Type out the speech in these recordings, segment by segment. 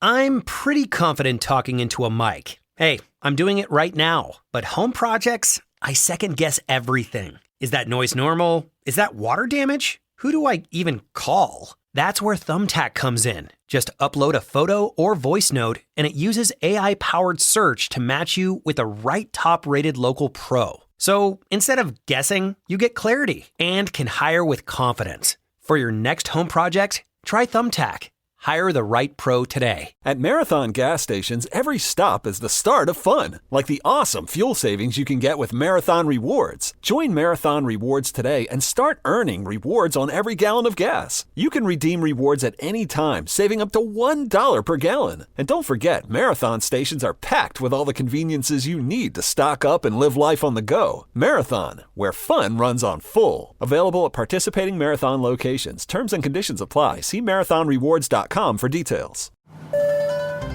I'm pretty confident talking into a mic. Hey, I'm doing it right now. But home projects, I second guess everything. Is that noise normal? Is that water damage? Who do I even call? That's where Thumbtack comes in. Just upload a photo or voice note, and it uses AI-powered search to match you with the right top-rated local pro. So instead of guessing, you get clarity and can hire with confidence. For your next home project, try Thumbtack. Hire the right pro today. At Marathon gas stations, every stop is the start of fun, like the awesome fuel savings you can get with Marathon Rewards. Join Marathon Rewards today and start earning rewards on every gallon of gas. You can redeem rewards at any time, saving up to $1 per gallon. And don't forget, Marathon stations are packed with all the conveniences you need to stock up and live life on the go. Marathon, where fun runs on full. Available at participating Marathon locations. Terms and conditions apply. See marathonrewards.com for details.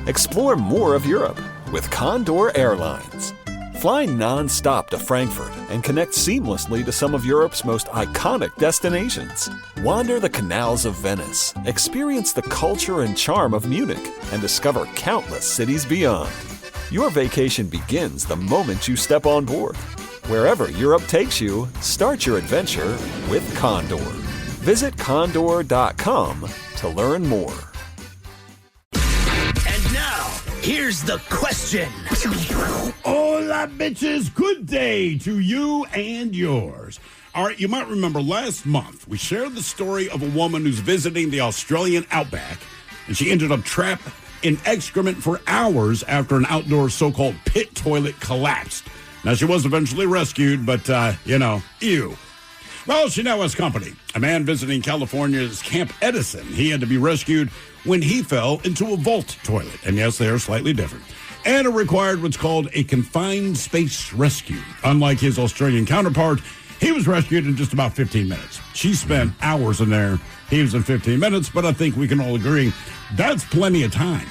Explore more of Europe with Condor Airlines. Fly non-stop to Frankfurt and connect seamlessly to some of Europe's most iconic destinations. Wander the canals of Venice, experience the culture and charm of Munich, and discover countless cities beyond. Your vacation begins the moment you step on board. Wherever Europe takes you, start your adventure with Condor. Visit condor.com to learn more. Here's the question. Hola, bitches. Good day to you and yours. All right, you might remember last month we shared the story of a woman who's visiting the Australian outback, and she ended up trapped in excrement for hours after an outdoor so-called pit toilet collapsed. Now, she was eventually rescued, but, ew. Well, she now has company. A man visiting California's Camp Edison. He had to be rescued when he fell into a vault toilet. And yes, they are slightly different. And it required what's called a confined space rescue. Unlike his Australian counterpart, he was rescued in just about 15 minutes. She spent hours in there. He was in 15 minutes, but I think we can all agree that's plenty of time.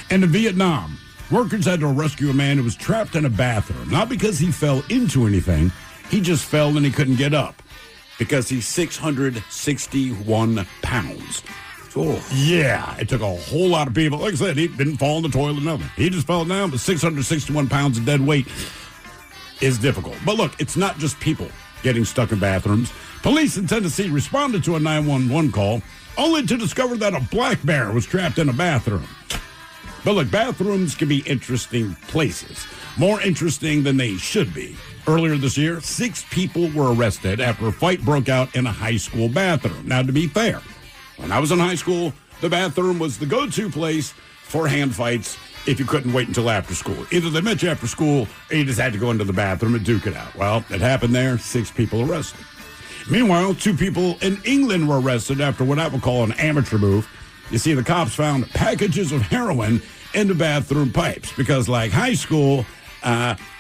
And in Vietnam, workers had to rescue a man who was trapped in a bathroom. Not because he fell into anything. He just fell and he couldn't get up. Because he's 661 pounds. Oh, yeah, it took a whole lot of people. Like I said, he didn't fall in the toilet, nothing. He just fell down, but 661 pounds of dead weight is difficult. But look, it's not just people getting stuck in bathrooms. Police in Tennessee responded to a 911 call only to discover that a black bear was trapped in a bathroom. But look, bathrooms can be interesting places. More interesting than they should be. Earlier this year, 6 people were arrested after a fight broke out in a high school bathroom. Now, to be fair, when I was in high school, the bathroom was the go-to place for hand fights if you couldn't wait until after school. Either they met you after school or you just had to go into the bathroom and duke it out. Well, it happened there, 6 people arrested. Meanwhile, 2 people in England were arrested after what I would call an amateur move. You see, the cops found packages of heroin in the bathroom pipes because, like high school,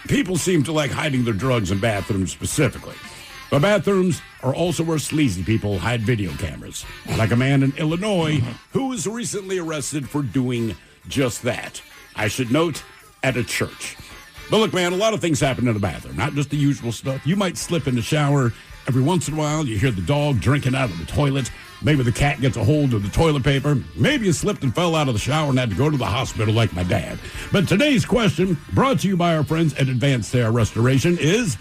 people seem to like hiding their drugs in bathrooms specifically. But bathrooms are also where sleazy people hide video cameras, like a man in Illinois who was recently arrested for doing just that. I should note, at a church. But look, man, a lot of things happen in the bathroom, not just the usual stuff. You might slip in the shower. Every once in a while, you hear the dog drinking out of the toilet. Maybe the cat gets a hold of the toilet paper. Maybe you slipped and fell out of the shower and had to go to the hospital like my dad. But today's question, brought to you by our friends at Advanced Hair Restoration, is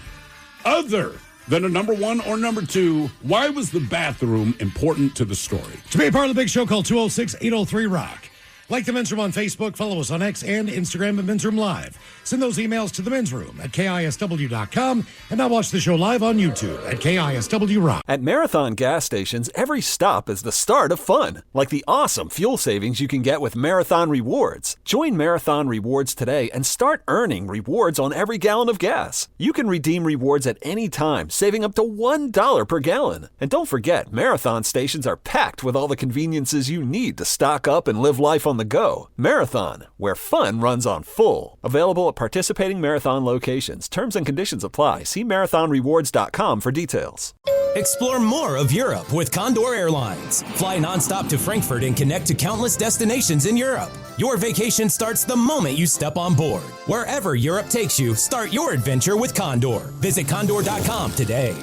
other than a number 1 or number 2, why was the bathroom important to the story? To be a part of the big show, call 206-803-ROCK. Like the Men's Room on Facebook, follow us on X and Instagram at Men's Room Live. Send those emails to the Men's Room at KISW.com, and now watch the show live on YouTube at KISW Rock. At Marathon gas stations, every stop is the start of fun, like the awesome fuel savings you can get with Marathon Rewards. Join Marathon Rewards today and start earning rewards on every gallon of gas. You can redeem rewards at any time, saving up to $1 per gallon. And don't forget, Marathon stations are packed with all the conveniences you need to stock up and live life on the go. Marathon, where fun runs on full. Available at participating Marathon locations. Terms and conditions apply. See marathonrewards.com for details. Explore more of Europe with Condor Airlines. Fly nonstop to Frankfurt and connect to countless destinations in Europe. Your vacation starts the moment you step on board. Wherever Europe takes you, start your adventure with Condor. Visit condor.com today.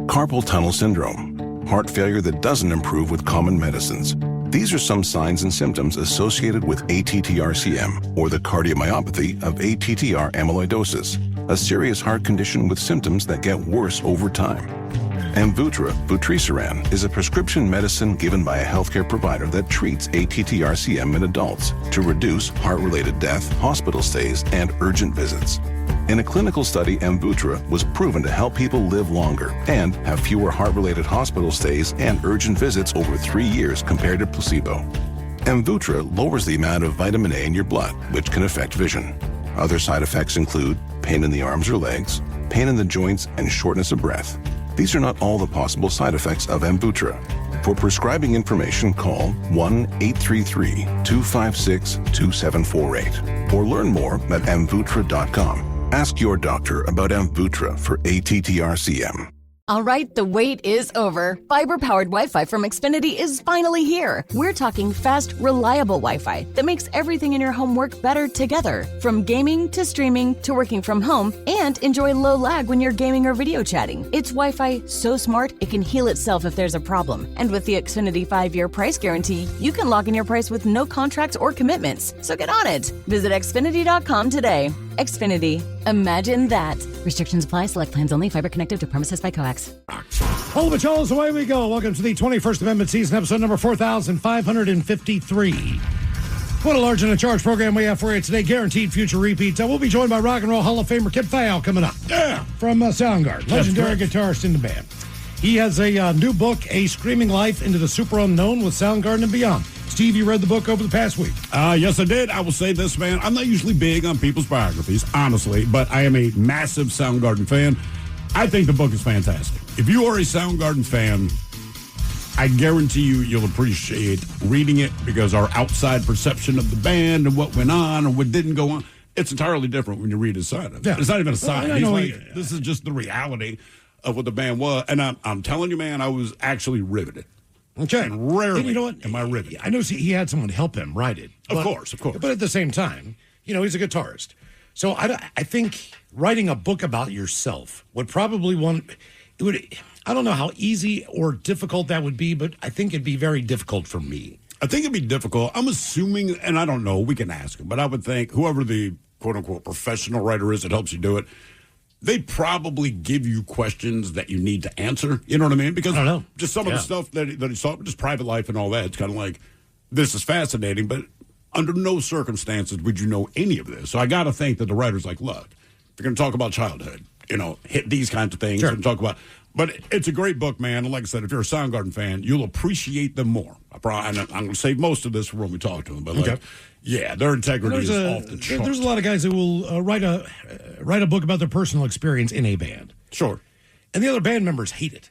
Carpal tunnel syndrome. Heart failure that doesn't improve with common medicines. These are some signs and symptoms associated with ATTR-CM, or the cardiomyopathy of ATTR amyloidosis, a serious heart condition with symptoms that get worse over time. Amvuttra, vutrisiran, is a prescription medicine given by a healthcare provider that treats ATTR-CM in adults to reduce heart-related death, hospital stays, and urgent visits. In a clinical study, Amvuttra was proven to help people live longer and have fewer heart-related hospital stays and urgent visits over 3 years compared to placebo. Amvuttra lowers the amount of vitamin A in your blood, which can affect vision. Other side effects include pain in the arms or legs, pain in the joints, and shortness of breath. These are not all the possible side effects of Amvuttra. For prescribing information, call 1-833-256-2748 or learn more at amvuttra.com. Ask your doctor about Amvuttra for ATTR-CM. All right, the wait is over. Fiber-powered Wi-Fi from Xfinity is finally here. We're talking fast, reliable Wi-Fi that makes everything in your home work better together. From gaming to streaming to working from home, and enjoy low lag when you're gaming or video chatting. It's Wi-Fi so smart it can heal itself if there's a problem. And with the Xfinity 5-year price guarantee, you can lock in your price with no contracts or commitments. So get on it. Visit Xfinity.com today. Xfinity. Imagine that. Restrictions apply. Select plans only. Fiber connected to premises by coax. Hold the Cholos, away we go. Welcome to the 21st Amendment season, episode number 4553. What a large and a charge program we have for you today. Guaranteed future repeats. We'll be joined by Rock and Roll Hall of Famer Kip Thayil coming up. Yeah. From Soundgarden, legendary guitarist in the band. He has a new book, A Screaming Life into the Super Unknown with Soundgarden and Beyond. Steve, you read the book over the past week. Yes, I did. I will say this, man. I'm not usually big on people's biographies, honestly, but I am a massive Soundgarden fan. I think the book is fantastic. If you are a Soundgarden fan, I guarantee you'll appreciate reading it because our outside perception of the band and what went on and what didn't go on, it's entirely different when you read his side of it. Yeah. It's not even a side. This is just the reality of what the band was. And I'm telling you, man, I was actually riveted. Okay. And rarely am I riveted. I know he had someone help him write it. Of course. But at the same time, he's a guitarist. So I think writing a book about yourself would probably I don't know how easy or difficult that would be, but I think it'd be very difficult for me. I think it'd be difficult. I'm assuming, and I don't know, we can ask him, but I would think whoever the quote-unquote professional writer is that helps you do it, they probably give you questions that you need to answer. You know what I mean? Because I don't know. Just some of the stuff that he saw, just private life and all that, it's kind of like, this is fascinating, but under no circumstances would you know any of this. So I got to think that the writer's like, look, if you're going to talk about childhood, hit these kinds of things and talk about. But it's a great book, man. And like I said, if you're a Soundgarden fan, you'll appreciate them more. I'm going to save most of this for when we talk to them. But their integrity is off the chart. There's a lot of guys that will write a book about their personal experience in a band. Sure. And the other band members hate it.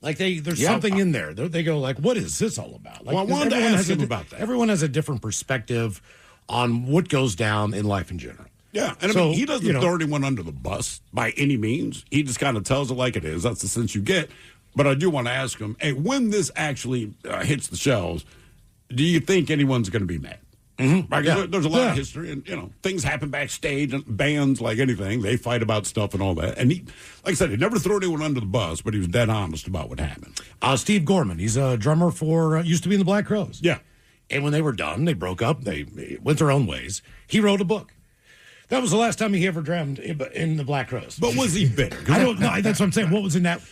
Like there's something in there. They go like, "What is this all about?" Like, I wanted to ask him about that. Everyone has a different perspective on what goes down in life in general. Yeah, and I mean, he doesn't throw anyone under the bus by any means. He just kind of tells it like it is. That's the sense you get. But I do want to ask him, hey, when this actually hits the shelves, do you think anyone's going to be mad? Mm-hmm. Right? There's a lot of history, and things happen backstage. And bands, like anything, they fight about stuff and all that. And he, like I said, he never threw anyone under the bus, but he was dead honest about what happened. Steve Gorman, he's a drummer for used to be in the Black Crowes. Yeah, and when they were done, they broke up. They went their own ways. He wrote a book. That was the last time he ever drummed in the Black Crowes. But was he bitter? I don't know. That's what I'm saying. What was in that?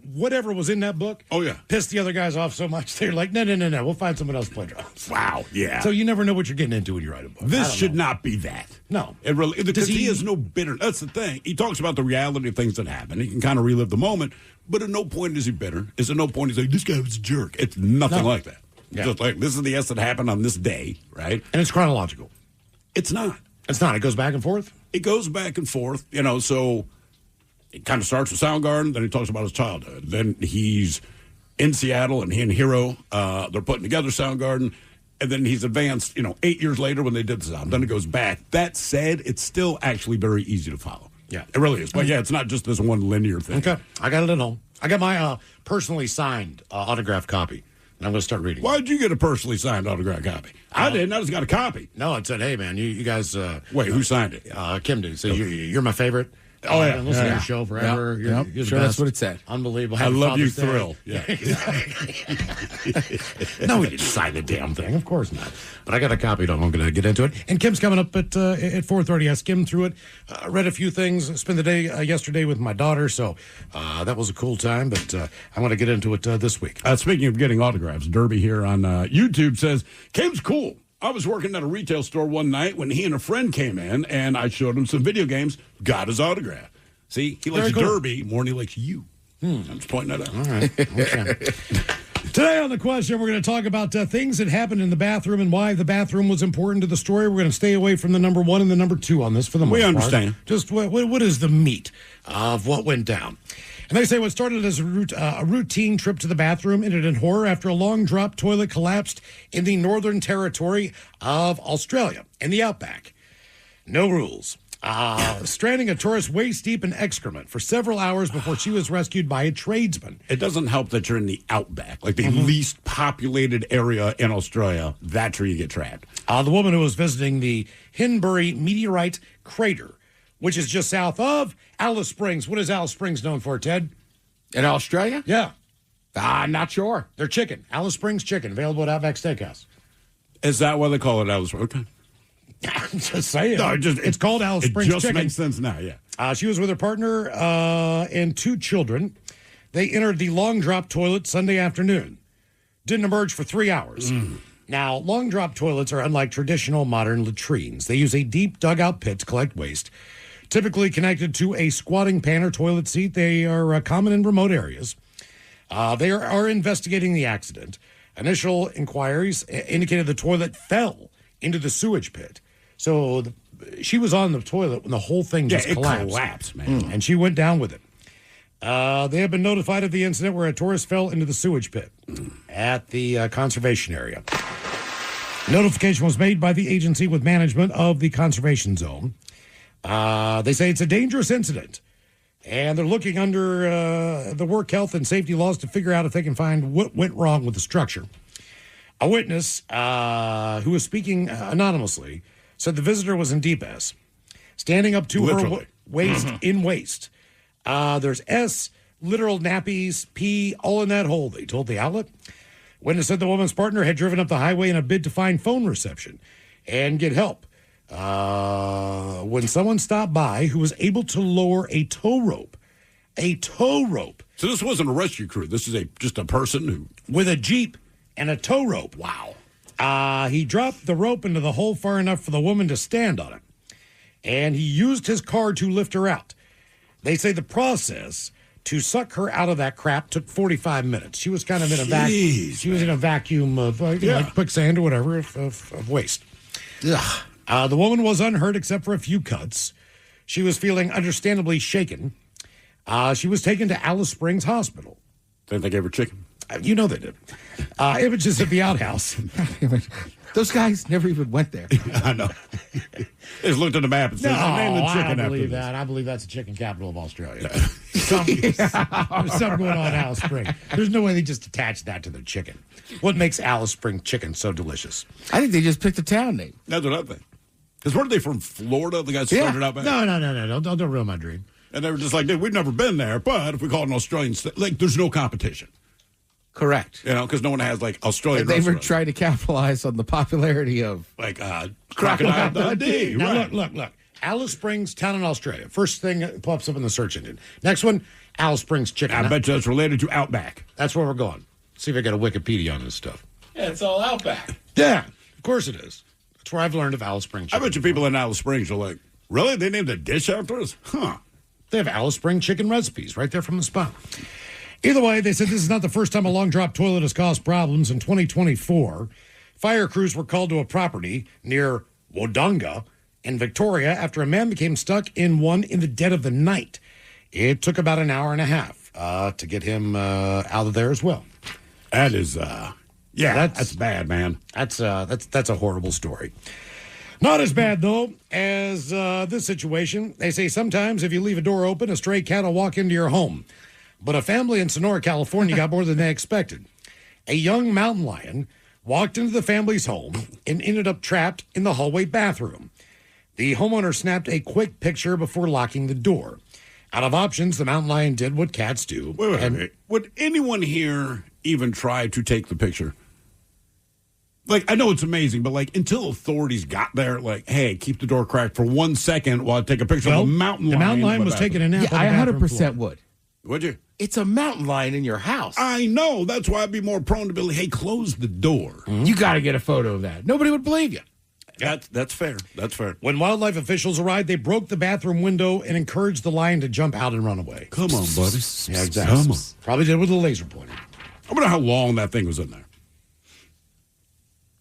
Whatever was in that book? Oh, yeah. Pissed the other guys off so much. They're like, no. We'll find someone else to play drums. Wow. Yeah. So you never know what you're getting into when you write a book. This should not be that. No. It really, because he has no bitter. That's the thing. He talks about the reality of things that happen. He can kind of relive the moment, but at no point is he bitter. At no point he's like, this guy was a jerk. It's nothing like that. Yeah. Just like, this is the S that happened on this day, right? And it's chronological. It's not. It's not. It goes back and forth? It goes back and forth, so it kind of starts with Soundgarden, then he talks about his childhood. Then he's in Seattle, and he and Hero, they're putting together Soundgarden, and then he's advanced, 8 years later when they did the sound. Then it goes back. That said, it's still actually very easy to follow. Yeah. It really is. But, it's not just this one linear thing. Okay. I got it at home. I got my personally signed autographed copy. And I'm going to start reading. Why did you get a personally signed autograph copy? I didn't. I just got a copy. No, it said, hey, man, you guys... Wait, who signed it? Kim did. So you're my favorite. Oh, yeah. I've been listening to your show forever. Yep. You're the Sure, that's best. what it said. Unbelievable. I Happy love you, Father's Day. Thrill. Yeah. No, we didn't sign the damn thing. Of course not. But I got a copy of it. I'm going to get into it. And Kim's coming up at 4:30. I skimmed through it, read a few things, spent the day yesterday with my daughter. So that was a cool time. But I'm going to get into it this week. Speaking of getting autographs, Derby here on YouTube says, Kim's cool. I was working at a retail store one night when he and a friend came in, and I showed him some video games, got his autograph. See, he likes Very cool. Derby more than he likes you. I'm just pointing that out. All right. Okay. Today on the question, we're going to talk about things that happened in the bathroom and why the bathroom was important to the story. We're going to stay away from the number one and the number two on this for the most part. We understand. Just what is the meat of what went down? And they say what started as a routine trip to the bathroom ended in horror after a long drop toilet collapsed in the Northern Territory of Australia in the outback. No rules. Stranding a tourist waist deep in excrement for several hours before she was rescued by a tradesman. It doesn't help that you're in the outback, like the least populated area in Australia. That's where you get trapped. The woman who was visiting the Hinbury Meteorite Crater, which is just south of Alice Springs. What is Alice Springs known for, Ted? In Australia? Yeah. I'm not sure. Their chicken. Alice Springs chicken, available at Outback Steakhouse. Is that why they call it Alice? Okay. I'm just saying. No, it's called Alice Springs It just chicken. makes sense now, yeah. She was with her partner and two children. They entered the long drop toilet Sunday afternoon. Didn't emerge for 3 hours. Now, long drop toilets are unlike traditional modern latrines. They use a deep dugout pit to collect waste, typically connected to a squatting pan or toilet seat. They are common in remote areas. They are investigating the accident. Initial inquiries indicated the toilet fell into the sewage pit. So she was on the toilet when the whole thing just collapsed. It collapsed, man. And she went down with it. They have been notified of the incident where a tourist fell into the sewage pit at the conservation area. Notification was made by the agency with management of the conservation zone. They say it's a dangerous incident, and they're looking under the work health and safety laws to figure out if they can find what went wrong with the structure. A witness who was speaking anonymously said the visitor was in deep S, standing up to Literally. her waist in waist. There's S, literal nappies, P, all in that hole, they told the outlet. Witness said the woman's partner had driven up the highway in a bid to find phone reception and get help. When someone stopped by who was able to lower a tow rope. So this wasn't a rescue crew. This is just a person who... With a Jeep and a tow rope. Wow. He dropped the rope into the hole far enough for the woman to stand on it. And he used his car to lift her out. They say the process to suck her out of that crap took 45 minutes. She was kind of in a vacuum. She was in a vacuum of like quicksand or whatever of waste. The woman was unhurt except for a few cuts. She was feeling understandably shaken. She was taken to Alice Springs Hospital. Think they gave her chicken? You know they did. Images of the outhouse. Those guys never even went there. I know. They just looked at the map and said, name the chicken I don't after believe this. that. I believe that's the chicken capital of Australia. There's something going on in Alice Springs. There's no way they just attach that to their chicken. What makes Alice Springs chicken so delicious? I think they just picked a town name. That's what I think. Because weren't they from Florida? The guys started out back? No. Don't ruin my dream. And they were just like, dude, we've never been there, but if we call it an Australian state, like, there's no competition. Correct. You know, because no one has, like, Australian They were restaurants. trying to capitalize on the popularity of... Like, Crocodile Dundee. Now, Right. look. Alice Springs, town in Australia. First thing that pops up in the search engine. Next one, Alice Springs chicken. I bet you that's related to Outback. That's where we're going. See if I got a Wikipedia on this stuff. Yeah, it's all Outback. Yeah, of course it is. That's where I've learned of Alice Springs I chicken. bet you people in Alice Springs are like, really? They named a dish after us? Huh. They have Alice Springs chicken recipes right there from the spot. Either way, they said this is not the first time a long drop toilet has caused problems. In 2024, fire crews were called to a property near Wodonga in Victoria after a man became stuck in one in the dead of the night. It took about an hour and a half to get him out of there as well. That is, that's bad, man. That's a horrible story. Not as bad, though, as this situation. They say sometimes if you leave a door open, a stray cat will walk into your home. But a family in Sonora, California got more than they expected. A young mountain lion walked into the family's home and ended up trapped in the hallway bathroom. The homeowner snapped a quick picture before locking the door. Out of options, the mountain lion did what cats do. Wait. Would anyone here even try to take the picture? Like, I know it's amazing, but like until authorities got there, like, hey, keep the door cracked for 1 second while I take a picture of the mountain lion. The mountain lion was taking a nap. Yeah, I 100% would. Would you? It's a mountain lion in your house. I know. That's why I'd be more prone to be like, hey, close the door. You got to get a photo of that. Nobody would believe you. That's fair. That's fair. When wildlife officials arrived, they broke the bathroom window and encouraged the lion to jump out and run away. Come on, buddy. Yeah, exactly. Come on. Probably did with a laser pointer. I wonder how long that thing was in there.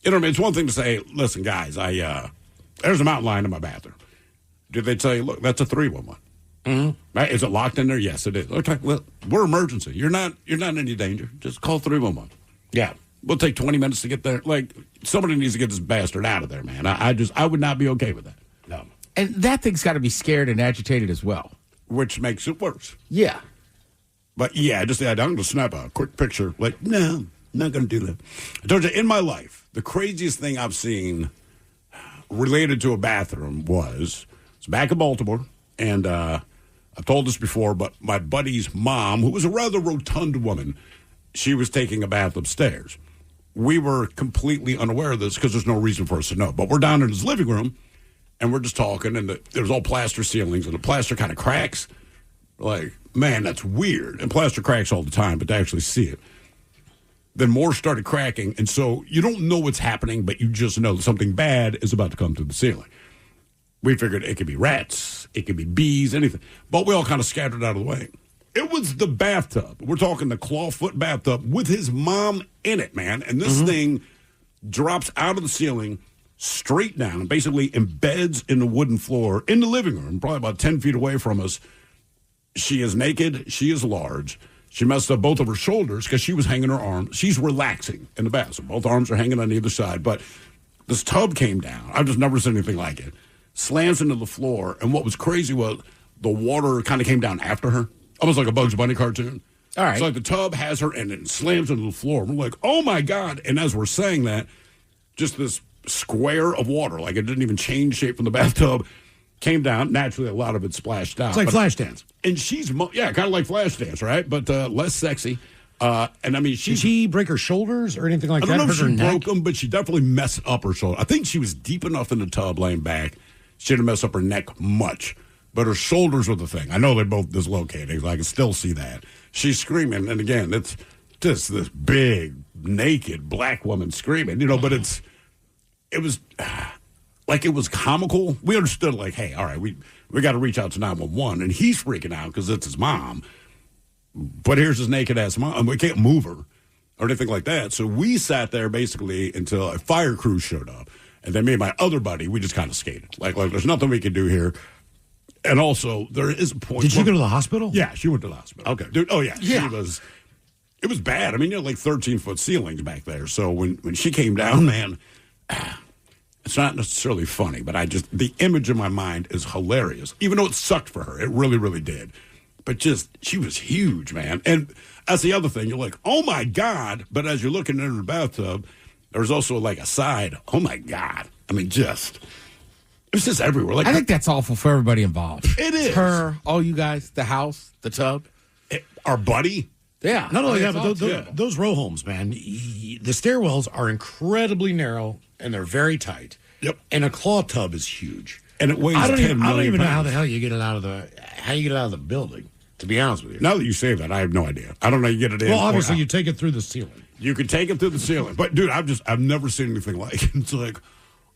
You know what I mean? It's one thing to say, listen, guys, there's a mountain lion in my bathroom. Did they tell you, look, that's a 311? Mm-hmm. Right? Is it locked in there? Yes, it is. Okay, well, we're emergency. You're not in any danger. Just call 311. Yeah. We'll take 20 minutes to get there. Like, somebody needs to get this bastard out of there, man. I would not be okay with that. No. And that thing's got to be scared and agitated as well. Which makes it worse. Yeah. But yeah, I'm going to snap a quick picture. Like, no, I'm not going to do that. I told you, in my life, the craziest thing I've seen related to a bathroom was back in Baltimore, and I've told this before, but my buddy's mom, who was a rather rotund woman, she was taking a bath upstairs. We were completely unaware of this because there's no reason for us to know. But we're down in his living room, and we're just talking, and there's all plaster ceilings, and the plaster kind of cracks. Like, man, that's weird. And plaster cracks all the time, but to actually see it. Then more started cracking, and so you don't know what's happening, but you just know something bad is about to come through the ceiling. We figured it could be rats, it could be bees, anything. But we all kind of scattered out of the way. It was the bathtub. We're talking the clawfoot bathtub with his mom in it, man. And this thing drops out of the ceiling straight down and basically embeds in the wooden floor in the living room, probably about 10 feet away from us. She is naked. She is large. She messed up both of her shoulders because she was hanging her arms. She's relaxing in the bath. So both arms are hanging on either side. But this tub came down. I've just never seen anything like it. Slams into the floor. And what was crazy was the water kind of came down after her. Almost like a Bugs Bunny cartoon. All right. It's like the tub has her in it and slams into the floor. We're like, oh, my God. And as we're saying that, just this square of water, like it didn't even change shape from the bathtub, came down. Naturally, a lot of it splashed out. It's like Flashdance. And she's, kind of like Flashdance, right? But less sexy. And I mean, did she break her shoulders or anything like that? I don't know if Hurt she her broke them, but she definitely messed up her shoulder. I think she was deep enough in the tub laying back. She didn't mess up her neck much. But her shoulders were the thing. I know they're both dislocated. I can still see that. She's screaming. And again, it's just this big, naked black woman screaming, but it was like it was comical. We understood, like, hey, all right, we got to reach out to 911. And he's freaking out because it's his mom. But here's his naked ass mom. And we can't move her or anything like that. So we sat there basically until a fire crew showed up. And then me and my other buddy, we just kind of skated. Like there's nothing we can do here. And also, there is a point. Did she go to the hospispittal? Yeah, she went to the hospital. Okay. Dude, oh, yeah. It was bad. I mean, like 13-foot ceilings back there. So when she came down, man, it's not necessarily funny, but the image in my mind is hilarious. Even though it sucked for her. It really, really did. But she was huge, man. And that's the other thing. You're like, oh, my God. But as you're looking into the bathtub, there's also like a side, oh, my God. I mean, it was just everywhere. Like I think that's awful for everybody involved. It is. Her, all you guys, the house, the tub. Our buddy. Yeah. Not only that, but those row homes, man, the stairwells are incredibly narrow and they're very tight. Yep. And a claw tub is huge. And it weighs 10 million I don't even know pounds. how the hell you get it out of the building, to be honest with you. Now that you say that, I have no idea. I don't know how you get it in. Well, obviously, you take it through the ceiling. You could take it through the ceiling. But, dude, I've never seen anything like it. It's like,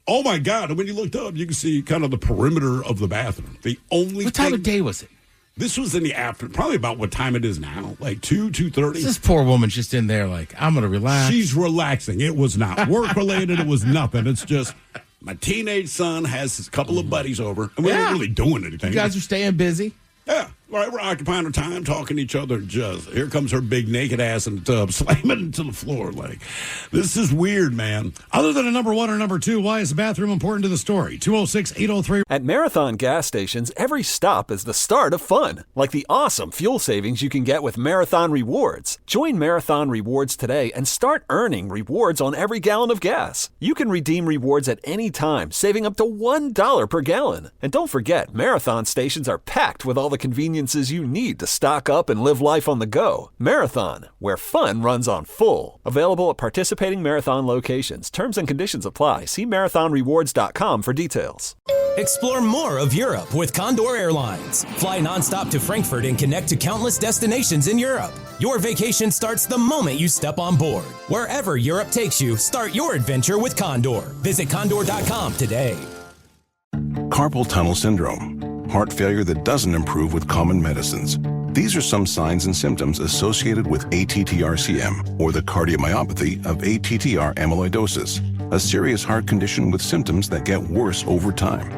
oh, my God. And when you looked up, you can see kind of the perimeter of the bathroom. What time of day was it? This was in the afternoon, probably about what time it is now, like 2:30. This poor woman's just in there like, I'm going to relax. She's relaxing. It was not work-related. It was nothing. It's just my teenage son has a couple of buddies over, and we weren't really doing anything. You guys are staying busy. Yeah. All right, we're occupying our time talking to each other. Just here comes her big naked ass in the tub, slamming into the floor. Like, this is weird, man. Other than a number one or number two, why is the bathroom important to the story? 206-803. At Marathon gas stations, every stop is the start of fun, like the awesome fuel savings you can get with Marathon Rewards. Join Marathon Rewards today and start earning rewards on every gallon of gas. You can redeem rewards at any time, saving up to $1 per gallon. And don't forget, Marathon stations are packed with all the conveniences you need to stock up and live life on the go. Marathon, where fun runs on full. Available at participating Marathon locations. Terms and conditions apply. See marathonrewards.com for details. Explore more of Europe with Condor Airlines. Fly nonstop to Frankfurt and connect to countless destinations in Europe. Your vacation starts the moment you step on board. Wherever Europe takes you, start your adventure with Condor. Visit condor.com today. Carpal tunnel syndrome, heart failure that doesn't improve with common medicines. These are some signs and symptoms associated with ATTR-CM, or the cardiomyopathy of ATTR amyloidosis, a serious heart condition with symptoms that get worse over time.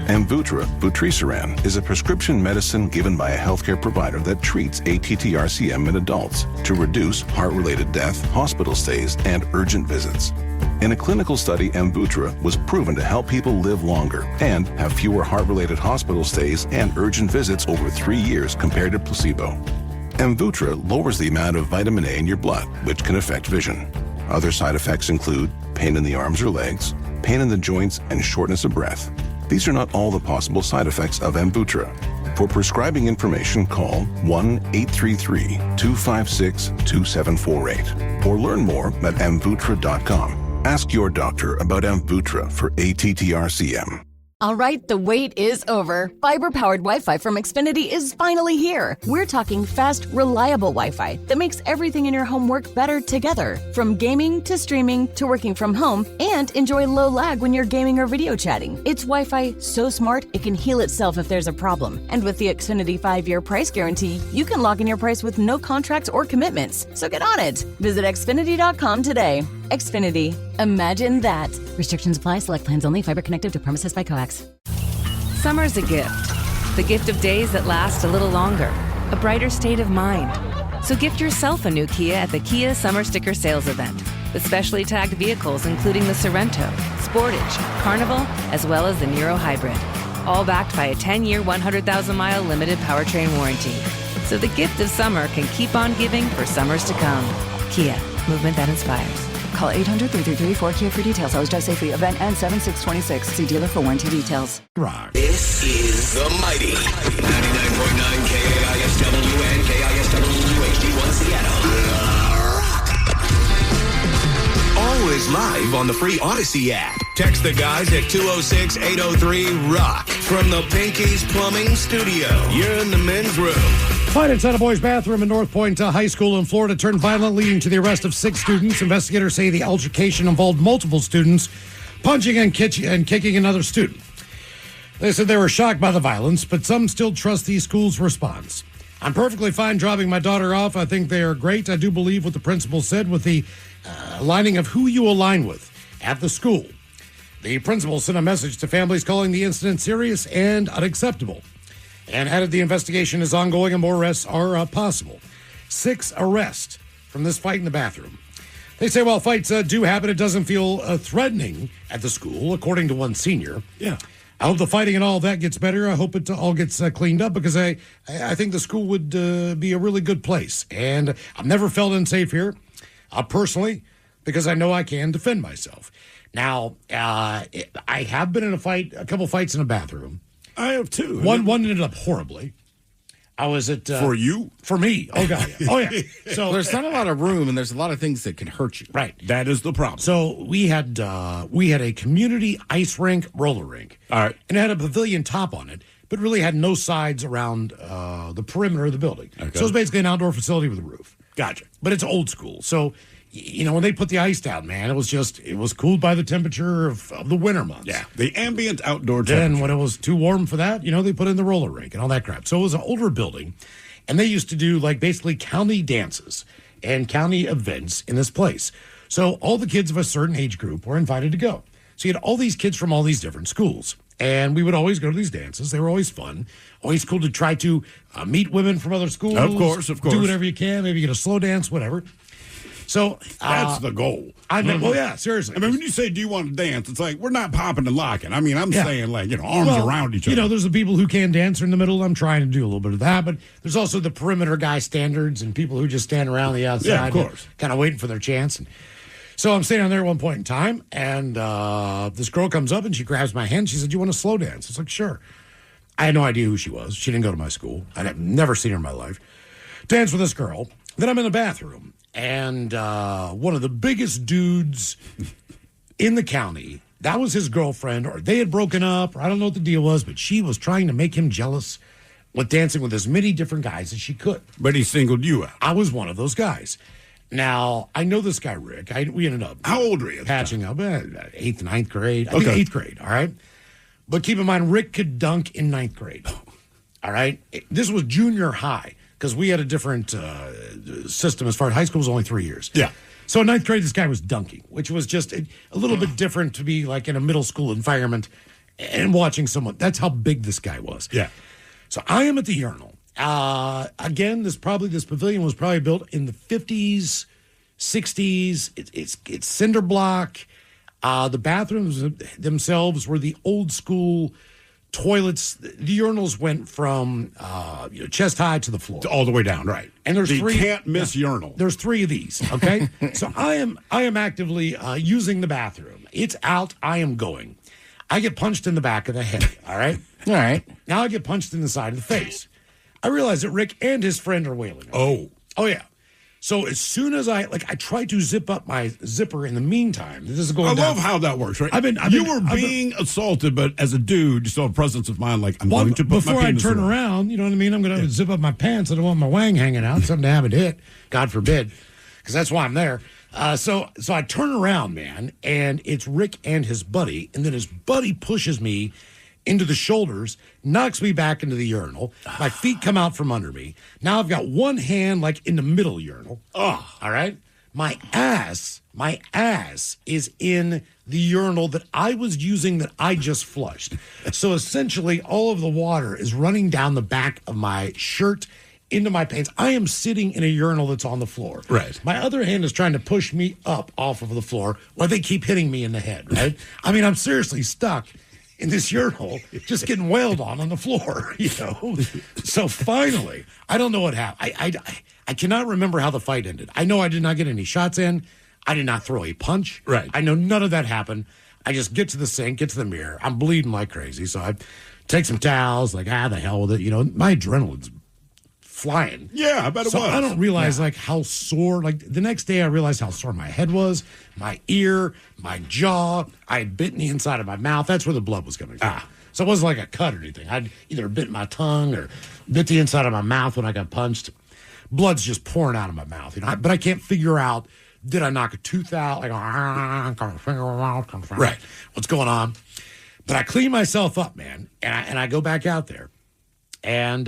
Amvuttra, vutrisiran, is a prescription medicine given by a healthcare provider that treats ATTR-CM in adults to reduce heart-related death, hospital stays, and urgent visits. In a clinical study, Amvuttra was proven to help people live longer and have fewer heart-related hospital stays and urgent visits over 3 years compared to placebo. Amvuttra lowers the amount of vitamin A in your blood, which can affect vision. Other side effects include pain in the arms or legs, pain in the joints, and shortness of breath. These are not all the possible side effects of Amvuttra. For prescribing information, call 1-833-256-2748 or learn more at amvuttra.com. Ask your doctor about Amvuttra for ATTR-CM. All right, the wait is over. Fiber-powered Wi-Fi from Xfinity is finally here. We're talking fast, reliable Wi-Fi that makes everything in your home work better together. From gaming to streaming to working from home, and enjoy low lag when you're gaming or video chatting. It's Wi-Fi so smart it can heal itself if there's a problem. And with the Xfinity 5-year price guarantee, you can lock in your price with no contracts or commitments. So get on it. Visit Xfinity.com today. Xfinity. Imagine that. Restrictions apply. Select plans only. Fiber connected to premises by coax. Summer's a gift. The gift of days that last a little longer. A brighter state of mind. So gift yourself a new Kia at the Kia Summer Sticker Sales Event. With specially tagged vehicles including the Sorrento, Sportage, Carnival, as well as the Niro Hybrid. All backed by a 10-year, 100,000-mile limited powertrain warranty. So the gift of summer can keep on giving for summers to come. Kia. Movement that inspires. Call 800-333-4KIA for details. Always drive safely. Event ends 7/6/26. See dealer for warranty details. Rock. This is the mighty 99.9 KISW and KISW HD1 Seattle. Always live on the free Odyssey app. Text the guys at 206-803-ROCK from the Pinky's Plumbing Studio. You're in the men's room. Fight inside a boys' bathroom in North Point High School in Florida turned violent, leading to the arrest of 6 students. Investigators say the altercation involved multiple students punching and kicking another student. They said they were shocked by the violence, but some still trust the school's response. I'm perfectly fine dropping my daughter off. I think they are great. I do believe what the principal said with the aligning of who you align with at the school. The principal sent a message to families calling the incident serious and unacceptable, and added the investigation is ongoing and more arrests are possible. 6 arrests from this fight in the bathroom. They say while fights do happen, it doesn't feel threatening at the school, according to one senior. Yeah. I hope the fighting and all of that gets better. I hope it all gets cleaned up because I think the school would be a really good place. And I've never felt unsafe here, personally, because I know I can defend myself. Now, I have been in a couple fights in a bathroom. I have too. One ended up horribly. I was at for you, for me. Oh god, oh yeah. So there's not a lot of room, and there's a lot of things that can hurt you. Right, that is the problem. So we had a community ice rink, roller rink. All right, and it had a pavilion top on it, but really had no sides around the perimeter of the building. Okay. So it was basically an outdoor facility with a roof. Gotcha. But it's old school, so. You know, when they put the ice down, man, it was cooled by the temperature of the winter months. Yeah, the ambient outdoor temperature. Then when it was too warm for that, you know, they put in the roller rink and all that crap. So it was an older building, and they used to do, like, basically county dances and county events in this place. So all the kids of a certain age group were invited to go. So you had all these kids from all these different schools. And we would always go to these dances. They were always fun. Always cool to try to meet women from other schools. Of course. Do whatever you can. Maybe get a slow dance, whatever. So that's the goal. Well, yeah, seriously. I mean, when you say, do you want to dance? It's like, we're not popping and locking. I mean, I'm saying, like, arms around each other. There's the people who can dance in the middle. I'm trying to do a little bit of that. But there's also the perimeter guy standards and people who just stand around the outside. Yeah, of course. Kind of waiting for their chance. And so I'm standing there at one point in time, and this girl comes up and she grabs my hand. She said, you want to slow dance? I was like, sure. I had no idea who she was. She didn't go to my school. I'd never seen her in my life. Dance with this girl. Then I'm in the bathroom, and one of the biggest dudes in the county, that was his girlfriend, or they had broken up, or I don't know what the deal was, but she was trying to make him jealous with dancing with as many different guys as she could. But he singled you out. I was one of those guys. Now, I know this guy, Rick. We ended up... How old were you? Patching up, 8th, 9th grade. I think 8th grade, all right? But keep in mind, Rick could dunk in 9th grade, all right? This was junior high, because we had a different system as far as high school was only 3 years. Yeah. So in 9th grade, this guy was dunking, which was just a little bit different to be like in a middle school environment and watching someone. That's how big this guy was. Yeah. So I am at the urinal. Again, this pavilion was probably built in the 50s, 60s. It's cinder block. The bathrooms themselves were the old school toilets. The urinals went from chest high to the floor, all the way down, right? And there's you three. Can't miss urinal. There's 3 of these. Okay, so I am actively using the bathroom. It's out. I am going. I get punched in the back of the head. All right. All right. Now I get punched in the side of the face. I realize that Rick and his friend are wailing. Oh yeah. So as soon as I tried to zip up my zipper in the meantime. This is going I down. love how that works, right? You were being assaulted, but as a dude, you still have presence of mind. Like, I'm going to put before my I penis turn away. around, you know what I mean? I'm going to zip up my pants. I don't want my wang hanging out. Something to have it hit. God forbid, because that's why I'm there. So I turn around, man, and it's Rick and his buddy, and then his buddy pushes me into the shoulders, knocks me back into the urinal. My feet come out from under me. Now I've got one hand like in the middle urinal. Oh, all right. My ass is in the urinal that I was using that I just flushed. So essentially, all of the water is running down the back of my shirt into my pants. I am sitting in a urinal that's on the floor. Right. My other hand is trying to push me up off of the floor while they keep hitting me in the head, right? I mean, I'm seriously stuck in this urinal, just getting wailed on the floor, So finally, I don't know what happened. I cannot remember how the fight ended. I know I did not get any shots in. I did not throw a punch. Right. I know none of that happened. I just get to the sink, get to the mirror. I'm bleeding like crazy. So I take some towels, like, the hell with it. My adrenaline's flying. Yeah, I bet it was. I don't realize how sore. Like the next day, I realized how sore my head was, my ear, my jaw. I had bitten the inside of my mouth. That's where the blood was coming from. So it wasn't like a cut or anything. I'd either bit my tongue or bit the inside of my mouth when I got punched. Blood's just pouring out of my mouth. But I can't figure out. Did I knock a tooth out? Like, right. What's going on? But I clean myself up, man, and I go back out there. And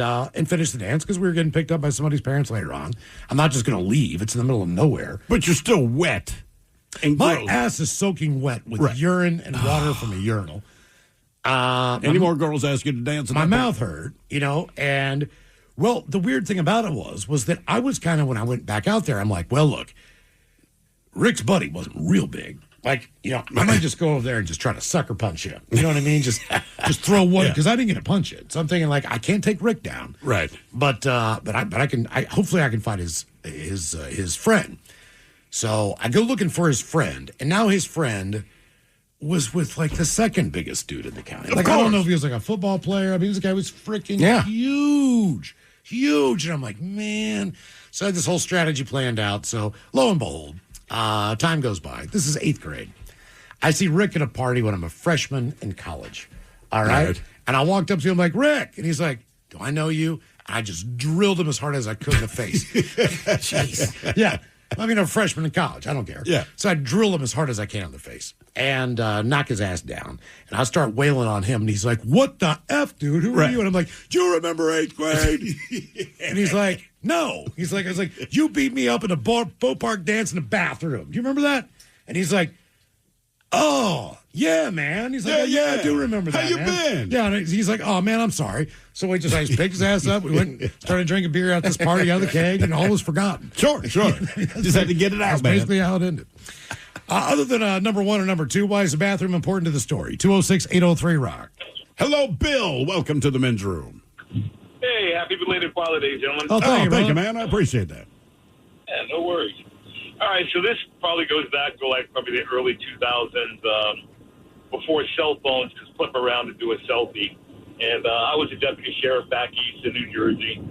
finish the dance because we were getting picked up by somebody's parents later on. I'm not just going to leave. It's in the middle of nowhere. But you're still wet. And my gross. ass is soaking wet with urine and water from a urinal. Any more girls ask you to dance? My mouth hurt, and, well, the weird thing about it was that I was kind of, when I went back out there, I'm like, well, look, Rick's buddy wasn't real big. Like, I might just go over there and just try to sucker punch him. You know what I mean? Just throw one, because I didn't get to punch it. So I'm thinking, like, I can't take Rick down. Right. But I can. Hopefully I can find his friend. So I go looking for his friend, and now his friend was with like the second biggest dude in the county. Like, I don't know if he was like a football player. I mean, this guy was freaking huge, and I'm like, man. So I had this whole strategy planned out. So lo and behold. Time goes by. This is 8th grade. I see Rick at a party when I'm a freshman in college. All right? And I walked up to him like, Rick. And he's like, do I know you? And I just drilled him as hard as I could in the face. Jeez. Yeah. I mean, I'm a freshman in college. I don't care. Yeah. So I drill him as hard as I can in the face and knock his ass down. And I start wailing on him. And he's like, what the F, dude? Who are you? And I'm like, do you remember 8th grade? And he's like, no. I was like, you beat me up in a boat park dance in the bathroom. Do you remember that? And he's like, Oh, yeah, man. He's like, yeah, I do remember that, How you man. been? Yeah, and he's like, oh, man, I'm sorry. So we just picked his ass up. We went and started drinking beer at this party out of the keg, and all was forgotten. Sure. Just had to get it out, That's man. basically how it ended. Other than number one or number two, why is the bathroom important to the story? 206-803-ROCK. Hello, Bill. Welcome to the men's room. Hey, happy belated Father's Day, gentlemen. Oh, thank you, man. I appreciate that. Yeah, no worries. All right, so this probably goes back to probably the early 2000s, before cell phones could flip around to do a selfie. And I was a deputy sheriff back east in New Jersey.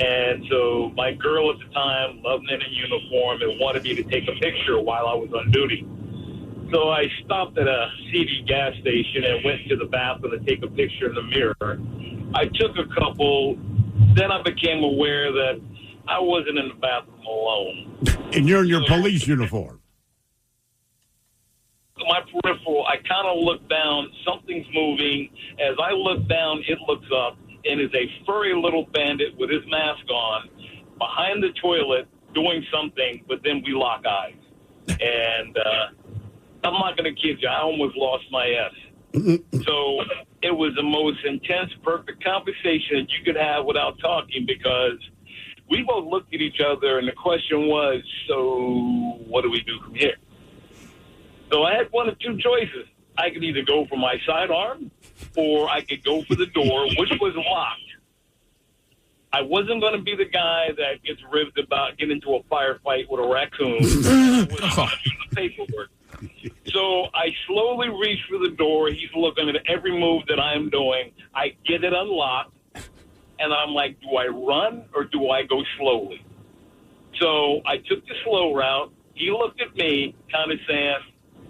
And so my girl at the time loved me in a uniform and wanted me to take a picture while I was on duty. So I stopped at a CD gas station and went to the bathroom to take a picture in the mirror. I took a couple. Then I became aware that I wasn't in the bathroom alone. And you're in your police uniform. My peripheral, I kind of look down. Something's moving. As I look down, it looks up and is a furry little bandit with his mask on behind the toilet doing something, but then we lock eyes. And I'm not going to kid you. I almost lost my S. So it was the most intense, perfect conversation that you could have without talking, because we both looked at each other and the question was, so what do we do from here? So I had one of two choices. I could either go for my sidearm or I could go for the door, which was locked. I wasn't going to be the guy that gets ribbed about getting into a firefight with a raccoon. With paperwork. So I slowly reach for the door. He's looking at every move that I'm doing. I get it unlocked, and I'm like, do I run or do I go slowly? So I took the slow route. He looked at me, kind of saying,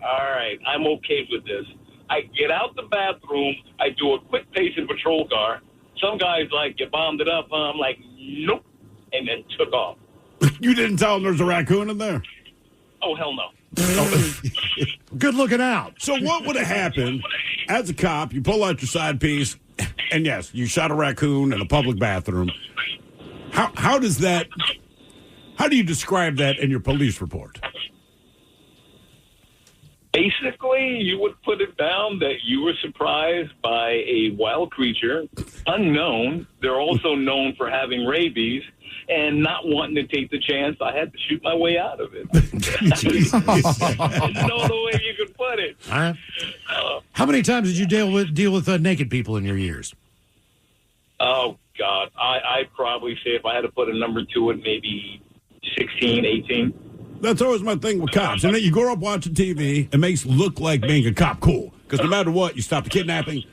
all right, I'm okay with this. I get out the bathroom. I do a quick pace in a patrol car. Some guy's like, you bombed it up. I'm like, nope, and then took off. You didn't tell him there's a raccoon in there? Oh, hell no. Good looking out. So what would have happened as a cop? You pull out your side piece, and yes, you shot a raccoon in a public bathroom. How does that? How do you describe that in your police report? Basically, you would put it down that you were surprised by a wild creature, unknown. They're also known for having rabies and not wanting to take the chance. I had to shoot my way out of it. There's no other way you could put it. How many times did you deal with naked people in your years? Oh, God. I'd probably say if I had to put a number to it, maybe 16, 18. That's always my thing with cops. And then you grow up watching TV, it makes it look like being a cop cool. Because no matter what, you stop the kidnapping,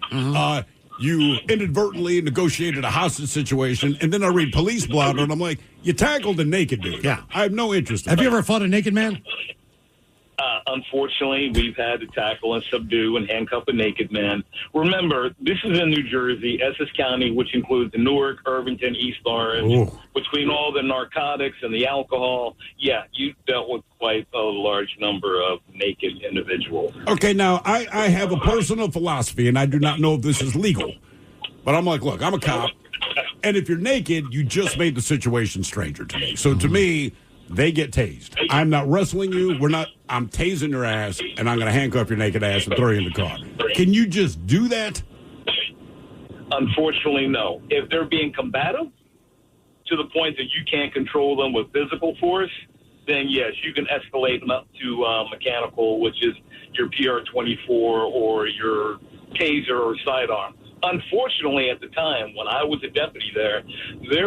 you inadvertently negotiated a hostage situation, and then I read police blotter, and I'm like, you tackled a naked dude. Yeah. I have no interest in Have that. you ever fought a naked man? Unfortunately, we've had to tackle and subdue and handcuff a naked man. Remember, this is in New Jersey, Essex County, which includes Newark, Irvington, East Orange. Ooh. Between all the narcotics and the alcohol, yeah, you dealt with quite a large number of naked individuals. Okay, now, I have a personal philosophy, and I do not know if this is legal. But I'm like, look, I'm a cop, and if you're naked, you just made the situation stranger to me. So to me, they get tased. I'm not wrestling you. I'm tasing your ass, and I'm going to handcuff your naked ass and throw you in the car. Can you just do that? Unfortunately, no. If they're being combative to the point that you can't control them with physical force, then yes, you can escalate them up to mechanical, which is your PR-24 or your taser or sidearm. Unfortunately, at the time, when I was a deputy there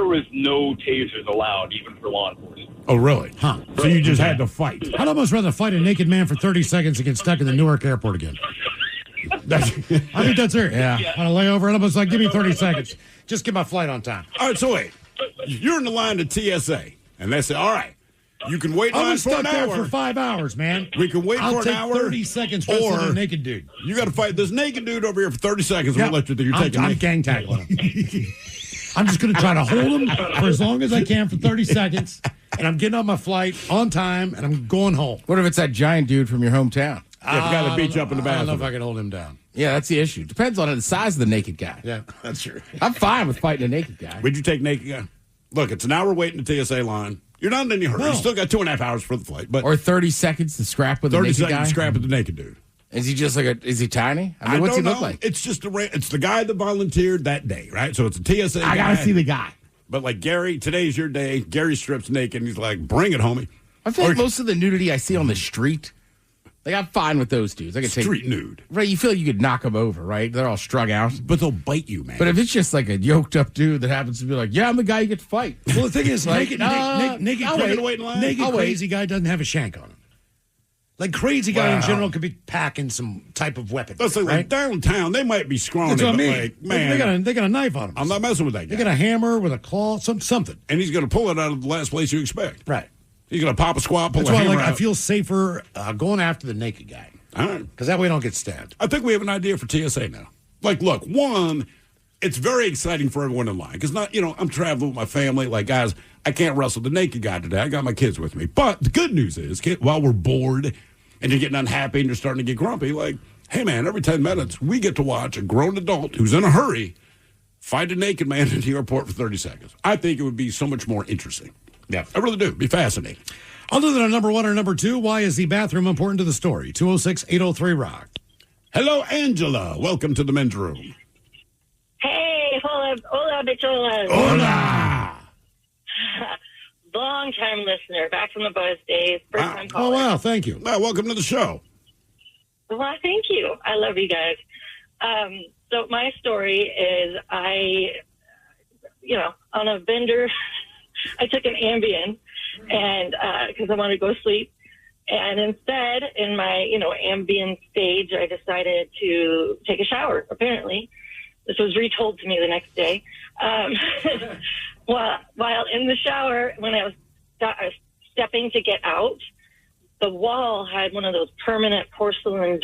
was no tasers allowed, even for law enforcement. Oh, really? Huh. So you just had to fight. I'd almost rather fight a naked man for 30 seconds and get stuck in the Newark airport again. I think that's it. Yeah. On a layover, and almost like, give me 30 seconds. Just get my flight on time. All right, so wait. You're in the line to TSA, and they say, all right, you can wait in I line was for stuck an there hour. for 5 hours, man. We can wait for an hour. I'll take 30 seconds wrestling or a naked dude. You got to fight this naked dude over here for 30 seconds. Yep. We'll let you do. You're taking I'm me. gang tackling him. I'm just going to try to hold him for as long as I can for 30 seconds, and I'm getting on my flight on time, and I'm going home. What if it's that giant dude from your hometown? Yeah, you got to beat you up in the I don't know bathroom. if I can hold him down. Yeah, that's the issue. Depends on the size of the naked guy. Yeah, that's true. I'm fine with fighting a naked guy. Would you take naked guy? Look, it's an hour waiting the TSA line. You're not in any hurry. No. You still got 2.5 hours for the flight. But Or 30 seconds to scrap with a 30 naked seconds guy. to scrap with the naked dude. Is he just is he tiny? I mean, what's he look like? It's just it's the guy that volunteered that day, right? So it's a TSA guy. I got to see the guy. But like Gary, today's your day. Gary strips naked and he's like, bring it, homie. I feel like most of the nudity I see on the street, like I'm fine with those dudes. I can street nude. Right, you feel like you could knock them over, right? They're all strung out. But they'll bite you, man. But if it's just like a yoked up dude that happens to be like, yeah, I'm the guy you get to fight. Well, the thing is, naked I'll crazy guy doesn't have a shank on him. Like crazy guy in general could be packing some type of weapon. Let's say like downtown, they might be scrawny, That's what I but mean. like, man. They got a knife on him. I'm not messing with that guy. They got a hammer with a claw, something. And he's going to pull it out of the last place you expect. Right. He's going to pop a squat, pull That's a why hammer out. I feel safer going after the naked guy. All right. Because that way I don't get stabbed. I think we have an idea for TSA now. Like, look, one, it's very exciting for everyone in line. Because, I'm traveling with my family. Like, guys, I can't wrestle the naked guy today. I got my kids with me. But the good news is, while we're bored and you're getting unhappy and you're starting to get grumpy, like, hey, man, every 10 minutes, we get to watch a grown adult who's in a hurry fight a naked man in the airport for 30 seconds. I think it would be so much more interesting. Yeah. I really do. It'd be fascinating. Other than a number one or number two, why is the bathroom important to the story? 206-803-ROCK. Hello, Angela. Welcome to the men's room. Hey, hola, bicholas. Hola. Long-time listener, back from the Buzz days, first-time caller. Oh, wow, thank you. Well, welcome to the show. Well, thank you. I love you guys. So my story is on a bender, I took an Ambien and because I wanted to go to sleep. And instead, in my, Ambien stage, I decided to take a shower, apparently. This was retold to me the next day. While in the shower, when I was stepping to get out, the wall had one of those permanent porcelain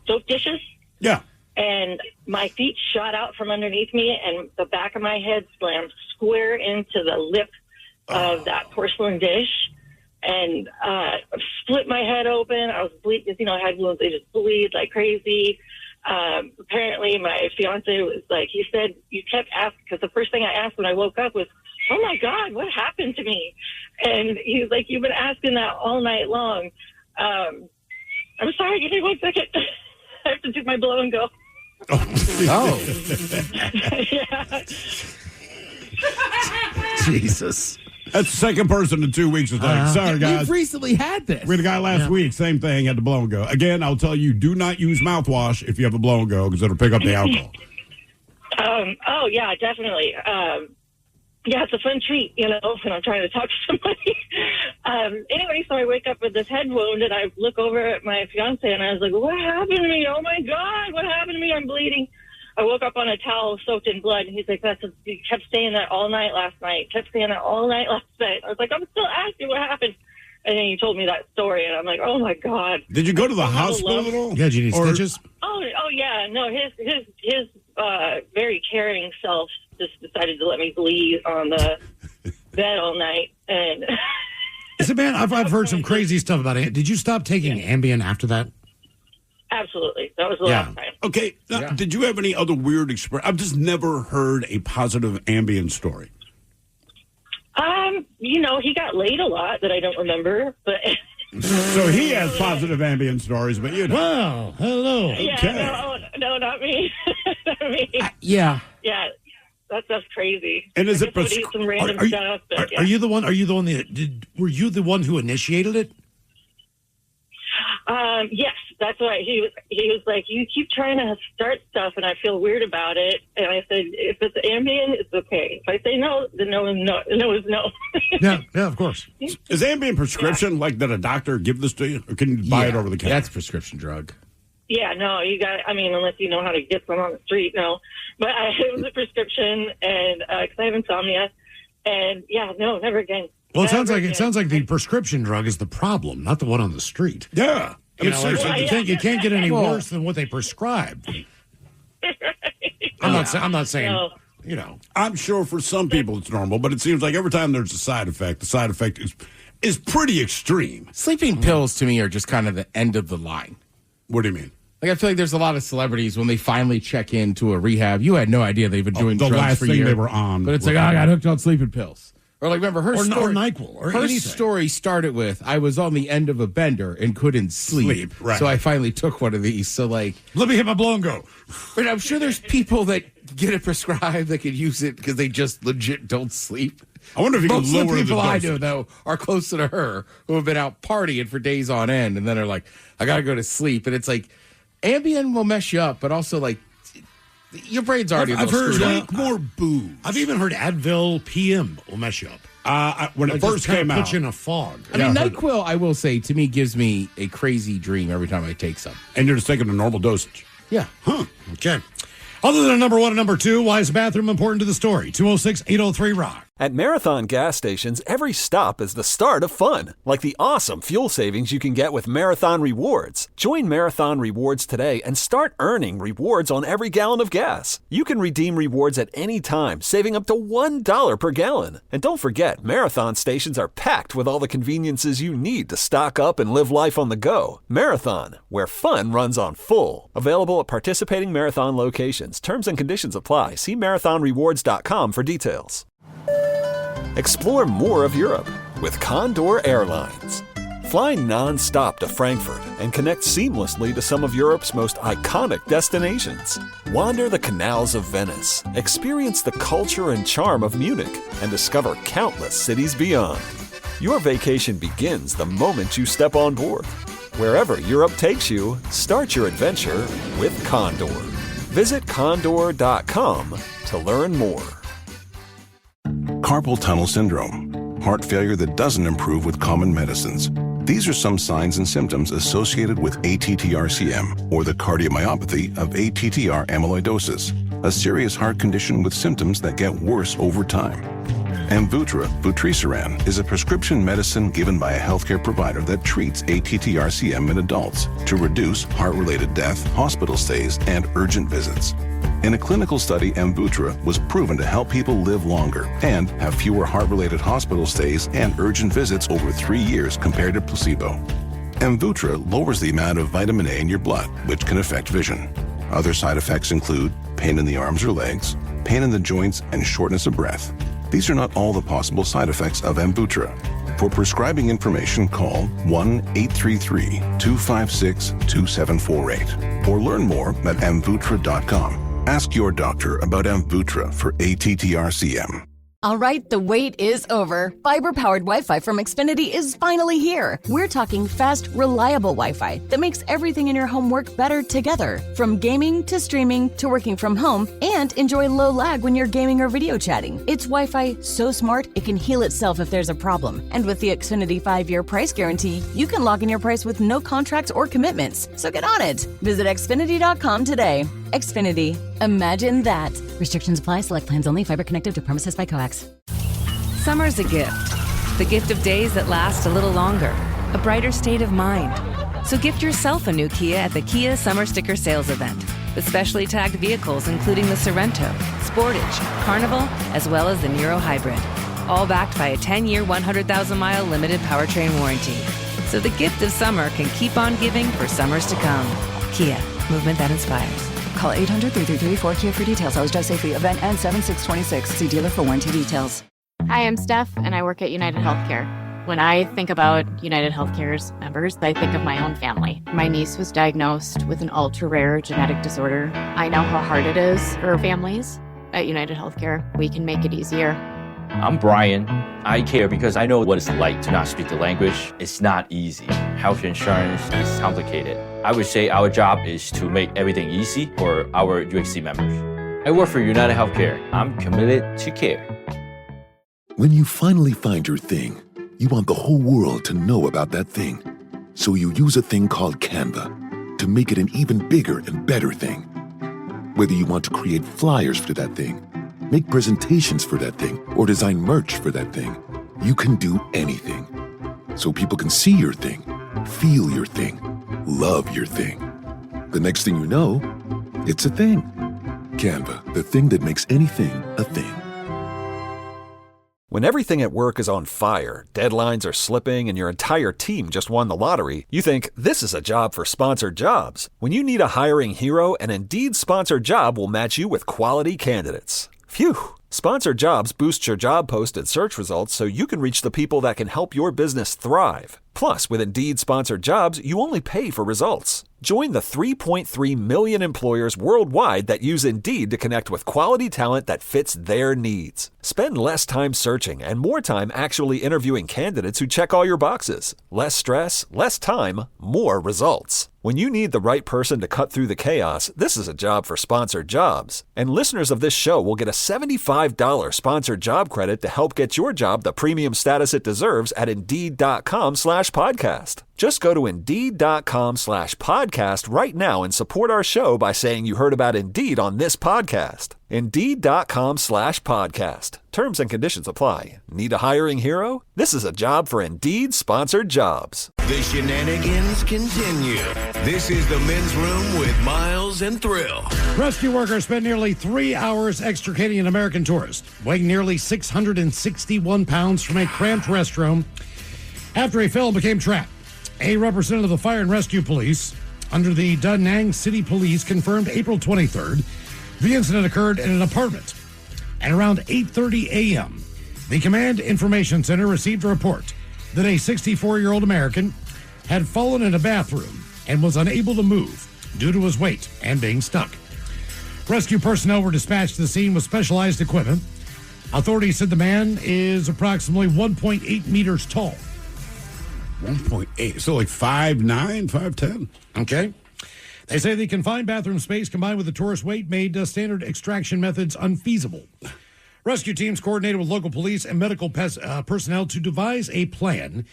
soap dishes. Yeah. And my feet shot out from underneath me, and the back of my head slammed square into the lip of that porcelain dish. And split my head open. I was bleeding, I had wounds. They just bleed like crazy. Apparently, my fiance was like, he said, you kept asking, because the first thing I asked when I woke up was, oh my God, what happened to me? And he was like, you've been asking that all night long. I'm sorry, give me 1 second. I have to do my blow and go. Oh. Yeah. Jesus. That's the second person in 2 weeks. Sorry, guys. We've recently had this. We had a guy last week, same thing, had to blow and go. Again, I'll tell you, do not use mouthwash if you have a blow and go because it'll pick up the alcohol. Oh, yeah, definitely. Yeah, it's a fun treat, when I'm trying to talk to somebody. Anyway, so I wake up with this head wound, and I look over at my fiance, and I was like, what happened to me? Oh, my God, what happened to me? I'm bleeding. I woke up on a towel soaked in blood, and he's like, you kept saying that all night last night. I was like, I'm still asking what happened. And then he told me that story, and I'm like, oh, my God. Did you go to the hospital at all? Yeah, did you need stitches? Oh, yeah. No, his very caring self just decided to let me bleed on the bed all night. And Is it, man? I've heard some crazy stuff about it. Did you stop taking Ambien after that? Absolutely. That was the last time. Okay. Now, did you have any other weird experience? I've just never heard a positive Ambien story. He got laid a lot that I don't remember, but... So he has positive Ambien stories, but you know. Wow. Hello. Yeah, Okay. no, not me. Not me. Yeah. Yeah. That stuff's crazy. And is it some random stuff? But, are you the one? Are you the one that were you the one who initiated it? Yes, that's why he was like, you keep trying to start stuff, and I feel weird about it. And I said, if it's Ambien, it's okay. If I say no, then no is no. No is no. Yeah, of course. Is Ambien prescription? Like, did a doctor give this to you, or can you buy it over the counter? That's a prescription drug. Yeah, no, you got. Unless you know how to get some on the street, no. But it was a prescription, and because I have insomnia, and no, never again. Well, it sounds like the prescription drug is the problem, not the one on the street. Yeah. Seriously, you can't get any worse than what they prescribe. I'm not saying, I'm sure for some people it's normal, but it seems like every time there's a side effect, the side effect is pretty extreme. Sleeping pills to me are just kind of the end of the line. What do you mean? Like, I feel like there's a lot of celebrities when they finally check into a rehab. You had no idea they've been doing the drugs last for thing years. they were on. But it's like, I got hooked on sleeping pills. Or like, remember her or story, NyQuil or her anything. story started with, I was on the end of a bender and couldn't sleep. Right. So I finally took one of these. So like, let me hit my blow and go. But I'm sure there's people that get it prescribed that could use it because they just legit don't sleep. I wonder if you Most can lower of the people I dosage. know, though, are closer to her who have been out partying for days on end and then are like, I got to go to sleep. And it's like, Ambien will mess you up, but also like, your brain's already I've heard Drink more booze. I've even heard Advil PM will mess you up. When it first came puts out, you in a fog. I mean, NyQuil, I will say, to me, gives me a crazy dream every time I take some. and you're just taking a normal dosage. Yeah. Huh. Okay. Other than a number one and number two, why is the bathroom important to the story? 206-803-ROCK. At Marathon gas stations, every stop is the start of fun, like the awesome fuel savings you can get with Marathon Rewards. Join Marathon Rewards today and start earning rewards on every gallon of gas. You can redeem rewards at any time, saving up to $1 per gallon. And don't forget, Marathon stations are packed with all the conveniences you need to stock up and live life on the go. Marathon, where fun runs on full. Available at participating Marathon locations. Terms and conditions apply. See marathonrewards.com for details. Explore more of Europe with Condor Airlines. Fly non-stop to Frankfurt and connect seamlessly to some of Europe's most iconic destinations. Wander the canals of Venice, experience the culture and charm of Munich, and discover countless cities beyond. Your vacation begins the moment you step on board. Wherever Europe takes you, start your adventure with Condor. Visit condor.com to learn more. Carpal tunnel syndrome, heart failure that doesn't improve with common medicines. These are some signs and symptoms associated with ATTR-CM, or the cardiomyopathy of ATTR amyloidosis, a serious heart condition with symptoms that get worse over time. Amvuttra vutrisiran is a prescription medicine given by a healthcare provider that treats ATTR-CM in adults to reduce heart-related death, hospital stays, and urgent visits. In a clinical study, Amvuttra was proven to help people live longer and have fewer heart-related hospital stays and urgent visits over 3 years compared to placebo. Amvuttra lowers the amount of vitamin A in your blood, which can affect vision. Other side effects include pain in the arms or legs, pain in the joints, and shortness of breath. These are not all the possible side effects of Amvuttra. For prescribing information, call 1-833-256-2748 or learn more at amvuttra.com. Ask your doctor about Amvuttra for ATTR-CM. All right, the wait is over. Fiber-powered Wi-Fi from Xfinity is finally here. We're talking fast, reliable Wi-Fi that makes everything in your home work better together. From gaming to streaming to working from home, and enjoy low lag when you're gaming or video chatting. It's Wi-Fi so smart it can heal itself if there's a problem. And with the Xfinity 5-year price guarantee, you can lock in your price with no contracts or commitments. So get on it. Visit Xfinity.com today. Xfinity. Imagine that. Restrictions apply. Select plans only. Fiber connected to premises by coax. Summer's a gift. The gift of days that last a little longer. A brighter state of mind. So gift yourself a new Kia at the Kia Summer Sticker Sales Event. With specially tagged vehicles including the Sorrento, Sportage, Carnival, as well as the Niro Hybrid. All backed by a 10-year, 100,000-mile limited powertrain warranty. So the gift of summer can keep on giving for summers to come. Kia. Movement that inspires. Call 800-333-4KIA for details. Always drive safely. Event ends 7/6/26. See dealer for warranty details. Hi, I'm Steph, and I work at United Healthcare. When I think about United Healthcare's members, I think of my own family. My niece was diagnosed with an ultra-rare genetic disorder. I know how hard it is for families. At United Healthcare, we can make it easier. I'm Brian. I care because I know what it's like to not speak the language. It's not easy. Health insurance is complicated. I would say our job is to make everything easy for our UHC members. I work for United Healthcare. I'm committed to care. When you finally find your thing, you want the whole world to know about that thing. So you use a thing called Canva to make it an even bigger and better thing. Whether you want to create flyers for that thing, make presentations for that thing, or design merch for that thing, you can do anything. So people can see your thing, feel your thing, love your thing. The next thing you know, it's a thing. Canva, the thing that makes anything a thing. When everything at work is on fire, deadlines are slipping, and your entire team just won the lottery, you think, this is a job for sponsored jobs. When you need a hiring hero, an Indeed sponsored job will match you with quality candidates. Phew, Sponsored jobs boost your job post and search results so you can reach the people that can help your business thrive. Plus, with Indeed sponsored jobs, you only pay for results. Join the 3.3 million employers worldwide that use Indeed to connect with quality talent that fits their needs. Spend less time searching and more time actually interviewing candidates who check all your boxes. Less stress, less time, more results. When you need the right person to cut through the chaos, this is a job for sponsored jobs. And listeners of this show will get a $75 sponsored job credit to help get your job the premium status it deserves at Indeed.com/podcast. Just go to Indeed.com/podcast right now and support our show by saying you heard about Indeed on this podcast. Indeed.com/podcast. Terms and conditions apply. Need a hiring hero? This is a job for Indeed sponsored jobs. The shenanigans continue. This is the Men's Room with Miles and Thrill. Rescue workers spent nearly 3 hours extricating an American tourist weighing nearly 661 pounds from a cramped restroom after he fell and became trapped. A representative of the Fire and Rescue Police under the Da Nang City Police confirmed April 23rd the incident occurred in an apartment. At around 8:30 a.m., the Command Information Center received a report that a 64-year-old American had fallen in a bathroom and was unable to move due to his weight and being stuck. Rescue personnel were dispatched to the scene with specialized equipment. Authorities said the man is approximately 1.8 meters tall. 1.8, so like 5'9", 5'10". Okay. They say the confined bathroom space combined with the tourist weight made standard extraction methods unfeasible. Rescue teams coordinated with local police and medical personnel to devise a plan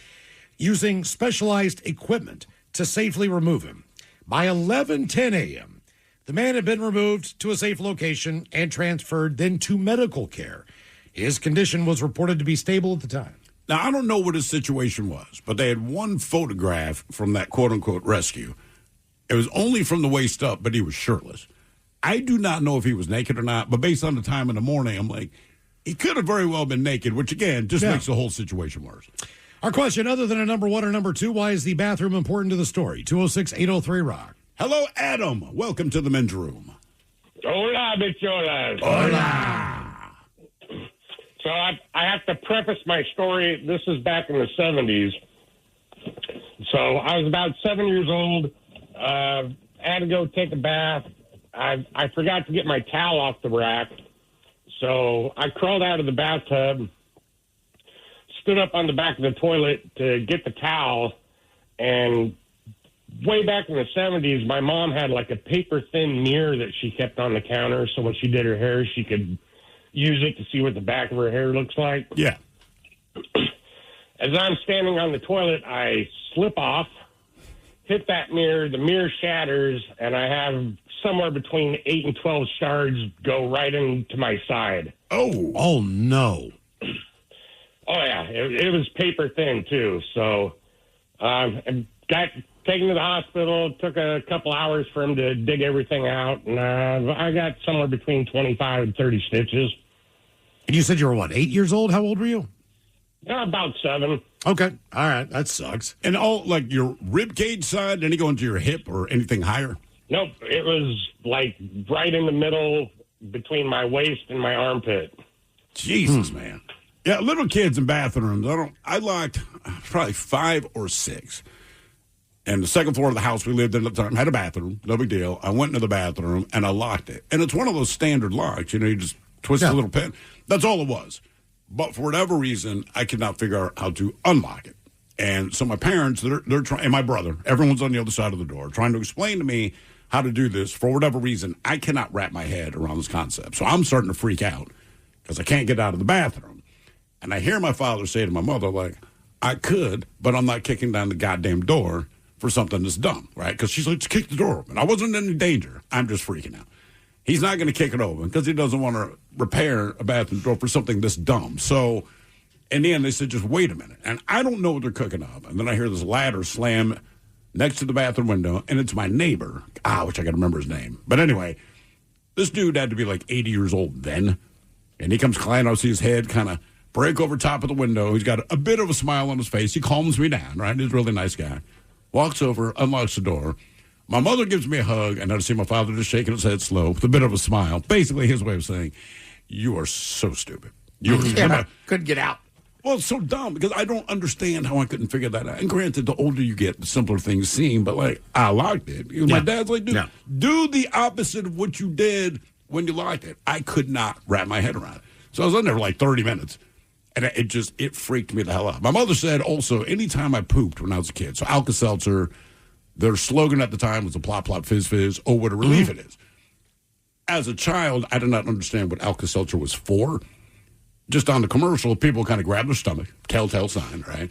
using specialized equipment to safely remove him. By 11:10 a.m., the man had been removed to a safe location and transferred then to medical care. His condition was reported to be stable at the time. Now, I don't know what his situation was, but they had one photograph from that quote-unquote rescue. It was only from the waist up, but he was shirtless. I do not know if he was naked or not, but based on the time in the morning, I'm like, he could have very well been naked, which, again, just makes the whole situation worse. Our question, other than a number one or number two, why is the bathroom important to the story? 206-803-ROCK. Hello, Adam. Welcome to the Men's Room. Hola, bicholas. Hola. So I have to preface my story. This is back in the 70s. So I was about 7 years old. I had to go take a bath. I forgot to get my towel off the rack. So I crawled out of the bathtub, stood up on the back of the toilet to get the towel. And way back in the 70s, my mom had like a paper-thin mirror that she kept on the counter. So when she did her hair, she could use it to see what the back of her hair looks like. Yeah. As I'm standing on the toilet, I slip off, hit that mirror, the mirror shatters, and I have somewhere between 8 and 12 shards go right into my side. Oh no. Oh, yeah. It was paper thin, too. So I got taken to the hospital. Took a couple hours for him to dig everything out. And I got somewhere between 25 and 30 stitches. And you said you were, what, 8 years old? How old were you? About 7. Okay. All right. That sucks. And all, like, your rib cage side, didn't he go into your hip or anything higher? Nope. It was, like, right in the middle between my waist and my armpit. Jesus, man. Yeah, little kids in bathrooms. I locked probably 5 or 6. And the second floor of the house we lived in at the time had a bathroom. No big deal. I went into the bathroom, and I locked it. And it's one of those standard locks. You know, you just twist the little pin. That's all it was. But for whatever reason, I could not figure out how to unlock it. And so my parents, they're trying, and my brother, everyone's on the other side of the door, trying to explain to me how to do this. For whatever reason, I cannot wrap my head around this concept. So I'm starting to freak out because I can't get out of the bathroom. And I hear my father say to my mother, like, I could, but I'm not kicking down the goddamn door for something that's dumb, right? Because she's like, just kick the door open. I wasn't in any danger. I'm just freaking out. He's not going to kick it open because he doesn't want to repair a bathroom door for something this dumb. So in the end, they said, just wait a minute. And I don't know what they're cooking up. And then I hear this ladder slam next to the bathroom window, and it's my neighbor. I wish I could remember his name. But anyway, this dude had to be like 80 years old then. And he comes climbing out, see his head kind of break over top of the window. He's got a bit of a smile on his face. He calms me down, right? He's a really nice guy. Walks over, unlocks the door. My mother gives me a hug, and I see my father just shaking his head slow with a bit of a smile. Basically, his way of saying, You are so stupid. Couldn't get out. Well, it's so dumb because I don't understand how I couldn't figure that out. And granted, the older you get, the simpler things seem. But like, I locked it. My dad's like, do the opposite of what you did when you locked it. I could not wrap my head around it. So I was in there for like 30 minutes. And it freaked me the hell out. My mother said also, anytime I pooped when I was a kid, so Alka-Seltzer, their slogan at the time was a plop, plop, fizz, fizz, oh, what a relief it is. As a child, I did not understand what Alka-Seltzer was for. Just on the commercial, people kind of grab their stomach, telltale sign, right?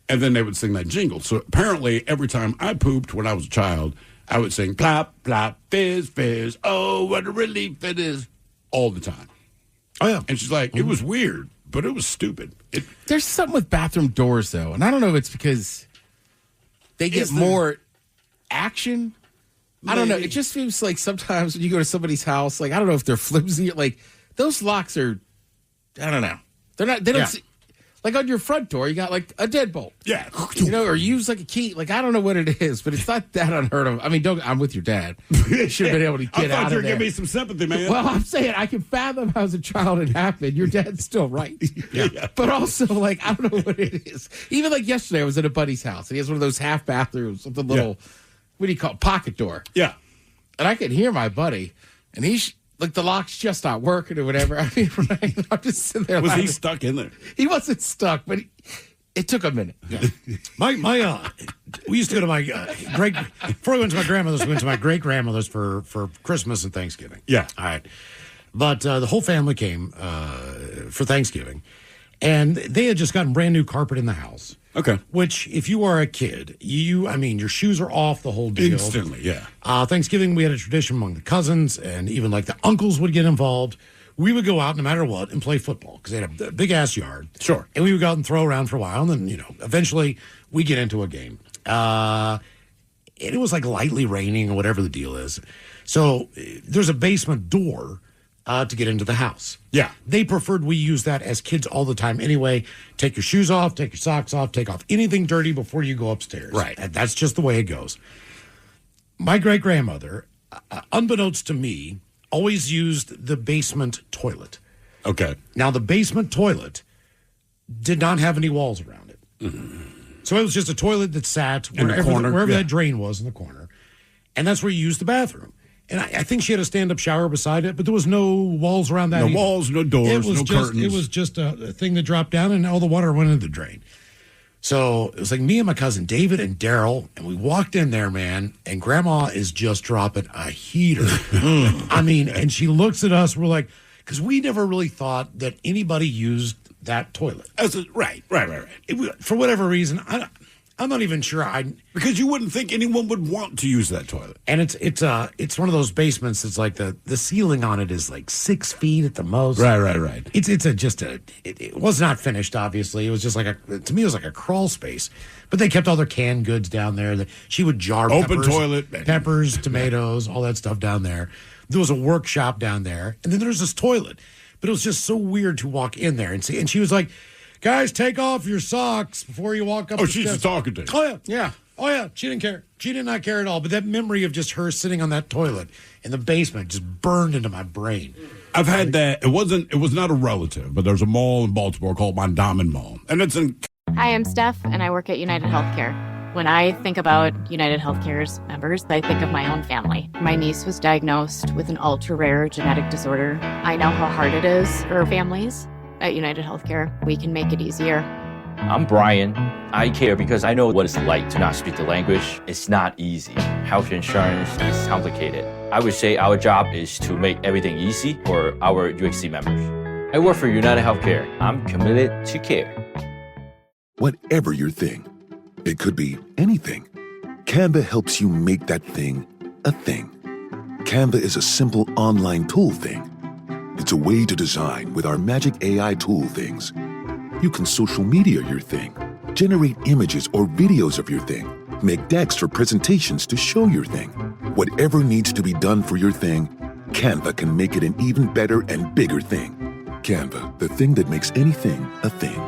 And then they would sing that jingle. So apparently, every time I pooped when I was a child, I would sing plop, plop, fizz, fizz, oh, what a relief it is, all the time. Oh, yeah. And she's like, it was weird. But it was stupid. There's something with bathroom doors, though. And I don't know if it's because they get more action. I don't know. It just seems like sometimes when you go to somebody's house, like, I don't know if they're flimsy. Like, those locks are, I don't know. They don't see, like on your front door, you got like a deadbolt. Yeah. Or use like a key. Like, I don't know what it is, but it's not that unheard of. I mean, I'm with your dad. You should have been able to get out of there. I thought you were giving me some sympathy, man. Well, I'm saying I can fathom how as a child it happened. Your dad's still right. Yeah. But also, like, I don't know what it is. Even like yesterday, I was at a buddy's house, and he has one of those half bathrooms with the little, what do you call it, pocket door. Yeah. And I could hear my buddy, and he's like, the lock's just not working or whatever. I mean, I'm just sitting there. Was he stuck in there? He wasn't stuck, but it took a minute. Yeah. We used to go to my great, before we went to my grandmother's, we went to my great grandmother's for Christmas and Thanksgiving. Yeah. All right. But the whole family came for Thanksgiving, and they had just gotten brand new carpet in the house. Okay. Which, if you are a kid, your shoes are off the whole deal. Instantly, yeah. Thanksgiving, we had a tradition among the cousins, and even like the uncles would get involved. We would go out no matter what and play football because they had a big ass yard. Sure. And we would go out and throw around for a while, and then, eventually we get into a game. It was like lightly raining or whatever the deal is. So there's a basement door to get into the house. Yeah. They preferred we use that as kids all the time anyway. Take your shoes off, take your socks off, take off anything dirty before you go upstairs. Right. And that's just the way it goes. My great-grandmother, unbeknownst to me, always used the basement toilet. Okay. Now, the basement toilet did not have any walls around it. Mm-hmm. So it was just a toilet that sat in the corner, wherever that drain was in the corner. And that's where you used the bathroom. And I think she had a stand-up shower beside it, but there was no walls around that. No walls, no doors, no curtains. It was just a thing that dropped down, and all the water went into the drain. So it was like me and my cousin David and Daryl, and we walked in there, man, and Grandma is just dropping a heater. I mean, and she looks at us, we're like, because we never really thought that anybody used that toilet. Right. For whatever reason, I'm not even sure. Because you wouldn't think anyone would want to use that toilet. And it's one of those basements that's like the ceiling on it is like 6 feet at the most. Right. It was not finished, obviously. It was just to me it was like a crawl space. But they kept all their canned goods down there. She would jar open toilet, peppers, tomatoes, all that stuff down there. There was a workshop down there, and then there's this toilet. But it was just so weird to walk in there and see. And she was like, "Guys, take off your socks before you walk up the she's steps." just talking to you. Oh, yeah. Oh, yeah. She didn't care. She did not care at all. But that memory of just her sitting on that toilet in the basement just burned into my brain. I've had that. It was not a relative, but there's a mall in Baltimore called Mondawmin Mall. And it's in... Hi, I'm Steph, and I work at United Healthcare. When I think about United Healthcare's members, I think of my own family. My niece was diagnosed with an ultra-rare genetic disorder. I know how hard it is for families. At United Healthcare, we can make it easier. I'm Brian. I care because I know what it's like to not speak the language. It's not easy. Health insurance is complicated. I would say our job is to make everything easy for our UHC members. I work for United Healthcare. I'm committed to care. Whatever your thing, it could be anything. Canva helps you make that thing a thing. Canva is a simple online tool thing. It's a way to design with our magic AI tool things. You can social media your thing, generate images or videos of your thing, make decks for presentations to show your thing. Whatever needs to be done for your thing, Canva can make it an even better and bigger thing. Canva, the thing that makes anything a thing.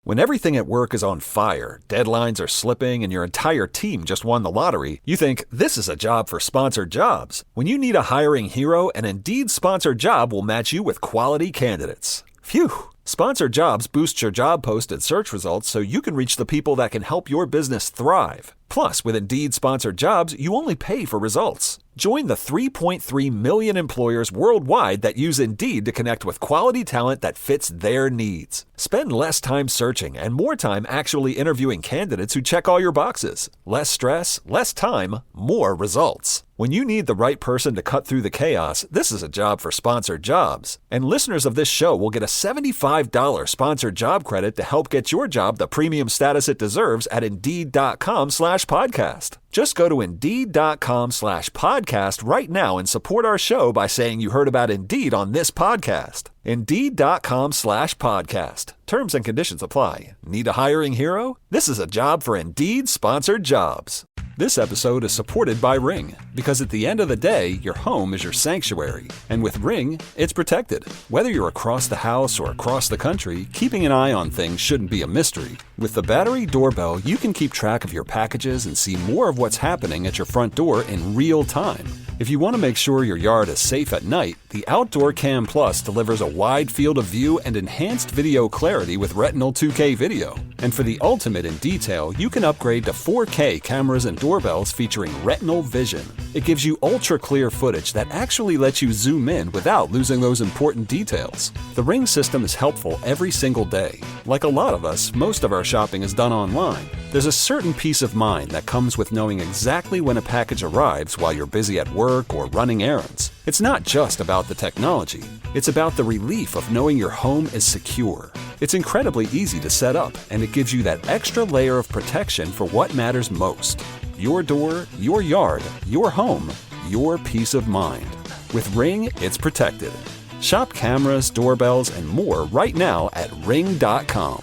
When everything at work is on fire, deadlines are slipping, and your entire team just won the lottery, you think, this is a job for sponsored jobs. When you need a hiring hero, an Indeed sponsored job will match you with quality candidates. Phew! Sponsored jobs boost your job post and search results so you can reach the people that can help your business thrive. Plus, with Indeed sponsored jobs, you only pay for results. Join the 3.3 million employers worldwide that use Indeed to connect with quality talent that fits their needs. Spend less time searching and more time actually interviewing candidates who check all your boxes. Less stress, less time, more results. When you need the right person to cut through the chaos, this is a job for sponsored jobs. And listeners of this show will get a $75 sponsored job credit to help get your job the premium status it deserves at Indeed.com/podcast. Just go to Indeed.com/podcast right now and support our show by saying you heard about Indeed on this podcast. Indeed.com/podcast. Terms and conditions apply. Need a hiring hero? This is a job for Indeed sponsored jobs. This episode is supported by Ring, because at the end of the day, your home is your sanctuary. And with Ring, it's protected. Whether you're across the house or across the country, keeping an eye on things shouldn't be a mystery. With the battery doorbell, you can keep track of your packages and see more of what's happening at your front door in real time. If you want to make sure your yard is safe at night, the Outdoor Cam Plus delivers a wide field of view and enhanced video clarity with Retinal 2K video. And for the ultimate in detail, you can upgrade to 4K cameras and doorbells featuring Retinal Vision. It gives you ultra-clear footage that actually lets you zoom in without losing those important details. The Ring system is helpful every single day. Like a lot of us, most of our shopping is done online. There's a certain peace of mind that comes with knowing exactly when a package arrives while you're busy at work or running errands. It's not just about the technology. It's about the relief of knowing your home is secure. It's incredibly easy to set up, and it gives you that extra layer of protection for what matters most. Your door, your yard, your home, your peace of mind. With Ring, it's protected. Shop cameras, doorbells, and more right now at Ring.com.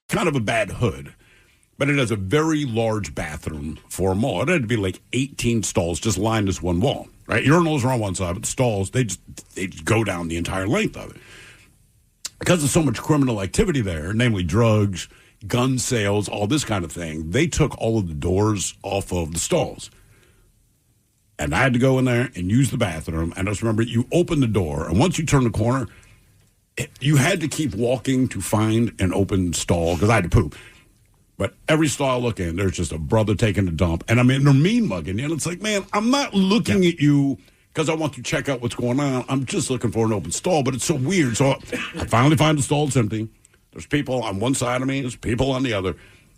Kind of a bad hood, but it has a very large bathroom for a mall. It had to be like 18 stalls just lined as one wall, right? Urinals are on one side, but the stalls, they just go down the entire length of it. Because of so much criminal activity there, namely drugs, gun sales, all this kind of thing, they took all of the doors off of the stalls. And I had to go in there and use the bathroom. And I just remember you open the door, and once you turn the corner, you had to keep walking to find an open stall because I had to poop. But every stall I look in, there's just a brother taking a dump. And I mean, they're mean mugging you. And it's like, man, I'm not looking at you because I want to check out what's going on. I'm just looking for an open stall. But it's so weird. So I finally find the stall. It's empty. There's people on one side of me. There's people on the other.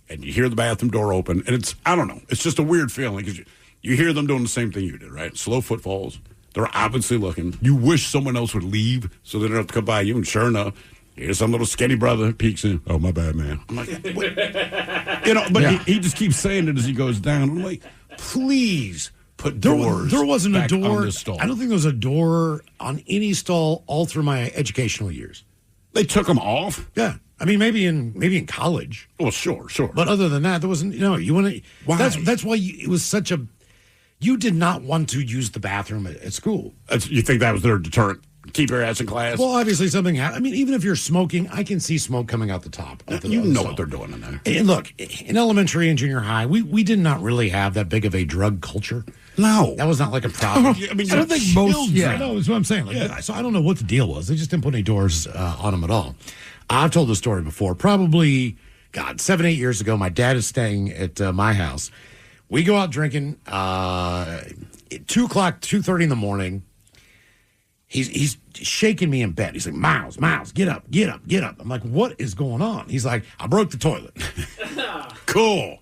And you hear the bathroom door open. And it's, I don't know. It's just a weird feeling because you hear them doing the same thing you did, right? Slow footfalls. They're obviously looking. You wish someone else would leave so they don't have to come by you. And sure enough, here's some little skinny brother peeks in. Oh, my bad, man. I'm like, what? You know, but he just keeps saying it as he goes down. I'm like, please put doors. There wasn't a back door. on this stall. I don't think there was a door on any stall all through my educational years. They took them off? Yeah. I mean, maybe in college. Well, sure. But other than that, there wasn't. You want to. Why? That's why it was such a. You did not want to use the bathroom at school. You think that was their deterrent? Keep your ass in class? Well, obviously something happened. I mean, even if you're smoking, I can see smoke coming out the top. You know what they're doing in there. And look, in elementary and junior high, we did not really have that big of a drug culture. No. That was not like a problem. I mean, I don't think most. Yeah. I know, that's what I'm saying. So I don't know what the deal was. They just didn't put any doors on them at all. I've told the story before. Probably, 7-8 years ago, my dad is staying at my house. We go out drinking 2:30 in the morning. He's shaking me in bed. He's like, Miles, get up. I'm like, what is going on? He's like, I broke the toilet. Cool.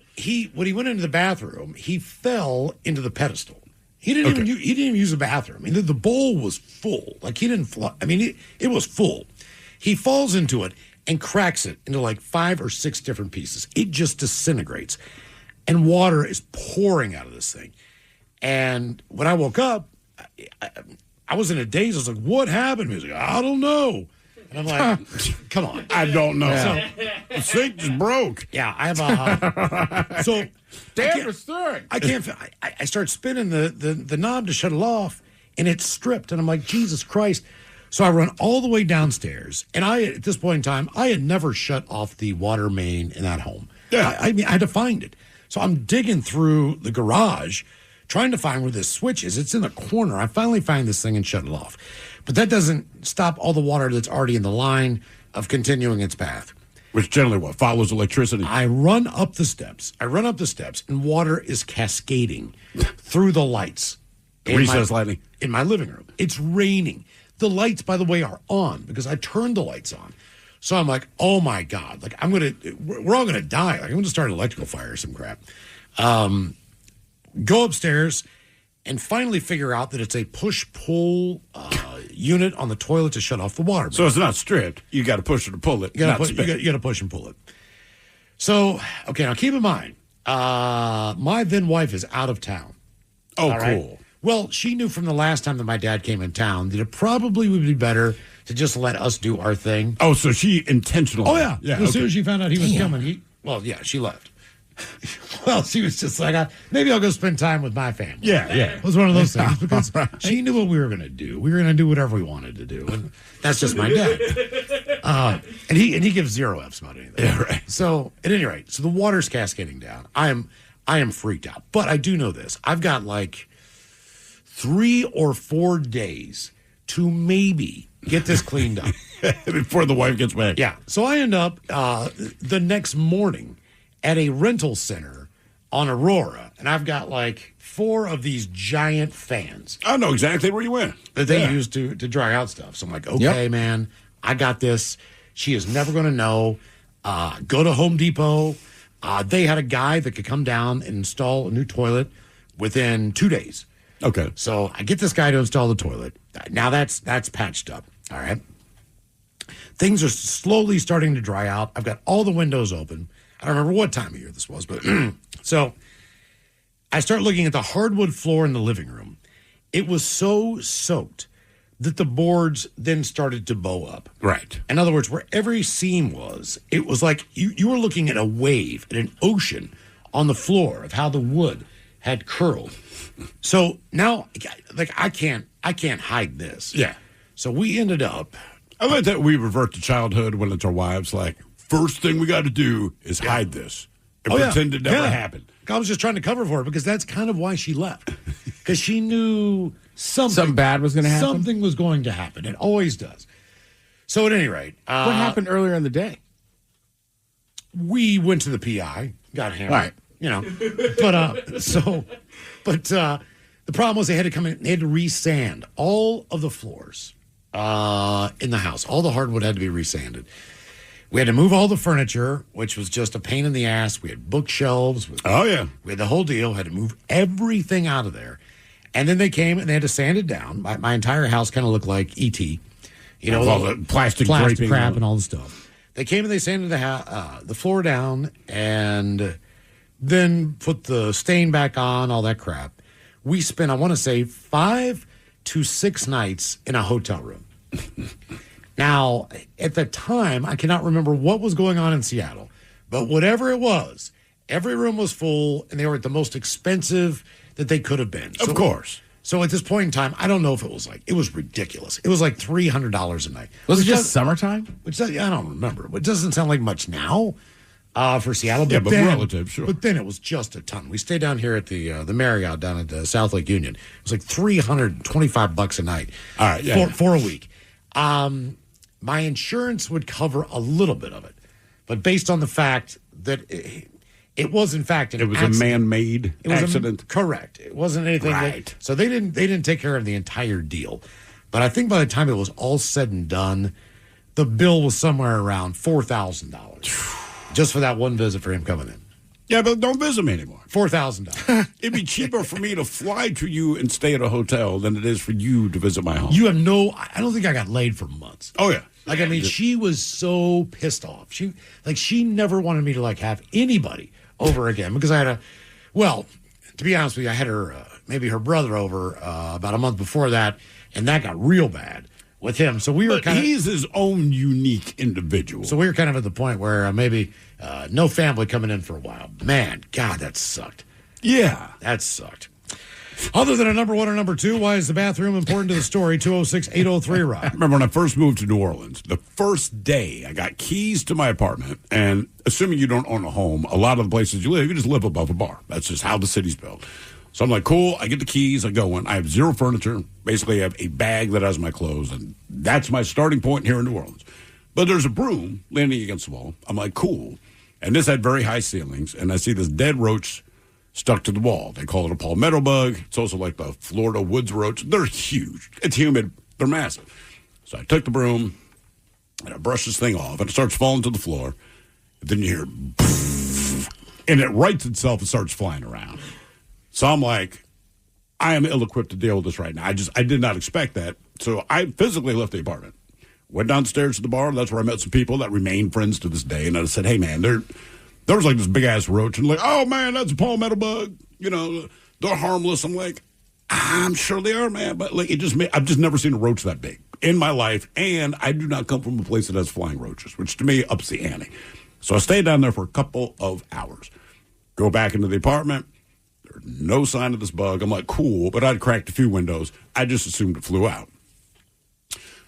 When he went into the bathroom, he fell into the pedestal. He didn't even use the bathroom. I mean, the bowl was full. Like, he didn't flush. I mean, it was full. He falls into it and cracks it into like 5 or 6 different pieces. It just disintegrates. And water is pouring out of this thing. And when I woke up, I was in a daze. I was like, what happened? He was like, I don't know. And I'm like, come on. I don't know. Yeah. The sink just broke. Yeah, I have a... so... Damn the thing. I can't... I start spinning the knob to shut it off, and it's stripped. And I'm like, Jesus Christ. So I run all the way downstairs, and at this point in time, I had never shut off the water main in that home. Yeah. I mean, I had to find it. So I'm digging through the garage, trying to find where this switch is. It's in the corner. I finally find this thing and shut it off. But that doesn't stop all the water that's already in the line of continuing its path. Which generally what? Follows electricity? I run up the steps, and water is cascading through the lights. Recess lighting? In my living room. It's raining. The lights, by the way, are on because I turned the lights on. So I'm like, oh my God, like we're all going to die. Like I'm going to start an electrical fire or some crap. Go upstairs and finally figure out that it's a push-pull unit on the toilet to shut off the water. So it's not stripped. You got to push it or pull it. You got to push and pull it. So, okay, now keep in mind, my then wife is out of town. Oh, all cool. Right? Well, she knew from the last time that my dad came in town that it probably would be better to just let us do our thing. Oh, so she intentionally. Oh, yeah. As soon as she found out he was coming, she left. Well, she was just like, maybe I'll go spend time with my family. Yeah. It was one of those things because she knew what we were going to do. We were going to do whatever we wanted to do. And that's just my dad. And he gives zero F's about anything. Yeah, right. So, at any rate, the water's cascading down. I am freaked out. But I do know this. I've got like 3 or 4 days to maybe get this cleaned up. Before the wife gets back. Yeah. So I end up the next morning at a rental center on Aurora, and I've got like 4 of these giant fans. I know exactly where you went. That they use to dry out stuff. So I'm like, okay, man, I got this. She is never going to know. Go to Home Depot. They had a guy that could come down and install a new toilet within 2 days. Okay. So I get this guy to install the toilet. Now that's patched up. All right. Things are slowly starting to dry out. I've got all the windows open. I don't remember what time of year this was, but so I start looking at the hardwood floor in the living room. It was so soaked that the boards then started to bow up. Right. In other words, where every seam was, it was like you were looking at a wave, at an ocean on the floor of how the wood had curled. So now, like, I can't hide this. Yeah. So we ended up. I like that we revert to childhood when it's our wives. Like, first thing we got to do is hide this and pretend it never happened. I was just trying to cover for her because that's kind of why she left. Because she knew something bad was going to happen. Something was going to happen. It always does. So at any rate, what happened earlier in the day? We went to the PI, got hammered. Right. You know, but the problem was they had to come in. They had to resand all of the floors in the house. All the hardwood had to be resanded. We had to move all the furniture, which was just a pain in the ass. We had bookshelves. We had the whole deal. Had to move everything out of there. And then they came and they had to sand it down. My entire house kind of looked like E.T. You know, all the plastic draping crap and all the stuff. They came and they sanded the floor down and then put the stain back on, all that crap. We spent, I want to say, 5 to 6 nights in a hotel room. Now, at the time, I cannot remember what was going on in Seattle, but whatever it was, every room was full, and they were at the most expensive that they could have been. Of course. So at this point in time, I don't know if it was ridiculous. It was like $300 a night. Was it just summertime? I don't remember. It doesn't sound like much now for Seattle. But then, relative, sure. But then it was just a ton. We stayed down here at the Marriott down at South Lake Union. It was like $325 a night. All right, for a week. My insurance would cover a little bit of it, but based on the fact that it was in fact an accident. A man-made accident. Correct. It wasn't anything. Right. So they didn't take care of the entire deal. But I think by the time it was all said and done, the bill was somewhere around $4,000 just for that one visit for him coming in. Yeah, but don't visit me anymore. $4,000. It'd be cheaper for me to fly to you and stay at a hotel than it is for you to visit my home. You have I don't think I got laid for months. Oh, yeah. Like, I mean, she was so pissed off. She never wanted me to, like, have anybody over again because I had to be honest with you, I had her, maybe her brother over about a month before that, and that got real bad with him. So we were he's his own unique individual. So we were kind of at the point where maybe no family coming in for a while. Man, God, that sucked. Yeah. That sucked. Other than a number one or number two, why is the bathroom important to the story? 206-803-ROCK. I remember when I first moved to New Orleans, the first day I got keys to my apartment, and assuming you don't own a home, a lot of the places you live, you just live above a bar. That's just how the city's built. So I'm like, cool, I get the keys, I go in. I have zero furniture. Basically, I have a bag that has my clothes, and that's my starting point here in New Orleans. But there's a broom leaning against the wall. I'm like, cool. And this had very high ceilings, and I see this dead roach stuck to the wall. They call it a palmetto bug. It's also like the Florida woods roach. They're huge. It's humid. They're massive. So I took the broom, and I brushed this thing off, and it starts falling to the floor. And then you hear, and it rights itself and starts flying around. So I'm like, I am ill-equipped to deal with this right now. I did not expect that. So I physically left the apartment. Went downstairs to the bar. That's where I met some people that remain friends to this day. And I said, hey, man, there was like this big-ass roach. And like, oh, man, that's a palmetto bug. You know, they're harmless. I'm like, I'm sure they are, man. But like, I've just never seen a roach that big in my life. And I do not come from a place that has flying roaches, which to me ups the ante. So I stayed down there for a couple of hours. Go back into the apartment. There's no sign of this bug. I'm like, cool. But I'd cracked a few windows. I just assumed it flew out.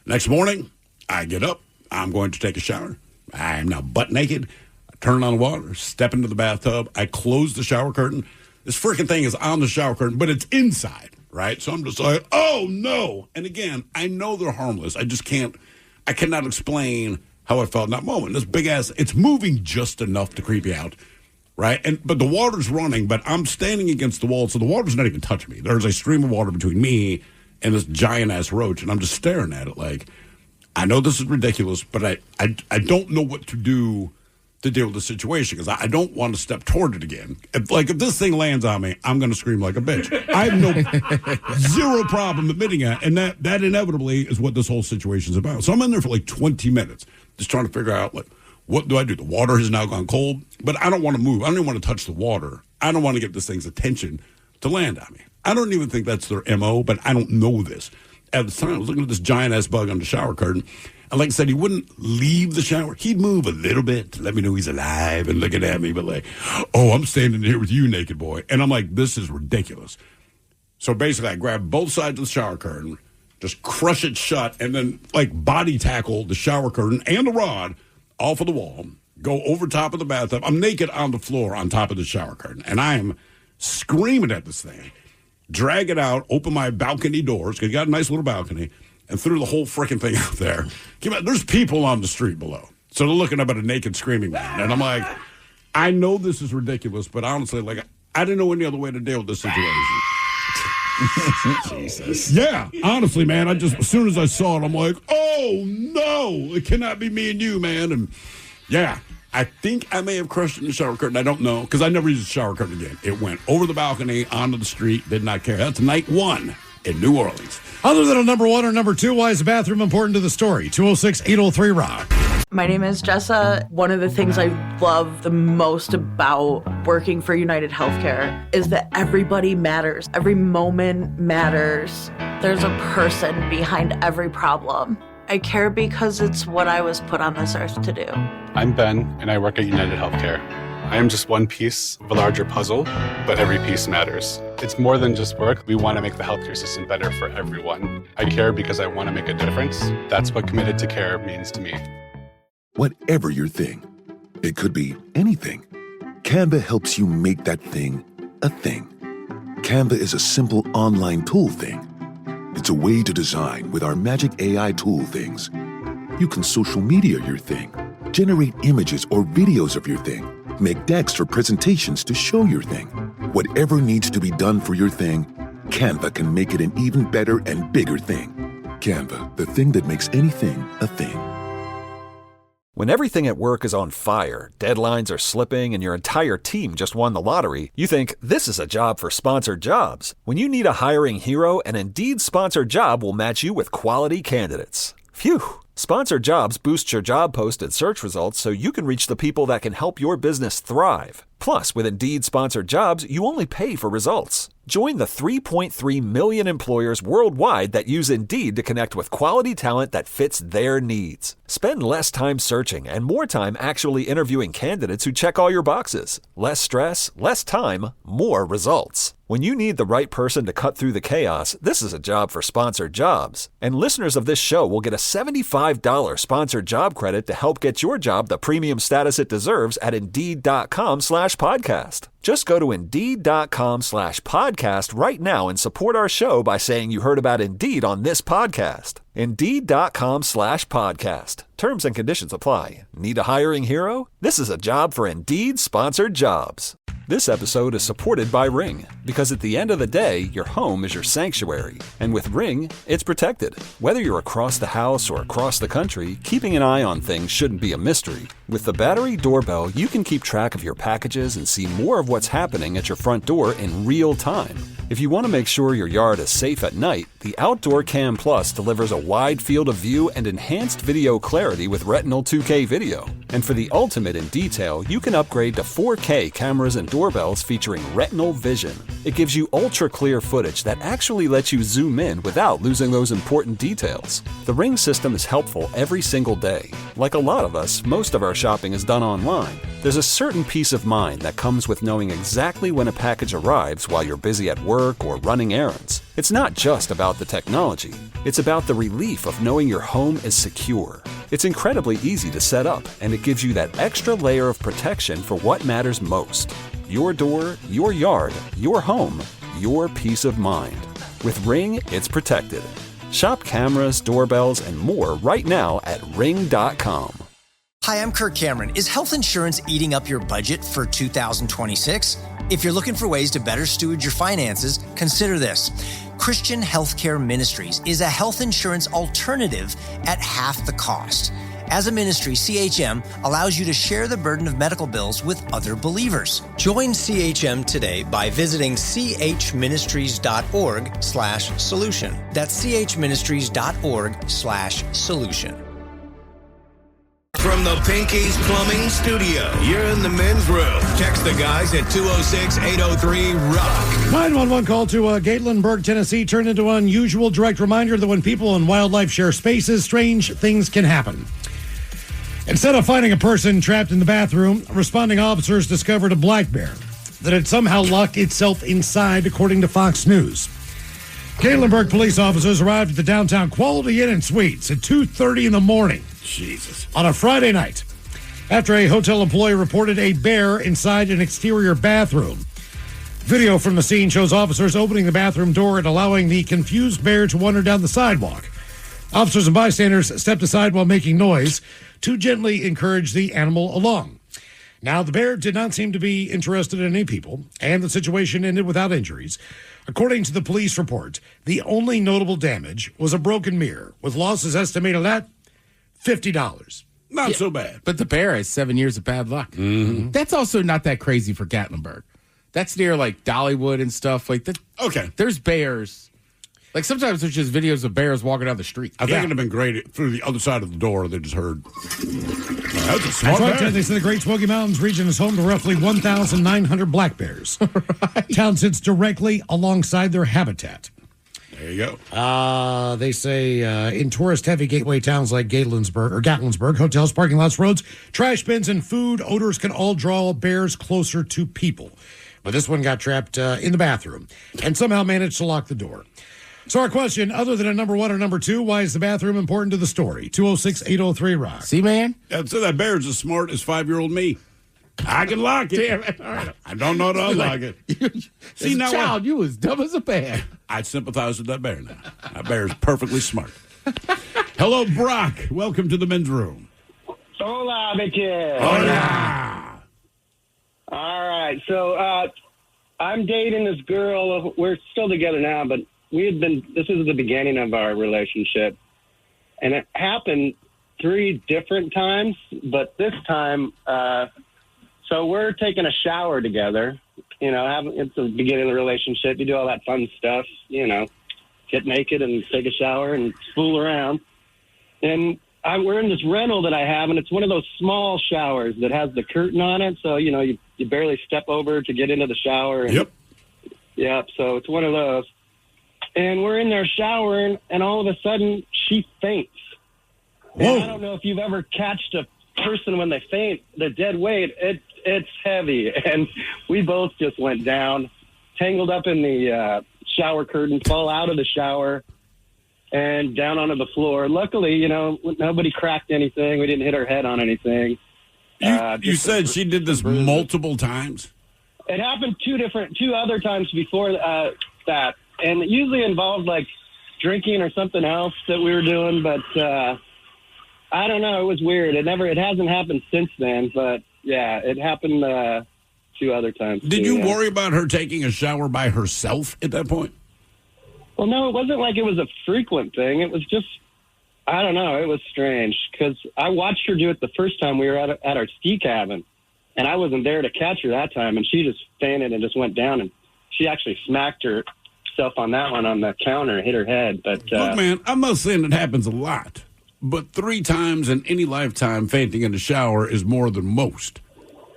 Next morning, I get up. I'm going to take a shower. I am now butt naked. I turn on the water, step into the bathtub. I close the shower curtain. This freaking thing is on the shower curtain, but it's inside, right? So I'm just like, oh, no. And again, I know they're harmless. I cannot explain how I felt in that moment. This big ass, it's moving just enough to creep you out, right? But the water's running, but I'm standing against the wall, so the water's not even touching me. There's a stream of water between me and this giant ass roach, and I'm just staring at it like, I know this is ridiculous, but I don't know what to do to deal with the situation because I don't want to step toward it again. If this thing lands on me, I'm going to scream like a bitch. I have zero problem admitting that, and that inevitably is what this whole situation is about. So I'm in there for like 20 minutes just trying to figure out, like, what do I do? The water has now gone cold, but I don't want to move. I don't even want to touch the water. I don't want to get this thing's attention to land on me. I don't even think that's their MO, but I don't know this. At the time, I was looking at this giant-ass bug on the shower curtain, and like I said, he wouldn't leave the shower. He'd move a little bit to let me know he's alive and looking at me, but like, oh, I'm standing here with you, naked boy. And I'm like, this is ridiculous. So basically, I grabbed both sides of the shower curtain, just crush it shut, and then like body tackle the shower curtain and the rod off of the wall, go over top of the bathtub. I'm naked on the floor on top of the shower curtain, and I am screaming at this thing. Drag it out, open my balcony doors, because you got a nice little balcony, and threw the whole freaking thing out there. There's people on the street below. So they're looking up at a naked screaming man. And I'm like, I know this is ridiculous, but honestly, like, I didn't know any other way to deal with this situation. Jesus. Yeah, honestly, man, as soon as I saw it, I'm like, oh, no, it cannot be me and you, man. And yeah. I think I may have crushed it in the shower curtain. I don't know, because I never used the shower curtain again. It went over the balcony, onto the street, did not care. That's night one in New Orleans. Other than a number one or number two, why is the bathroom important to the story? 206-803-ROCK. My name is Jessa. One of the things I love the most about working for United Healthcare is that everybody matters. Every moment matters. There's a person behind every problem. I care because it's what I was put on this earth to do. I'm Ben, and I work at United Healthcare. I am just one piece of a larger puzzle, but every piece matters. It's more than just work. We want to make the healthcare system better for everyone. I care because I want to make a difference. That's what committed to care means to me. Whatever your thing, it could be anything. Canva helps you make that thing a thing. Canva is a simple online tool thing. It's a way to design with our magic AI tool things. You can social media your thing, generate images or videos of your thing, make decks for presentations to show your thing. Whatever needs to be done for your thing, Canva can make it an even better and bigger thing. Canva, the thing that makes anything a thing. When everything at work is on fire, deadlines are slipping, and your entire team just won the lottery, you think, this is a job for sponsored jobs. When you need a hiring hero, an Indeed sponsored job will match you with quality candidates. Phew! Sponsored jobs boost your job post and search results so you can reach the people that can help your business thrive. Plus, with Indeed sponsored jobs, you only pay for results. Join the 3.3 million employers worldwide that use Indeed to connect with quality talent that fits their needs. Spend less time searching and more time actually interviewing candidates who check all your boxes. Less stress, less time, more results. When you need the right person to cut through the chaos, this is a job for sponsored jobs. And listeners of this show will get a $75 sponsored job credit to help get your job the premium status it deserves at Indeed.com/podcast. Just go to Indeed.com/podcast right now and support our show by saying you heard about Indeed on this podcast. Indeed.com/podcast. Terms and conditions apply. Need a hiring hero? This is a job for Indeed sponsored jobs. This episode is supported by Ring, because at the end of the day, your home is your sanctuary. And with Ring, it's protected. Whether you're across the house or across the country, keeping an eye on things shouldn't be a mystery. With the battery doorbell, you can keep track of your packages and see more of what's happening at your front door in real time. If you want to make sure your yard is safe at night, the Outdoor Cam Plus delivers a wide field of view and enhanced video clarity with Retinal 2K video. And for the ultimate in detail, you can upgrade to 4K cameras and doorbells featuring Retinal Vision. It gives you ultra-clear footage that actually lets you zoom in without losing those important details. The Ring system is helpful every single day. Like a lot of us, most of our shopping is done online. There's a certain peace of mind that comes with knowing exactly when a package arrives while you're busy at work or running errands. It's not just about the technology. It's about the relief of knowing your home is secure. It's incredibly easy to set up, and it gives you that extra layer of protection for what matters most. Your door, your yard, your home, your peace of mind. With Ring, it's protected. Shop cameras, doorbells, and more right now at Ring.com. Hi, I'm Kirk Cameron. Is health insurance eating up your budget for 2026? If you're looking for ways to better steward your finances, consider this. Christian Healthcare Ministries is a health insurance alternative at half the cost. As a ministry, CHM allows you to share the burden of medical bills with other believers. Join CHM today by visiting chministries.org/solution. That's chministries.org/solution. From the Pinky's Plumbing Studio, you're in the men's room. Text the guys at 206-803-ROCK. 911 call to Gatlinburg, Tennessee turned into an unusual direct reminder that when people and wildlife share spaces, strange things can happen. Instead of finding a person trapped in the bathroom, responding officers discovered a black bear that had somehow locked itself inside, according to Fox News. Gatlinburg police officers arrived at the downtown Quality Inn and Suites at 2:30 in the morning. Jesus. On a Friday night, after a hotel employee reported a bear inside an exterior bathroom. Video from the scene shows officers opening the bathroom door and allowing the confused bear to wander down the sidewalk. Officers and bystanders stepped aside while making noise to gently encourage the animal along. Now, the bear did not seem to be interested in any people, and the situation ended without injuries. According to the police report, the only notable damage was a broken mirror, with losses estimated at $50. Not so bad. But the bear has 7 years of bad luck. Mm-hmm. That's also not that crazy for Gatlinburg. That's near like Dollywood and stuff like that. Okay. There's bears. Like sometimes there's just videos of bears walking down the street. I think it'd have been great through the other side of the door. They just heard. That's a smart That's right, bear. They say the Great Smoky Mountains region is home to roughly 1,900 black bears. Right. Town sits directly alongside their habitat. There you go. They say in tourist-heavy gateway towns like Gatlinburg, hotels, parking lots, roads, trash bins, and food odors can all draw bears closer to people. But this one got trapped in the bathroom and somehow managed to lock the door. So our question, other than a number one or number two, why is the bathroom important to the story? 206-803-ROCK. See, man? So that bear's as smart as 5-year-old me. I can lock it. Damn it. All right. I don't know how to unlock it. See, now, child, you was dumb as a bear. I sympathize with that bear now. That bear is perfectly smart. Hello, Brock. Welcome to the men's room. Hola, bitches. Hola. All right. So I'm dating this girl. We're still together now, but this is the beginning of our relationship. And it happened 3 different times, but this time, so we're taking a shower together. You know, it's the beginning of the relationship. You do all that fun stuff, you know, get naked and take a shower and fool around. And we're in this rental that I have, and it's one of those small showers that has the curtain on it. So, you barely step over to get into the shower. And, Yep. So it's one of those. And we're in there showering, and all of a sudden, she faints. And I don't know if you've ever catched a person when they faint, the dead weight, it's heavy. And we both just went down, tangled up in the shower curtain, fall out of the shower, and down onto the floor. Luckily, nobody cracked anything. We didn't hit her head on anything. You said she did this multiple times? It happened two other times before that. And it usually involved, like, drinking or something else that we were doing. But I don't know. It was weird. It hasn't happened since then. But, yeah, it happened 2 other times. Did you worry about her taking a shower by herself at that point? Well, no, it wasn't like it was a frequent thing. It was just, I don't know. It was strange because I watched her do it the first time we were at our ski cabin, and I wasn't there to catch her that time, and she just fainted and just went down, and she actually smacked herself on that one on the counter and hit her head. But look, man, I'm not saying it happens a lot, but 3 times in any lifetime fainting in the shower is more than most.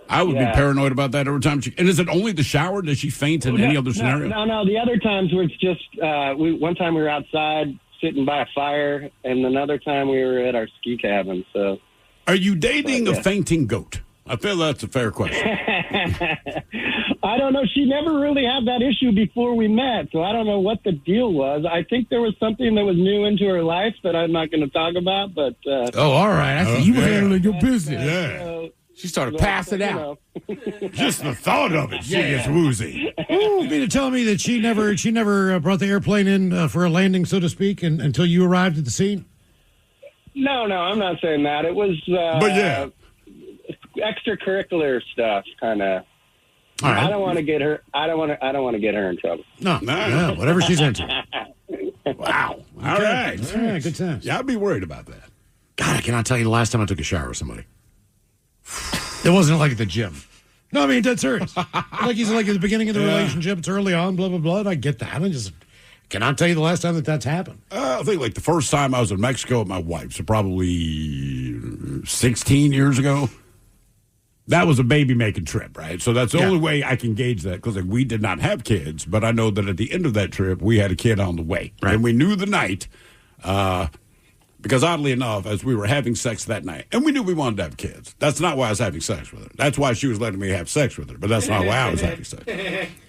I would be paranoid about that every time. And is it only the shower? Does she faint in any other scenario? No. The other times where it's just, one time we were outside sitting by a fire, and another time we were at our ski cabin. So, are you dating a fainting goat? I feel that's a fair question. I don't know. She never really had that issue before we met, so I don't know what the deal was. I think there was something that was new into her life that I'm not going to talk about. But all right. I see you handling your business. Yeah. She started passing out. Just the thought of it, she gets woozy. You mean to tell me that she never brought the airplane in for a landing, so to speak, until you arrived at the scene? No, I'm not saying that. It was, but yeah, extracurricular stuff, kind of. Right. I don't want to get her. I don't want to get her in trouble. No, whatever she's into. Wow. All right. Good times. Yeah, I'd be worried about that. God, I cannot tell you the last time I took a shower with somebody. It wasn't like at the gym. No, I mean, dead serious. Like you said, like at the beginning of the relationship, it's early on, blah, blah, blah. And I get that. I just cannot tell you the last time that's happened. I think like the first time I was in Mexico with my wife, so probably 16 years ago. That was a baby-making trip, right? So that's the only way I can gauge that, because we did not have kids, but I know that at the end of that trip, we had a kid on the way. Right. And we knew the night, because oddly enough, as we were having sex that night, and we knew we wanted to have kids. That's not why I was having sex with her. That's why she was letting me have sex with her, but that's not why I was having sex.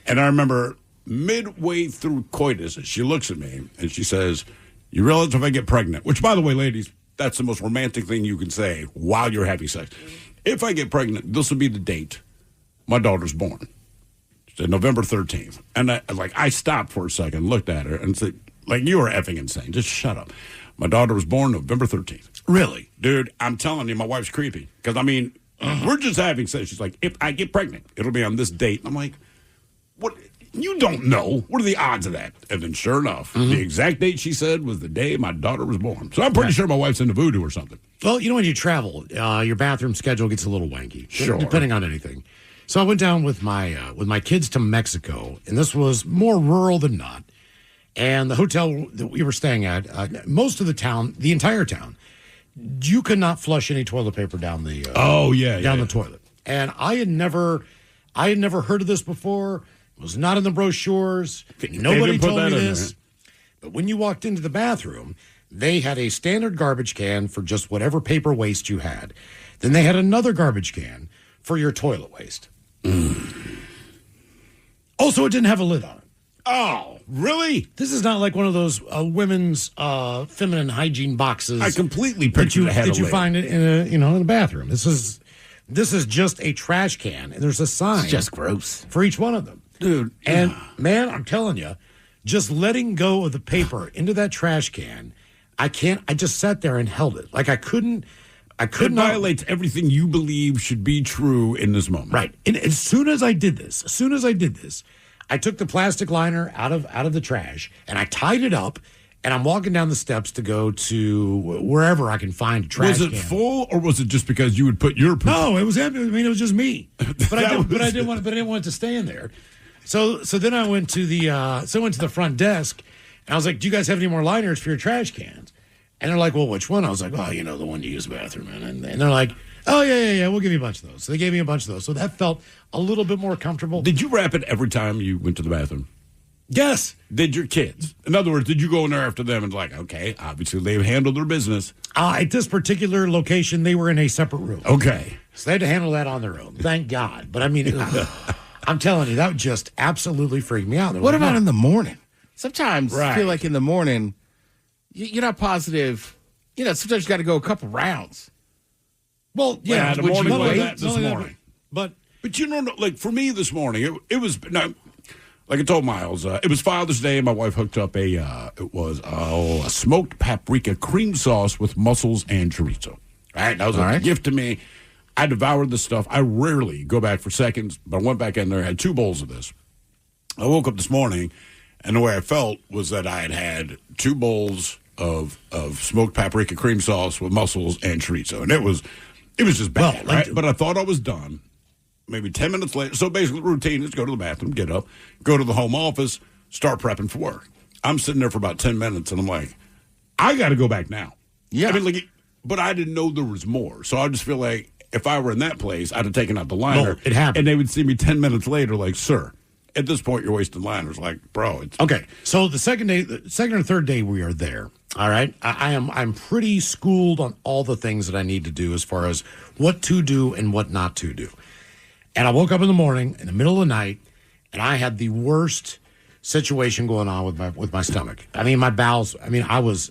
And I remember midway through coitus, she looks at me, and she says, "You realize if I get pregnant," which, by the way, ladies, that's the most romantic thing you can say while you're having sex. "If I get pregnant, this will be the date my daughter's born." She said November 13th. And I stopped for a second, looked at her, and said, like, "You are effing insane. Just shut up. My daughter was born November 13th. Really? Dude, I'm telling you, my wife's creepy. Because, I mean, we're just having sex. She's like, "If I get pregnant, it'll be on this date." And I'm like, "What? You don't know. What are the odds of that?" And then sure enough, the exact date she said was the day my daughter was born. So I'm pretty sure my wife's into voodoo or something. Well, when you travel, your bathroom schedule gets a little wanky, sure, depending on anything. So I went down with my kids to Mexico, and this was more rural than not. And the hotel that we were staying at, most of the town, the entire town, you could not flush any toilet paper down the the toilet. And I had never heard of this before. It was not in the brochures. Nobody told me this. But when you walked into the bathroom, they had a standard garbage can for just whatever paper waste you had. Then they had another garbage can for your toilet waste. Also, it didn't have a lid on it. Oh, really? This is not like one of those women's feminine hygiene boxes. I completely pictured that you find it in a bathroom. This is just a trash can, and there's a sign. It's just gross for each one of them, dude. And man, I'm telling you, just letting go of the paper into that trash can, I just sat there and held it. Like I couldn't. It violates everything you believe should be true in this moment. Right. And as soon as I did this, I took the plastic liner out of the trash and I tied it up, and I'm walking down the steps to go to wherever I can find a trash can. Was it full, or was it just because you would put your poop? No, it was empty. I mean, it was just me. But I didn't want it to stay in there. So then I went to the front desk, and I was like, "Do you guys have any more liners for your trash cans?" And they're like, well, which one? I was like, oh, the one you use the bathroom in. And they're like, oh, yeah, we'll give you a bunch of those. So they gave me a bunch of those. So that felt a little bit more comfortable. Did you wrap it every time you went to the bathroom? Yes. Did your kids? In other words, did you go in there after them and like, okay, obviously they've handled their business. At this particular location, they were in a separate room. Okay. So they had to handle that on their own. Thank God. But I mean, I'm telling you, that would just absolutely freak me out. What about in the morning? Sometimes Right. I feel like in the morning, you're not positive. Sometimes you got to go a couple rounds. Well, Yeah, the would morning you was wait? that this morning. But like for me this morning, it was like I told Miles, it was Father's Day, and my wife hooked up a smoked paprika cream sauce with mussels and chorizo. Right, that was a gift to me. I devoured the stuff. I rarely go back for seconds, but I went back in there, had 2 bowls of this. I woke up this morning, and the way I felt was that I had 2 bowls of smoked paprika cream sauce with mussels and chorizo, and it was just bad, right? But I thought I was done. Maybe 10 minutes later. So basically, the routine is go to the bathroom, get up, go to the home office, start prepping for work. I'm sitting there for about 10 minutes, and I'm like, I got to go back now. Yeah. I mean, but I didn't know there was more. So I just feel like if I were in that place, I'd have taken out the liner. No, it happened. And they would see me 10 minutes later, like, sir, at this point, you're wasting liners. Like, bro, it's okay. So the second or third day we are there. All right, I'm pretty schooled on all the things that I need to do as far as what to do and what not to do. And I woke up in the morning, in the middle of the night, and I had the worst situation going on with my stomach. I mean, my bowels. I mean, I was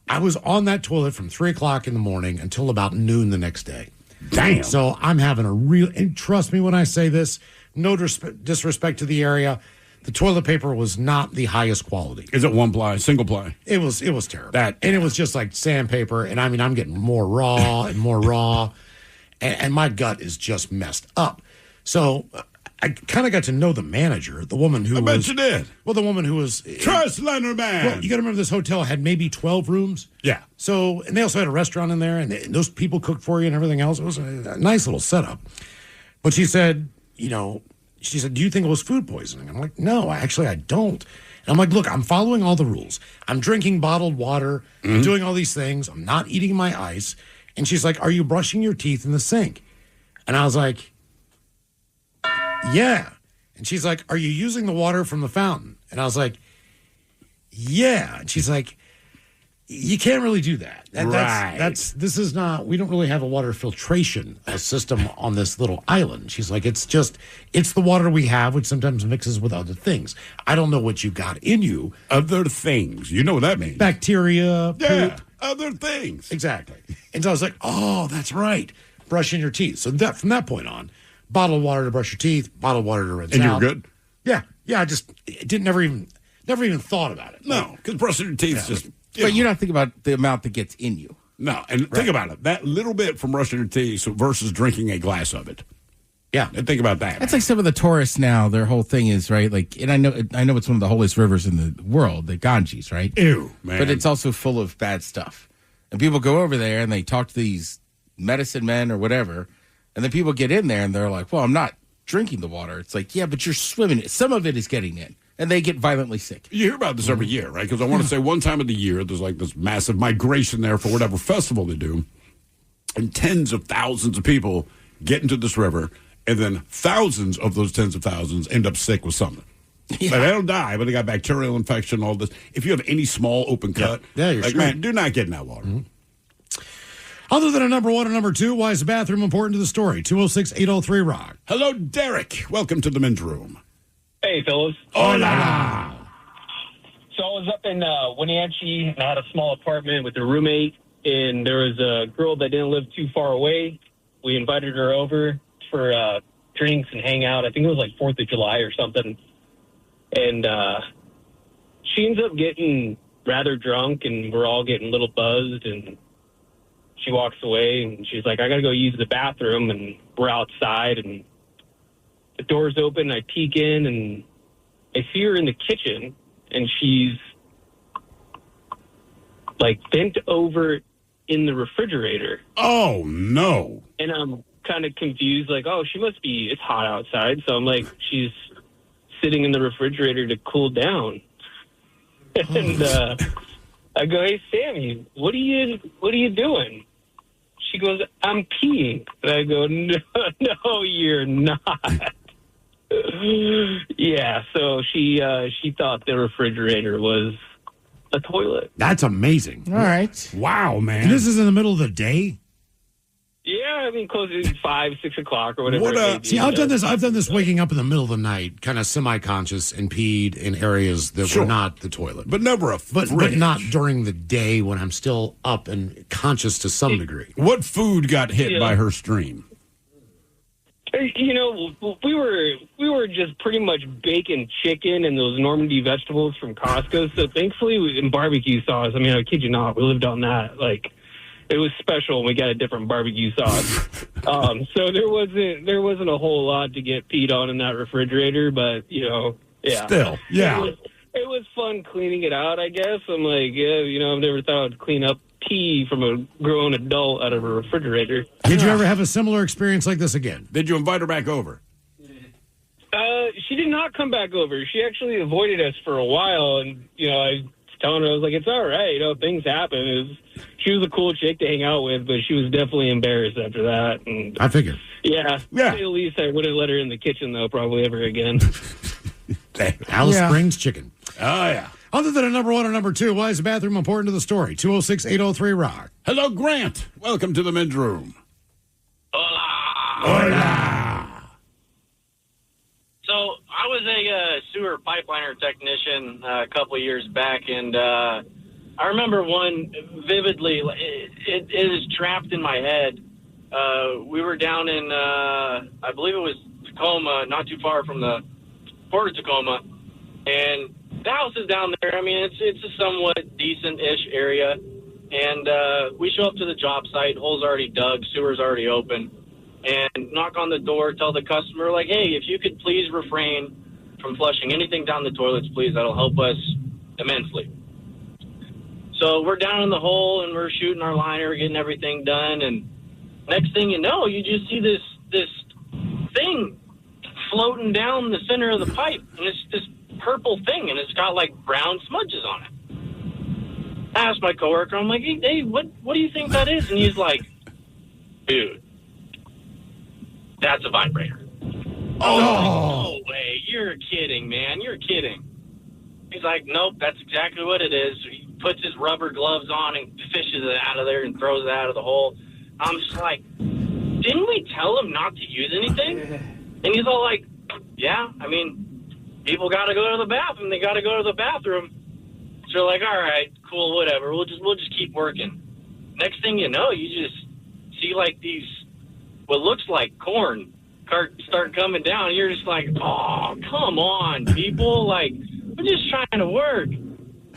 on that toilet from 3:00 in the morning until about noon the next day. Damn. So I'm having a real. And trust me when I say this. No disrespect to the area. The toilet paper was not the highest quality. Is it one ply, single ply? It was terrible. And it was just like sandpaper. And I mean, I'm getting more raw and more raw. And my gut is just messed up. So I kind of got to know the manager, the woman who I bet you did. Well, the woman who was. Trust Leonard, man. Well, you got to remember this hotel had maybe 12 rooms. Yeah. So, and they also had a restaurant in there, and those people cooked for you and everything else. It was a nice little setup. But she said, do you think it was food poisoning? I'm like, no, actually, I don't. And I'm like, look, I'm following all the rules. I'm drinking bottled water. I'm doing all these things. I'm not eating my ice. And she's like, are you brushing your teeth in the sink? And I was like, yeah. And she's like, are you using the water from the fountain? And I was like, yeah. And she's like, you can't really do that. This is not, we don't really have a water filtration system on this little island. She's like, it's the water we have, which sometimes mixes with other things. I don't know what you got in you. Other things. You know what that means. Bacteria, Yeah, poop. other things. Exactly. And so I was like, oh, that's right. Brushing your teeth. So from that point on, bottled water to brush your teeth, bottled water to rinse out. And you were good? Yeah. Yeah, I never even thought about it. No, because brushing your teeth is just... But you're not thinking about the amount that gets in you. No, and think about it. That little bit from brushing your teeth versus drinking a glass of it. Yeah. And think about that. That's like some of the tourists now, their whole thing is, right? Like, and I know it's one of the holiest rivers in the world, the Ganges, right? Ew, man. But it's also full of bad stuff. And people go over there and they talk to these medicine men or whatever, and then people get in there and they're like, well, I'm not drinking the water. It's like, yeah, but you're swimming it. Some of it is getting in. And they get violently sick. You hear about this every year, right? Because I want to say one time of the year, there's like this massive migration there for whatever festival they do. And tens of thousands of people get into this river. And then thousands of those tens of thousands end up sick with something. Yeah. Like, they don't die, but they got bacterial infection, all this. If you have any small open cut, you're like, screwed. man, do not get in that water. Other than a number one and number two, why is the bathroom important to the story? 206-803-ROCK. Hello, Derek. Welcome to the men's room. Hey, fellas. Hola. So I was up in Wenatchee, and I had a small apartment with a roommate, and there was a girl that didn't live too far away. We invited her over for drinks and hang out. I think it was like 4th of July or something. And she ends up getting rather drunk, and we're all getting a little buzzed, and she walks away, and she's like, I got to go use the bathroom, and we're outside, and the door's open, I peek in, and I see her in the kitchen, and she's, like, bent over in the refrigerator. Oh, no. And I'm kind of confused, like, oh, it's hot outside, so I'm like, she's sitting in the refrigerator to cool down. And I go, hey, Sammy, what are you doing? She goes, I'm peeing. And I go, no, you're not. Yeah, so she thought the refrigerator was a toilet. That's amazing. All right. Wow, man. And this is in the middle of the day? Yeah, I mean, closing 5, 6 o'clock or whatever. See, I've done this waking up in the middle of the night, kind of semi-conscious, and peed in areas that were not the toilet. But never a but not during the day when I'm still up and conscious to some degree. What food got hit by her stream? You know, we were just pretty much baking chicken and those Normandy vegetables from Costco. So thankfully, in barbecue sauce, I mean, I kid you not, we lived on that. Like, it was special when we got a different barbecue sauce. So there wasn't a whole lot to get peed on in that refrigerator, but you know, yeah. Still, yeah. It was fun cleaning it out, I guess. I'm like, yeah, you know, I've never thought I'd clean up pee from a grown adult out of a refrigerator. Did you ever have a similar experience like this again? Did you invite her back over? She did not come back over. She actually avoided us for a while, and you know, I was telling her, I was like, it's all right, you know, things happen. She was a cool chick to hang out with, but she was definitely embarrassed after that. And I figured. Yeah. To say the least, I wouldn't let her in the kitchen, though, probably ever again. Alice Springs chicken. Oh, yeah. Other than a number one or number two, why is the bathroom important to the story? 206-803-ROCK. Hello, Grant. Welcome to the men's room. Hola. So I was a sewer pipeliner technician a couple of years back, and I remember one vividly. It is trapped in my head. We were down in, I believe it was Tacoma, not too far from the port of Tacoma, and the house is down there. I mean, it's a somewhat decent-ish area, and we show up to the job site. Hole's already dug, sewer's already open, and knock on the door, tell the customer, like, hey, if you could please refrain from flushing anything down the toilets, please. That'll help us immensely. So we're down in the hole, and we're shooting our liner, getting everything done, and next thing you know, you just see this thing floating down the center of the pipe, and it's this purple thing, and it's got, like, brown smudges on it. I asked my coworker, I'm like, hey, what do you think that is? And he's like, dude, that's a vibrator. Oh, no way. You're kidding, man. You're kidding. He's like, nope, that's exactly what it is. He puts his rubber gloves on and fishes it out of there and throws it out of the hole. I'm just like, didn't we tell him not to use anything? And he's all like, yeah, I mean, people got to go to the bathroom. They got to go to the bathroom. So they're like, all right, cool, whatever. We'll just keep working. Next thing you know, you just see like these, what looks like corn start coming down. You're just like, oh, come on, people. Like, we're just trying to work.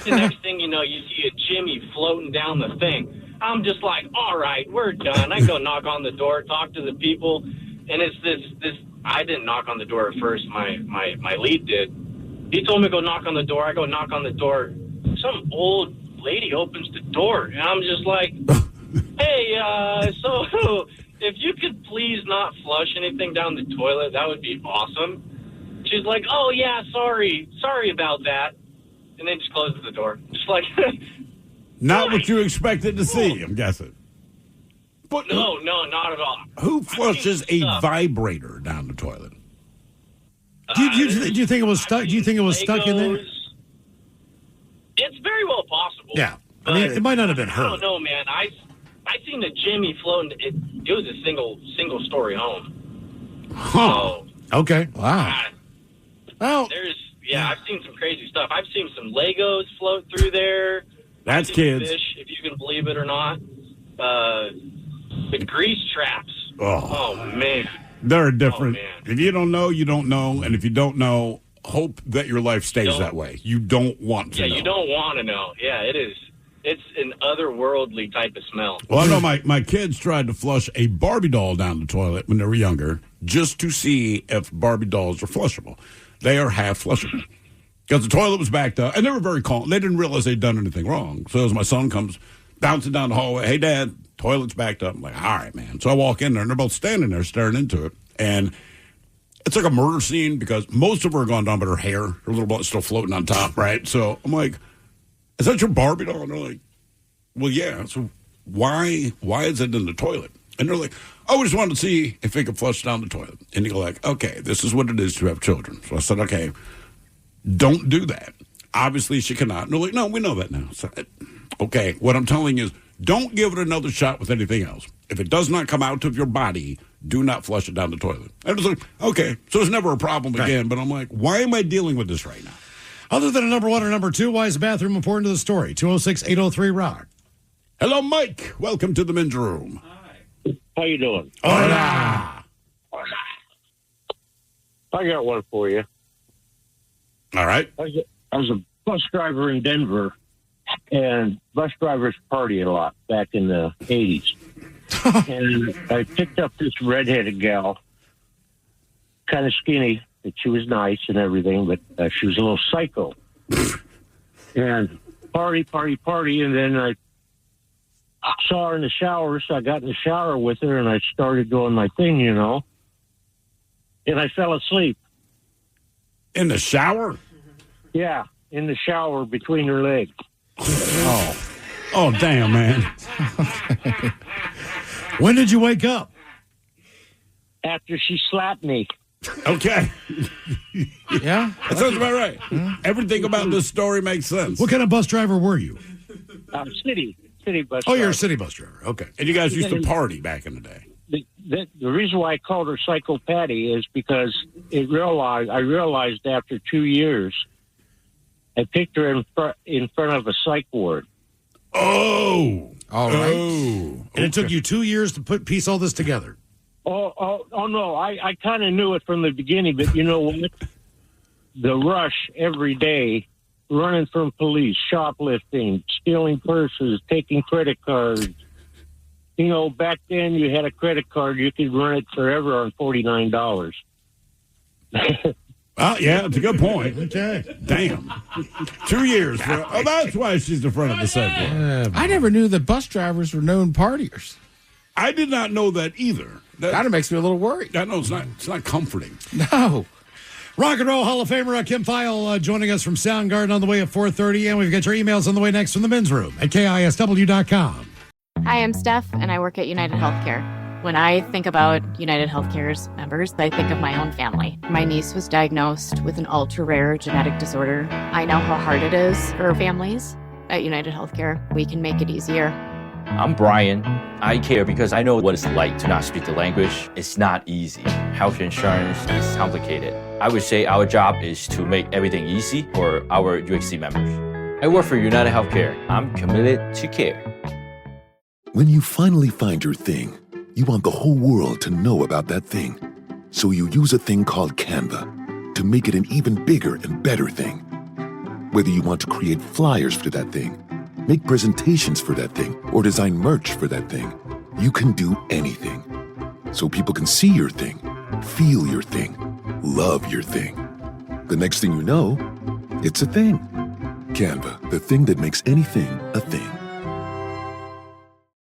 The next thing you know, you see a Jimmy floating down the thing. I'm just like, all right, we're done. I go knock on the door, talk to the people, and it's this. I didn't knock on the door at first. My lead did. He told me to go knock on the door. I go knock on the door. Some old lady opens the door, and I'm just like, hey, so if you could please not flush anything down the toilet, that would be awesome. She's like, oh, yeah, sorry about that. And then just closes the door. Just like... Not what you expected to see, I'm guessing. But no, not at all. Who flushes a vibrator down the toilet? Do you think it was stuck? Do you think it was stuck in there? It's very well possible. Yeah, I mean, it might not have been her. I don't know, man. I seen the Jimmy floating. It was a single story home. Huh. So, okay. Wow. Well, I've seen some crazy stuff. I've seen some Legos float through there. That's kids. Fish, if you can believe it or not. The grease traps. Oh man. They're different. If you don't know, you don't know. And if you don't know, hope that your life stays that way. You don't want to know. Yeah, you don't want to know. Yeah, it is. It's an otherworldly type of smell. Well, I know my kids tried to flush a Barbie doll down the toilet when they were younger just to see if Barbie dolls are flushable. They are half flushable. Because the toilet was backed up, and they were very calm. They didn't realize they'd done anything wrong. So as my son comes bouncing down the hallway, hey, Dad, toilet's backed up. I'm like, all right, man. So I walk in there, and they're both standing there staring into it. And it's like a murder scene because most of her are gone down, but her hair, her little butt's still floating on top, right? So I'm like, is that your Barbie doll? And they're like, well, yeah. So why is it in the toilet? And they're like, oh, we just wanted to see if it could flush down the toilet. And you're like, okay, this is what it is to have children. So I said, okay, don't do that. Obviously, she cannot. And they're like, no, we know that now. So, okay, what I'm telling you is don't give it another shot with anything else. If it does not come out of your body, do not flush it down the toilet. And it's like, okay, so it's never a problem again. But I'm like, why am I dealing with this right now? Other than a number one or number two, why is the bathroom important to the story? 206-803-ROCK. Hello, Mike. Welcome to the men's room. Hi. How you doing? Hola. I got one for you. All right. I was a bus driver in Denver, and bus drivers party a lot back in the 80s. And I picked up this redheaded gal, kind of skinny, but she was nice and everything, but she was a little psycho. And party, and then I saw her in the shower, so I got in the shower with her, and I started doing my thing, and I fell asleep. In the shower? Yeah, in the shower between her legs. Oh, damn, man. When did you wake up? After she slapped me. Okay. Yeah? That sounds about right. Everything about this story makes sense. What kind of bus driver were you? City bus driver. Oh, you're a city bus driver. Okay. And you guys used to party back in the day. The reason why I called her Psycho Patty is because I realized after 2 years, I picked her in front of a psych ward. Oh. All right. And it took you 2 years to piece all this together. Oh no, I kind of knew it from the beginning, but you know what? The rush every day, running from police, shoplifting, stealing purses, taking credit cards. Back then you had a credit card, you could run it forever on $49. Yeah, it's a good point. Okay. Damn. 2 years. That's why she's the front of the segment. I never knew that bus drivers were known partiers. I did not know that either. That kind of makes me a little worried. I know it's not comforting. No. Rock and Roll Hall of Famer Kim Feil joining us from Soundgarden on the way at 4:30, and we've got your emails on the way next from the men's room at KISW.com. Hi, I'm Steph, and I work at United Healthcare. When I think about United Healthcare's members, I think of my own family. My niece was diagnosed with an ultra-rare genetic disorder. I know how hard it is for families. At United Healthcare, we can make it easier. I'm Brian. I care because I know what it's like to not speak the language. It's not easy. Health insurance is complicated. I would say our job is to make everything easy for our UHC members. I work for United Healthcare. I'm committed to care. When you finally find your thing, you want the whole world to know about that thing. So you use a thing called Canva to make it an even bigger and better thing. Whether you want to create flyers for that thing, make presentations for that thing, or design merch for that thing, you can do anything. So people can see your thing, feel your thing, love your thing. The next thing you know, it's a thing. Canva, the thing that makes anything a thing.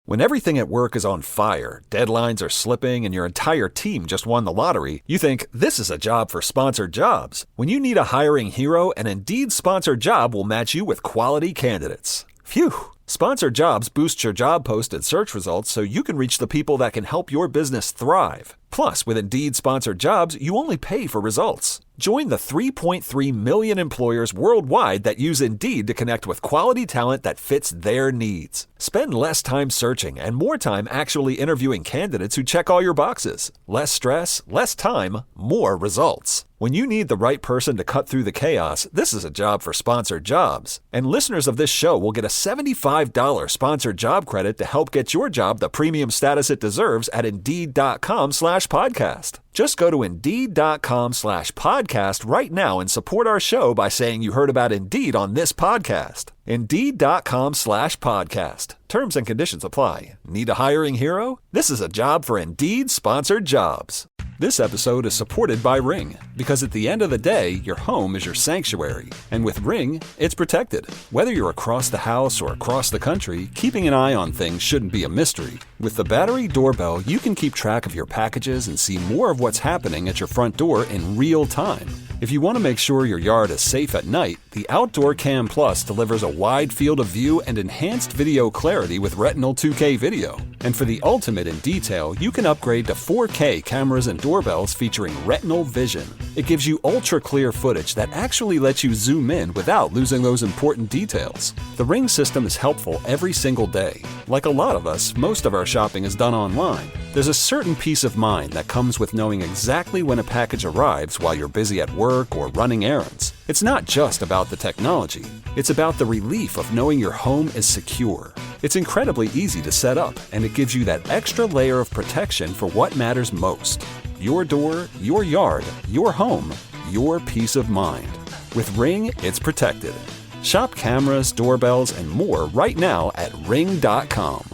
When everything at work is on fire, deadlines are slipping, and your entire team just won the lottery, you think, this is a job for sponsored jobs. When you need a hiring hero, an Indeed sponsored job will match you with quality candidates. Phew! Sponsored jobs boost your job post and search results so you can reach the people that can help your business thrive. Plus, with Indeed sponsored jobs, you only pay for results. Join the 3.3 million employers worldwide that use Indeed to connect with quality talent that fits their needs. Spend less time searching and more time actually interviewing candidates who check all your boxes. Less stress, less time, more results. When you need the right person to cut through the chaos, this is a job for sponsored jobs. And listeners of this show will get a $75 sponsored job credit to help get your job the premium status it deserves at Indeed.com/podcast. Just go to Indeed.com/podcast right now and support our show by saying you heard about Indeed on this podcast. Indeed.com/podcast. Terms and conditions apply. Need a hiring hero? This is a job for Indeed sponsored jobs. This episode is supported by Ring, because at the end of the day, your home is your sanctuary. And with Ring, it's protected. Whether you're across the house or across the country, keeping an eye on things shouldn't be a mystery. With the battery doorbell, you can keep track of your packages and see more of what's happening at your front door in real time. If you want to make sure your yard is safe at night, the Outdoor Cam Plus delivers a wide field of view and enhanced video clarity with Retinal 2K video. And for the ultimate in detail, you can upgrade to 4K cameras and doorbells featuring Retinal Vision. It gives you ultra-clear footage that actually lets you zoom in without losing those important details. The Ring system is helpful every single day. Like a lot of us, most of our shopping is done online. There's a certain peace of mind that comes with knowing exactly when a package arrives while you're busy at work or running errands. It's not just about the technology. It's about the relief of knowing your home is secure. It's incredibly easy to set up, and it gives you that extra layer of protection for what matters most. Your door, your yard, your home, your peace of mind. With Ring, it's protected. Shop cameras, doorbells, and more right now at ring.com.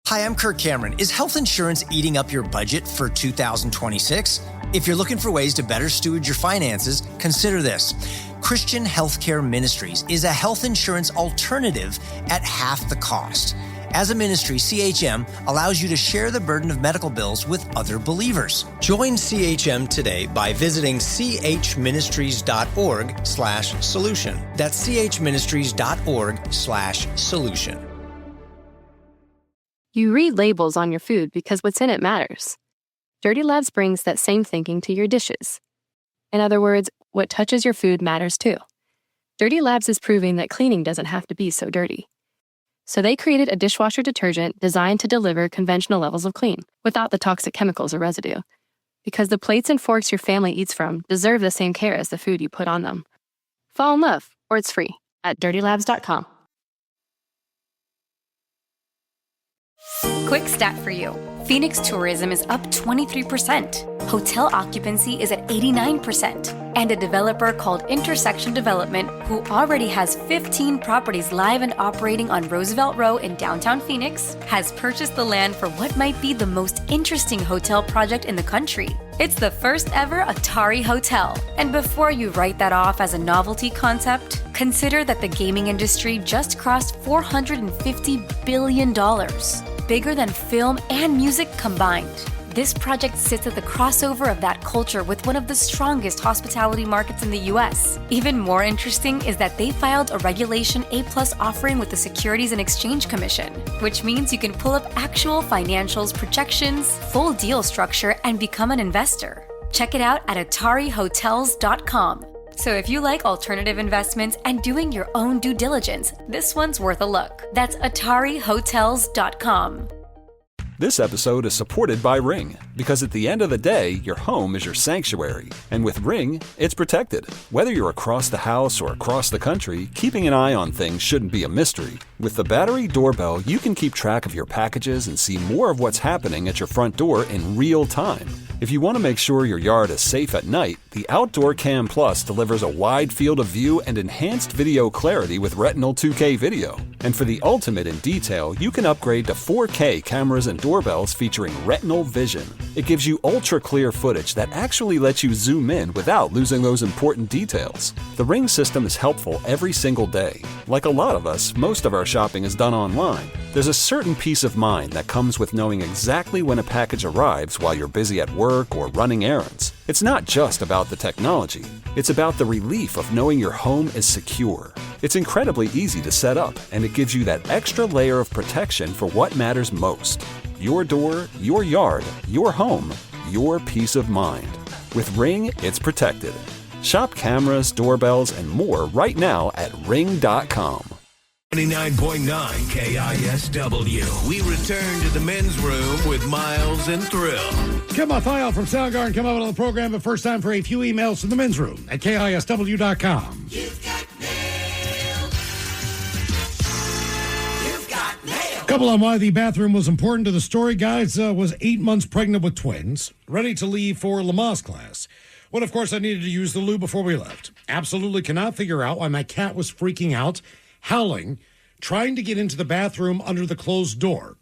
Hi, I'm Kirk Cameron. Is health insurance eating up your budget for 2026? If you're looking for ways to better steward your finances, consider this. Christian Healthcare Ministries is a health insurance alternative at half the cost. As a ministry, CHM allows you to share the burden of medical bills with other believers. Join CHM today by visiting chministries.org/solution. That's chministries.org/solution. You read labels on your food because what's in it matters. Dirty Labs brings that same thinking to your dishes. In other words, what touches your food matters too. Dirty Labs is proving that cleaning doesn't have to be so dirty. So they created a dishwasher detergent designed to deliver conventional levels of clean without the toxic chemicals or residue. Because the plates and forks your family eats from deserve the same care as the food you put on them. Fall in love, or it's free at dirtylabs.com. Quick stat for you. Phoenix tourism is up 23%. Hotel occupancy is at 89%. And a developer called Intersection Development, who already has 15 properties live and operating on Roosevelt Row in downtown Phoenix, has purchased the land for what might be the most interesting hotel project in the country. It's the first ever Atari Hotel. And before you write that off as a novelty concept, consider that the gaming industry just crossed $450 billion. Bigger than film and music combined. This project sits at the crossover of that culture with one of the strongest hospitality markets in the US. Even more interesting is that they filed a Regulation A+ offering with the Securities and Exchange Commission, which means you can pull up actual financials, projections, full deal structure, and become an investor. Check it out at AtariHotels.com. So if you like alternative investments and doing your own due diligence, this one's worth a look. That's AtariHotels.com. This episode is supported by Ring, because at the end of the day, your home is your sanctuary. And with Ring, it's protected. Whether you're across the house or across the country, keeping an eye on things shouldn't be a mystery. With the battery doorbell, you can keep track of your packages and see more of what's happening at your front door in real time. If you want to make sure your yard is safe at night, the Outdoor Cam Plus delivers a wide field of view and enhanced video clarity with Retinal 2K video. And for the ultimate in detail, you can upgrade to 4K cameras and doorbells featuring Retinal Vision. It gives you ultra-clear footage that actually lets you zoom in without losing those important details. The Ring system is helpful every single day. Like a lot of us, most of our shopping is done online. There's a certain peace of mind that comes with knowing exactly when a package arrives while you're busy at work or running errands. It's not just about the technology. It's about the relief of knowing your home is secure. It's incredibly easy to set up, and it gives you that extra layer of protection for what matters most. Your door, your yard, your home, your peace of mind. With Ring, it's protected. Shop cameras, doorbells, and more right now at ring.com. 99.9 KISW. We return to the men's room with Miles and Thrill. Kim Mathiel from Soundgarden come up on the program, but first time for a few emails to the men's room at KISW.com. You've got mail. You've got mail. Couple on why the bathroom was important to the story. Guys was 8 months pregnant with twins, ready to leave for Lamaze class. Well, of course, I needed to use the loo before we left. Absolutely cannot figure out why my cat was freaking out, howling, trying to get into the bathroom under the closed door.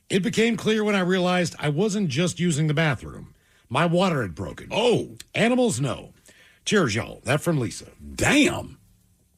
It became clear when I realized I wasn't just using the bathroom. My water had broken. Oh. Animals know. Cheers, y'all. That from Lisa. Damn.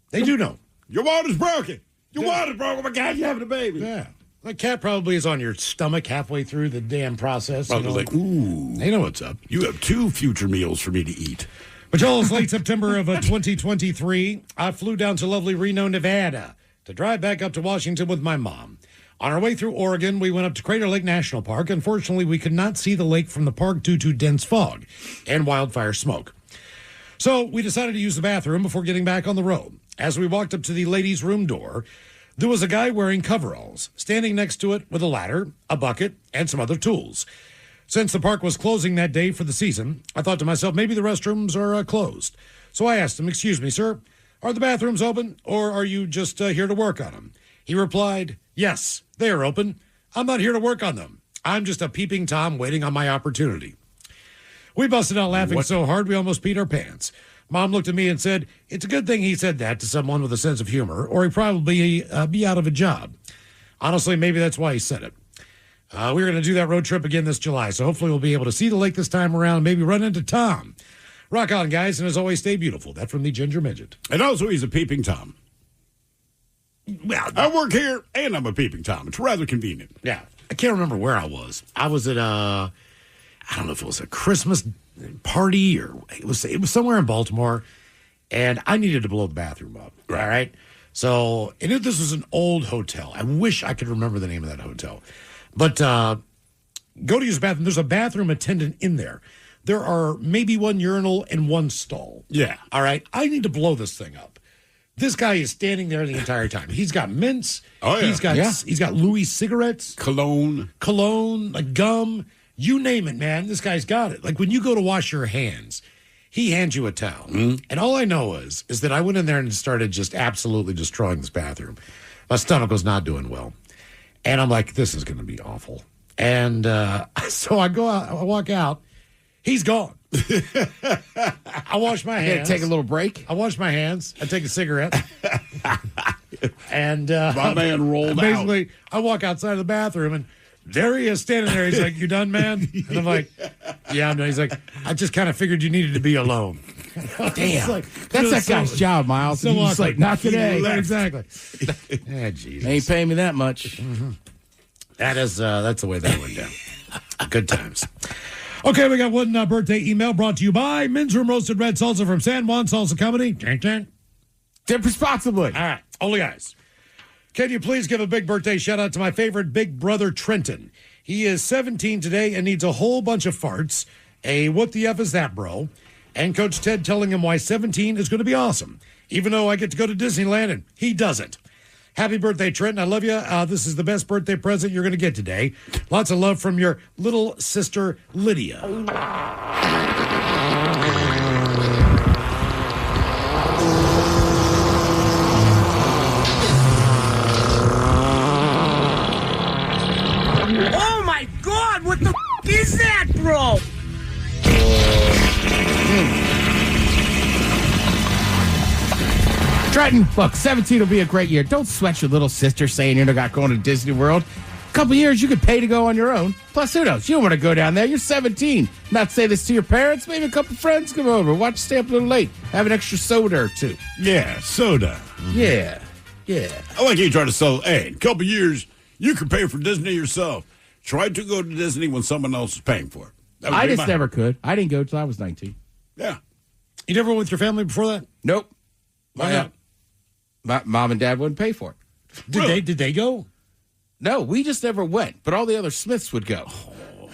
They do know. Your water's broken. Your water's broken. My God, you're having a baby. Yeah. The cat probably is on your stomach halfway through the damn process. Probably like, ooh. They know what's up. You have 2 future meals for me to eat. But y'all, it's late September of 2023. I flew down to lovely Reno, Nevada to drive back up to Washington with my mom. On our way through Oregon, we went up to Crater Lake National Park. Unfortunately, we could not see the lake from the park due to dense fog and wildfire smoke. So we decided to use the bathroom before getting back on the road. As we walked up to the ladies' room door, there was a guy wearing coveralls, standing next to it with a ladder, a bucket, and some other tools. Since the park was closing that day for the season, I thought to myself, maybe the restrooms are closed. So I asked him, "Excuse me, sir, are the bathrooms open, or are you just here to work on them?" He replied, "Yes, they are open. I'm not here to work on them. I'm just a peeping Tom waiting on my opportunity." We busted out laughing so hard we almost peed our pants. Mom looked at me and said, "It's a good thing he said that to someone with a sense of humor, or he'd probably be out of a job." Honestly, maybe that's why he said it. We're going to do that road trip again this July, so hopefully we'll be able to see the lake this time around and maybe run into Tom. Rock on, guys, and as always, stay beautiful. That's from the Ginger Midget. And also, he's a peeping Tom. Well, I work here, and I'm a peeping Tom. It's rather convenient. Yeah. I can't remember where I was. I was at I don't know if it was a Christmas party or it was somewhere in Baltimore, and I needed to blow the bathroom up. Right. All right. So, and this was an old hotel. I wish I could remember the name of that hotel. But go to use the bathroom. There's a bathroom attendant in there. There are maybe one urinal and one stall. Yeah. All right. I need to blow this thing up. This guy is standing there the entire time. He's got mints. Oh, yeah. He's got Louis cigarettes. Cologne, like gum. You name it, man. This guy's got it. Like when you go to wash your hands, he hands you a towel. Mm-hmm. And all I know is that I went in there and started just absolutely destroying this bathroom. My stomach was not doing well. And I'm like, this is going to be awful. And so I go out, I walk out. He's gone. I wash my hands. Take a little break. I wash my hands. I take a cigarette. And my man rolled basically, I walk outside of the bathroom, and there he is standing there. He's like, "You done, man?" And I'm like, "Yeah, I'm done." He's like, "I just kind of figured you needed to be alone." Damn. Like, that's that guy's job, Miles. So He's like, "Not today." Exactly. Yeah, Jesus. Ain't paying me that much. Mm-hmm. That's the way that went down. Good times. Okay, we got one birthday email brought to you by Men's Room Roasted Red Salsa from San Juan Salsa Company. Dip responsibly. All right, only guys. Can you please give a big birthday shout out to my favorite big brother, Trenton? He is 17 today and needs a whole bunch of farts. What the F is that, bro? And Coach Ted telling him why 17 is going to be awesome, even though I get to go to Disneyland and he doesn't. Happy birthday, Trenton. I love you. This is the best birthday present you're going to get today. Lots of love from your little sister, Lydia. Oh, my God. What the is that, bro? Trenton, look, 17 will be a great year. Don't sweat your little sister saying you're not going to Disney World. A couple years, you could pay to go on your own. Plus, who knows? You don't want to go down there. You're 17. Not say this to your parents. Maybe a couple friends come over. Watch Stay Up a Little Late. Have an extra soda or two. Yeah, soda. Yeah. I like you trying to sell, hey, in a couple years, you can pay for Disney yourself. Try to go to Disney when someone else is paying for it. I just never could. I didn't go until I was 19. Yeah. You never went with your family before that? Nope. Why not? My mom and dad wouldn't pay for it. Did they go? No, we just never went, but all the other Smiths would go.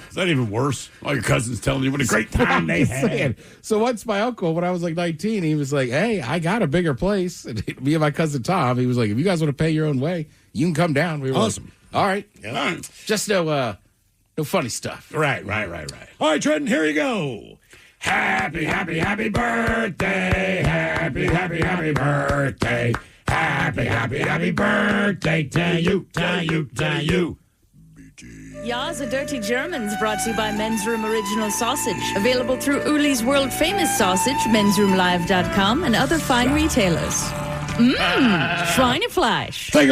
Is that even worse? All your cousins telling you what a great time they had. So once my uncle, when I was like 19, he was like, "Hey, I got a bigger place." And me and my cousin Tom, he was like, "If you guys want to pay your own way, you can come down." We were awesome. Like, all right. Yeah. Just no funny stuff. Right. All right, Trenton, here you go. Happy birthday. Happy birthday. Happy birthday to you. Ya's a Dirty Germans brought to you by Men's Room Original Sausage. Available through Uli's World Famous Sausage, mensroomlive.com, and other fine retailers. Schweinefleisch.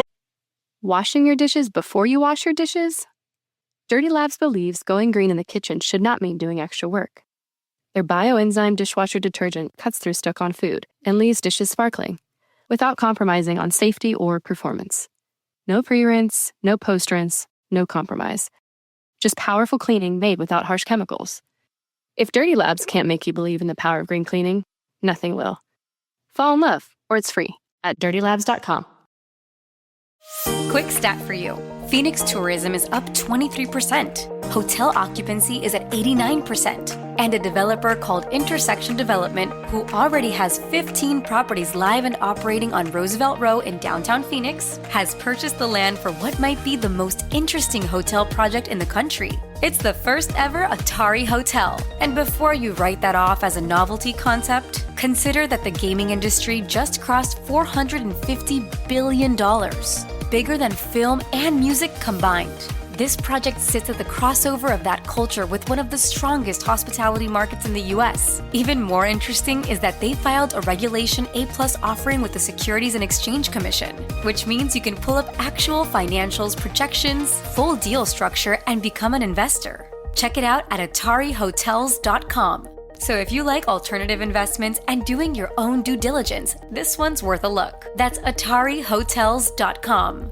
Washing your dishes before you wash your dishes? Dirty Labs believes going green in the kitchen should not mean doing extra work. Their bioenzyme dishwasher detergent cuts through stuck-on food and leaves dishes sparkling, without compromising on safety or performance. No pre-rinse, no post-rinse, no compromise. Just powerful cleaning made without harsh chemicals. If Dirty Labs can't make you believe in the power of green cleaning, Nothing will. Fall in love, or it's free at dirtylabs.com. Quick stat for you. Phoenix tourism is up 23%. Hotel occupancy is at 89%. And a developer called Intersection Development, who already has 15 properties live and operating on Roosevelt Row in downtown Phoenix, has purchased the land for what might be the most interesting hotel project in the country. It's the first ever Atari Hotel. And before you write that off as a novelty concept, consider that the gaming industry just crossed $450 billion. Bigger than film and music combined. This project sits at the crossover of that culture with one of the strongest hospitality markets in the US. Even more interesting is that they filed a Regulation A+ offering with the Securities and Exchange Commission, which means you can pull up actual financials, projections, full deal structure, and become an investor. Check it out at AtariHotels.com. So if you like alternative investments and doing your own due diligence, this one's worth a look. That's AtariHotels.com.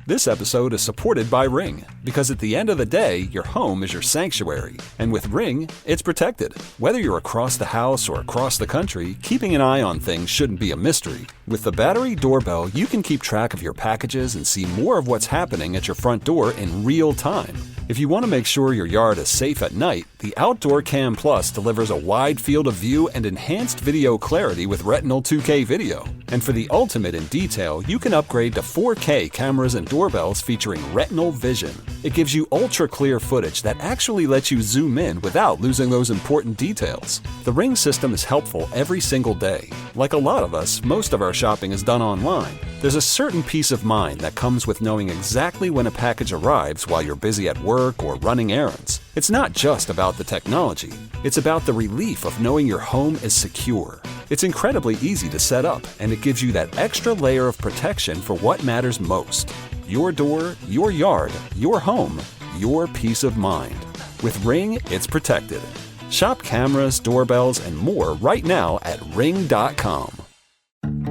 This episode is supported by Ring, because at the end of the day, your home is your sanctuary. And with Ring, it's protected. Whether you're across the house or across the country, keeping an eye on things shouldn't be a mystery. With the battery doorbell, you can keep track of your packages and see more of what's happening at your front door in real time. If you want to make sure your yard is safe at night, the Outdoor Cam Plus delivers a wide field of view and enhanced video clarity with Retinal 2K video. And for the ultimate in detail, you can upgrade to 4K cameras and doorbells featuring Retinal Vision. It gives you ultra-clear footage that actually lets you zoom in without losing those important details. The Ring system is helpful every single day. Like a lot of us, most of our shopping is done online. There's a certain peace of mind that comes with knowing exactly when a package arrives while you're busy at work or running errands. It's not just about the technology. It's about the relief of knowing your home is secure. It's incredibly easy to set up, and it gives you that extra layer of protection for what matters most. Your door, your yard, your home, your peace of mind. With Ring, it's protected. Shop cameras, doorbells, and more right now at ring.com.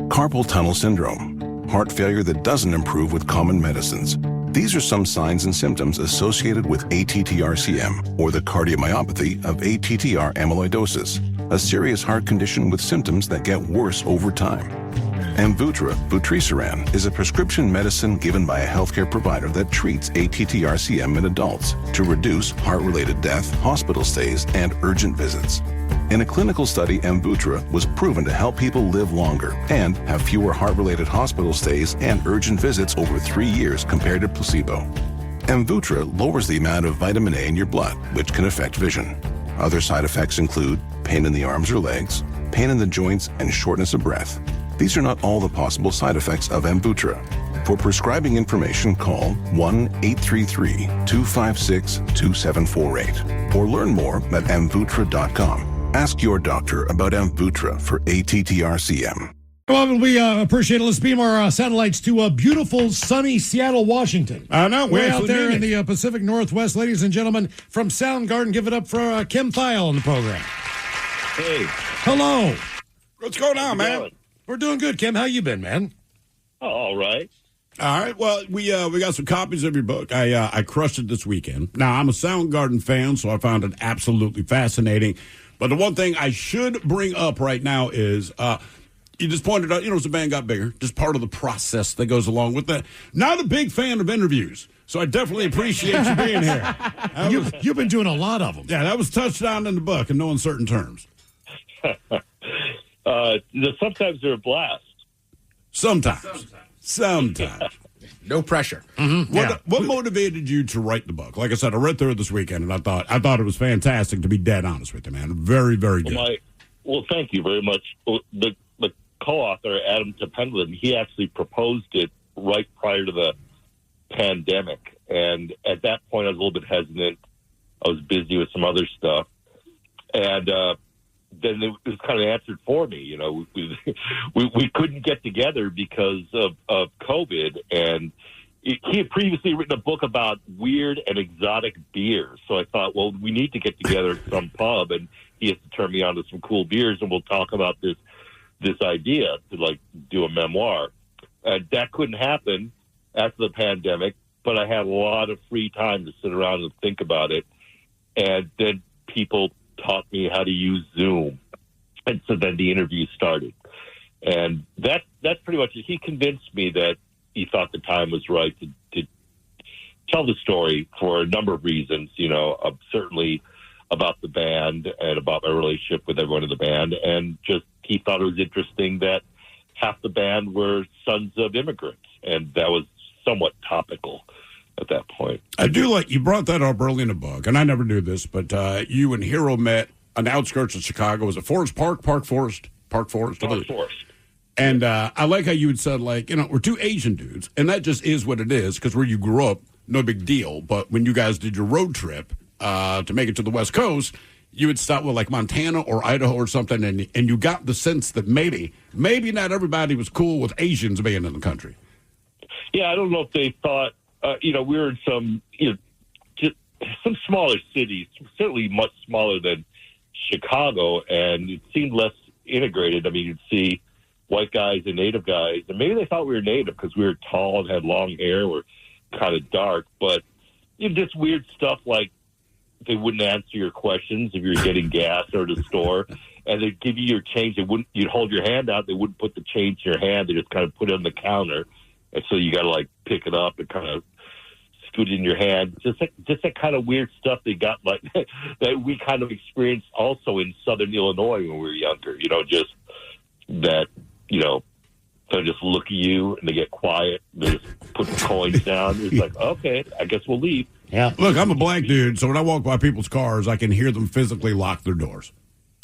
Carpal tunnel syndrome, heart failure that doesn't improve with common medicines. These are some signs and symptoms associated with ATTR-CM, or the cardiomyopathy of ATTR amyloidosis, a serious heart condition with symptoms that get worse over time. Amvuttra, vutrisiran, is a prescription medicine given by a healthcare provider that treats ATTR-CM in adults to reduce heart-related death, hospital stays, and urgent visits. In a clinical study, Amvuttra was proven to help people live longer and have fewer heart-related hospital stays and urgent visits over 3 years compared to placebo. Amvuttra lowers the amount of vitamin A in your blood, which can affect vision. Other side effects include pain in the arms or legs, pain in the joints, and shortness of breath. These are not all the possible side effects of Amvuttra. For prescribing information, call 1-833-256-2748 or learn more at amvuttra.com. Ask your doctor about Amvuttra for ATTR-CM. Well, we appreciate it. Let's beam our satellites to beautiful, sunny Seattle, Washington. I know. Way out there in the Pacific Northwest. Ladies and gentlemen, from Soundgarden, give it up for Kim Thiel on the program. Hey. Hello. What's going on, man? We're doing good, Kim. How you been, man? Oh, all right. All right. Well, we got some copies of your book. I crushed it this weekend. Now, I'm a Soundgarden fan, so I found it absolutely fascinating. But the one thing I should bring up right now is you just pointed out, as the band got bigger, just part of the process that goes along with that. Not a big fan of interviews, so I definitely appreciate you being here. You've been doing a lot of them. Yeah, that was touched on in the book in no uncertain terms. Sometimes they're a blast. Sometimes. No pressure. Mm-hmm. What motivated you to write the book? Like I said, I read through it this weekend, and I thought it was fantastic, to be dead honest with you, man. Very, very good. Well, thank you very much. The co-author, Adam Tependlin, he actually proposed it right prior to the pandemic. And at that point, I was a little bit hesitant. I was busy with some other stuff. And then it was kind of answered for me. We couldn't get together because of COVID. And he had previously written a book about weird and exotic beers. So I thought, well, we need to get together at some pub, and he has to turn me on to some cool beers, and we'll talk about this idea to do a memoir. That couldn't happen after the pandemic, but I had a lot of free time to sit around and think about it. And then people taught me how to use Zoom. And so then the interview started. And that's pretty much it. He convinced me that he thought the time was right to tell the story for a number of reasons, certainly about the band and about my relationship with everyone in the band. And just he thought it was interesting that half the band were sons of immigrants. And that was somewhat topical at that point. I do like you brought that up early in the book, and I never knew this, but you and Hero met on the outskirts of Chicago. Was it Forest Park, Park Forest? Park Forest. And I like how you had said, we're two Asian dudes, and that just is what it is, because where you grew up, no big deal. But when you guys did your road trip to make it to the West Coast, you would stop with Montana or Idaho or something, and you got the sense that maybe not everybody was cool with Asians being in the country. Yeah, I don't know if they thought, we were in some smaller cities, certainly much smaller than Chicago, and it seemed less integrated. I mean, you'd see white guys and native guys, and maybe they thought we were native because we were tall and had long hair, were kind of dark, but just weird stuff like they wouldn't answer your questions if you're getting gas or at a store, and they'd give you your change. You'd hold your hand out, they wouldn't put the change in your hand, they just kind of put it on the counter, and so you got to pick it up and kind of scoot it in your hand. Just that kind of weird stuff they got that we kind of experienced also in Southern Illinois when we were younger. Just that. They'll just look at you and they get quiet. They just put the coins down. It's like, okay, I guess we'll leave. Yeah. Look, I'm a black dude, so when I walk by people's cars, I can hear them physically lock their doors.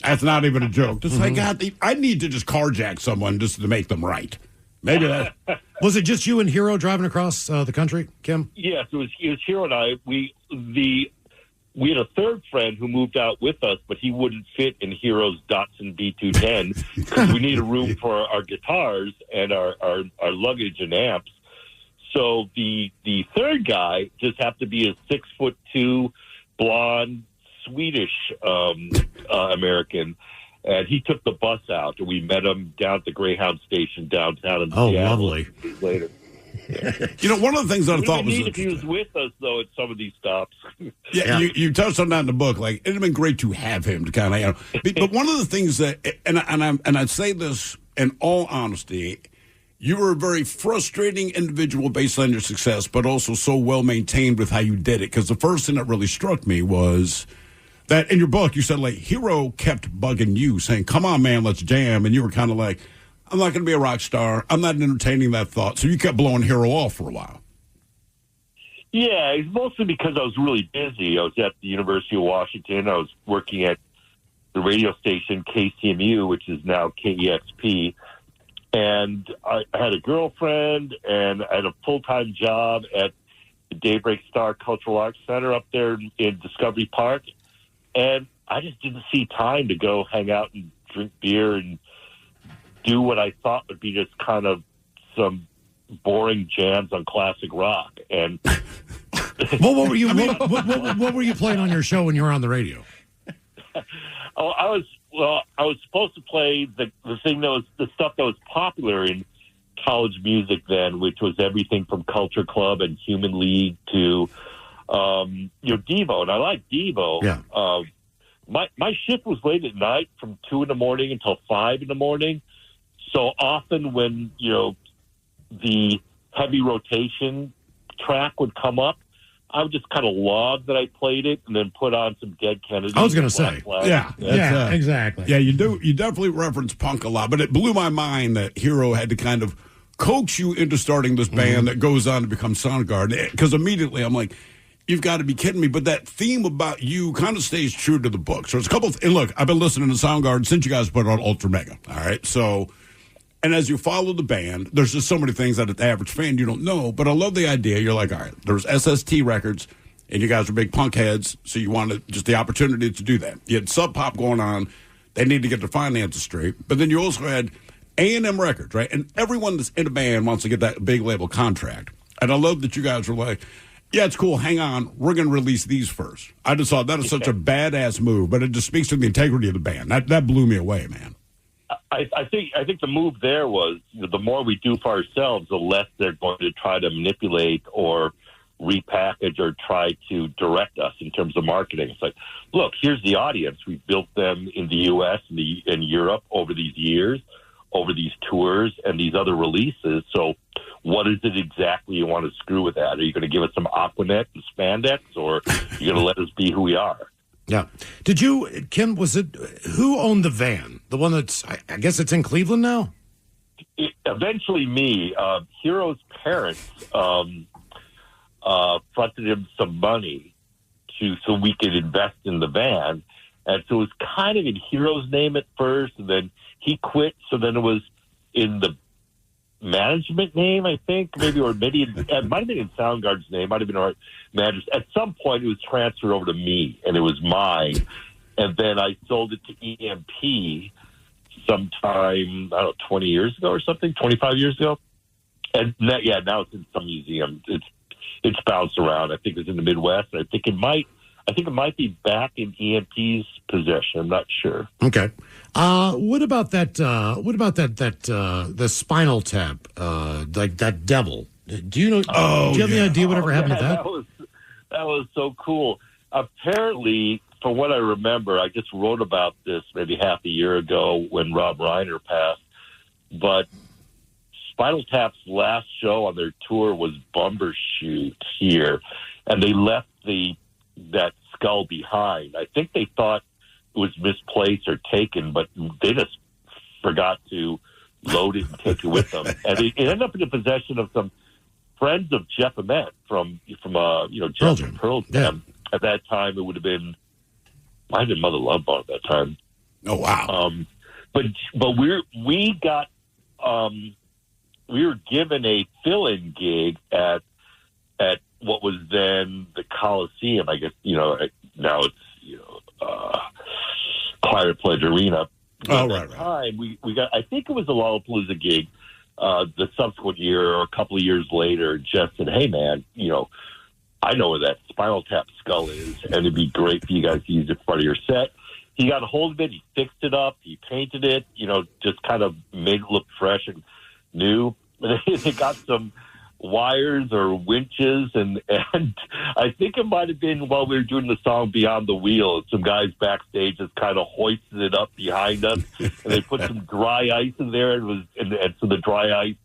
That's not even a joke. Just God, I need to just carjack someone just to make them right. Maybe that. Was it just you and Hero driving across the country, Kim? Yes, it was Hero and I. We had a third friend who moved out with us, but he wouldn't fit in Hero's Datsun B210 because we needed room for our guitars and our luggage and amps. So the third guy just happened to be a 6'2", blonde, Swedish American, and he took the bus out, and we met him down at the Greyhound station downtown in Seattle. Lovely. Later. One of the things I thought was if he was with us though at some of these stops. You touched on that in the book. It'd have been great to have him to kind of, But one of the things that, and I say this in all honesty, you were a very frustrating individual based on your success, but also so well maintained with how you did it. Because the first thing that really struck me was that in your book you said Hero kept bugging you, saying, "Come on, man, let's jam," and you were kind of like, I'm not going to be a rock star. I'm not entertaining that thought. So you kept blowing Hero off for a while. Yeah, it's mostly because I was really busy. I was at the University of Washington. I was working at the radio station KCMU, which is now KEXP. And I had a girlfriend, and I had a full-time job at the Daybreak Star Cultural Arts Center up there in Discovery Park. And I just didn't see time to go hang out and drink beer and do what I thought would be just kind of some boring jams on classic rock. And what were you playing on your show when you were on the radio? I was supposed to play the thing that was the stuff that was popular in college music then, which was everything from Culture Club and Human League to Devo, and I like Devo. Yeah. My shift was late at night from 2 in the morning until 5 in the morning. So often when, the heavy rotation track would come up, I would just kind of log that I played it and then put on some Dead Kennedys. I was going to say. Yeah, exactly. Yeah, you do. You definitely reference punk a lot, but it blew my mind that Hero had to kind of coax you into starting this band that goes on to become Soundgarden. Because immediately I'm like, you've got to be kidding me. But that theme about you kind of stays true to the book. So it's a couple and look, I've been listening to Soundgarden since you guys put on Ultra Mega. All right. So, and as you follow the band, there's just so many things that the average fan you don't know. But I love the idea. You're like, all right, there's SST Records, and you guys are big punk heads, so you wanted just the opportunity to do that. You had Sub Pop going on. They need to get their finances straight. But then you also had A&M Records, right? And everyone that's in a band wants to get that big label contract. And I love that you guys were like, yeah, it's cool. Hang on. We're going to release these first. I just thought that is such a badass move, but it just speaks to the integrity of the band. That blew me away, man. I think the move there was the more we do for ourselves, the less they're going to try to manipulate or repackage or try to direct us in terms of marketing. It's like, look, here's the audience. We've built them in the U.S. and in Europe over these years, over these tours and these other releases. So what is it exactly you want to screw with that? Are you going to give us some Aquanet and spandex, or are you going to let us be who we are? Yeah. Did you, Kim, who owned the van? The one that's, I guess it's in Cleveland now? Eventually me. Hero's parents fronted him some money so we could invest in the van. And so it was kind of in Hero's name at first, and then he quit. So then it was in the management name, I think, maybe, or maybe it might have been in Soundgarden's name, might have been our manager's. At some point, it was transferred over to me, and it was mine. And then I sold it to EMP sometime, 20 years ago or something, 25 years ago. And now it's in some museum. It's bounced around. I think it's in the Midwest. I think it might be back in EMP's possession. I'm not sure. Okay. What about that? The Spinal Tap, like that devil? Do you know? Do you have any idea whatever happened to that? That was so cool. Apparently, from what I remember, I just wrote about this maybe half a year ago when Rob Reiner passed. But Spinal Tap's last show on their tour was Bumbershoot here, and they left that skull behind. I think they thought it was misplaced or taken, but they just forgot to load it and take it with them. And it ended up in the possession of some friends of Jeff Ament from Jeff from Pearl Jam. Yeah. At that time, it would have been, might have been Mother Love Bone at that time. Oh wow! But we were given a fill-in gig at what was then the Coliseum. I guess now it's Climate Pledge Arena. Oh, at that time, we got, I think it was a Lollapalooza gig. The subsequent year or a couple of years later, Jeff said, "Hey man, I know where that Spinal Tap skull is, and it'd be great for you guys to use it for part of your set." He got a hold of it. He fixed it up. He painted it. Just kind of made it look fresh and new. They got some wires or winches, and I think it might have been while we were doing the song Beyond the Wheel. Some guys backstage just kind of hoisted it up behind us, and they put some dry ice in there, and so the dry ice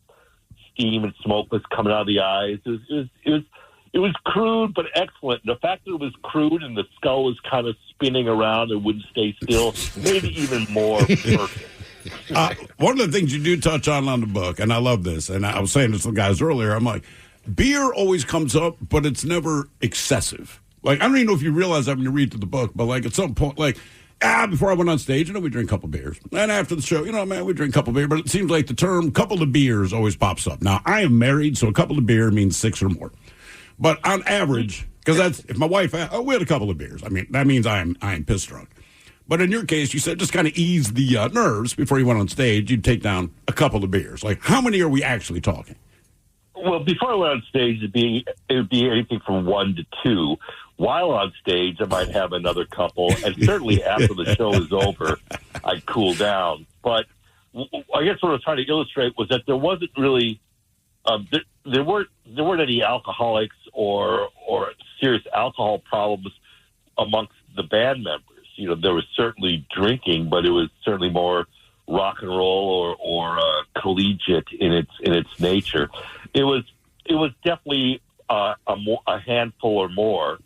steam and smoke was coming out of the eyes. It was crude but excellent. The fact that it was crude and the skull was kind of spinning around and wouldn't stay still made it even more perfect. One of the things you do touch on the book, and I love this, and I was saying this to the guys earlier, I'm like, beer always comes up, but it's never excessive. Like, I don't even know if you realize that when you read through the book, but like at some point, like, before I went on stage, we drink a couple beers. And after the show, we drink a couple beers, but it seems like the term couple of beers always pops up. Now, I am married, so a couple of beer means 6 or more. But on average, because that's, if my wife, we had a couple of beers. I mean, that means I am pissed drunk. But in your case, you said just kind of ease the nerves before you went on stage. You'd take down a couple of beers. Like, how many are we actually talking? Well, before I went on stage, it would be anything from 1 to 2. While on stage, I might have another couple, and certainly after the show is over, I'd cool down. But I guess what I was trying to illustrate was that there wasn't really there weren't any alcoholics or serious alcohol problems amongst the band members. There was certainly drinking, but it was certainly more rock and roll or collegiate in its nature. It was definitely a handful or more,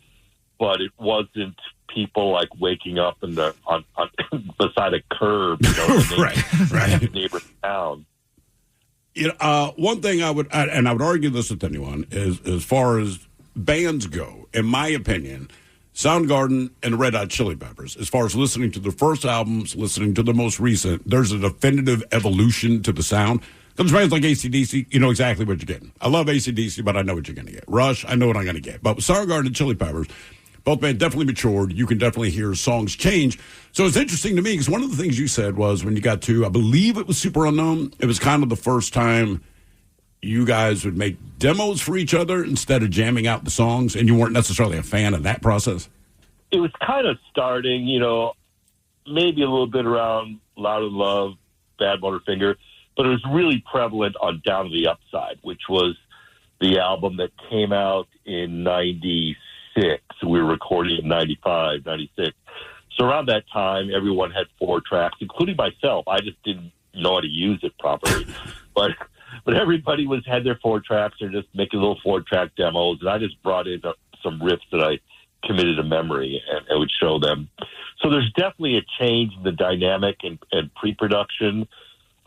but it wasn't people like waking up on beside a curb, right, neighbor town. One thing I would argue this with anyone is, as far as bands go, in my opinion, Soundgarden and the Red Hot Chili Peppers, as far as listening to the first albums, listening to the most recent, there's a definitive evolution to the sound. Because bands like AC/DC, you know exactly what you're getting. I love AC/DC, but I know what you're going to get. Rush, I know what I'm going to get. But with Soundgarden and Chili Peppers, both bands definitely matured. You can definitely hear songs change. So it's interesting to me because one of the things you said was when you got to, I believe it was Super Unknown, it was kind of the first time you guys would make demos for each other instead of jamming out the songs, and you weren't necessarily a fan of that process? It was kind of starting, maybe a little bit around Loud in Love, Bad Motorfinger, but it was really prevalent on Down to the Upside, which was the album that came out in 96. We were recording in 95, 96. So around that time, everyone had 4 tracks, including myself. I just didn't know how to use it properly. but everybody had their 4 tracks. They're just making little 4-track demos. And I just brought in some riffs that I committed to memory and would show them. So there's definitely a change in the dynamic and pre-production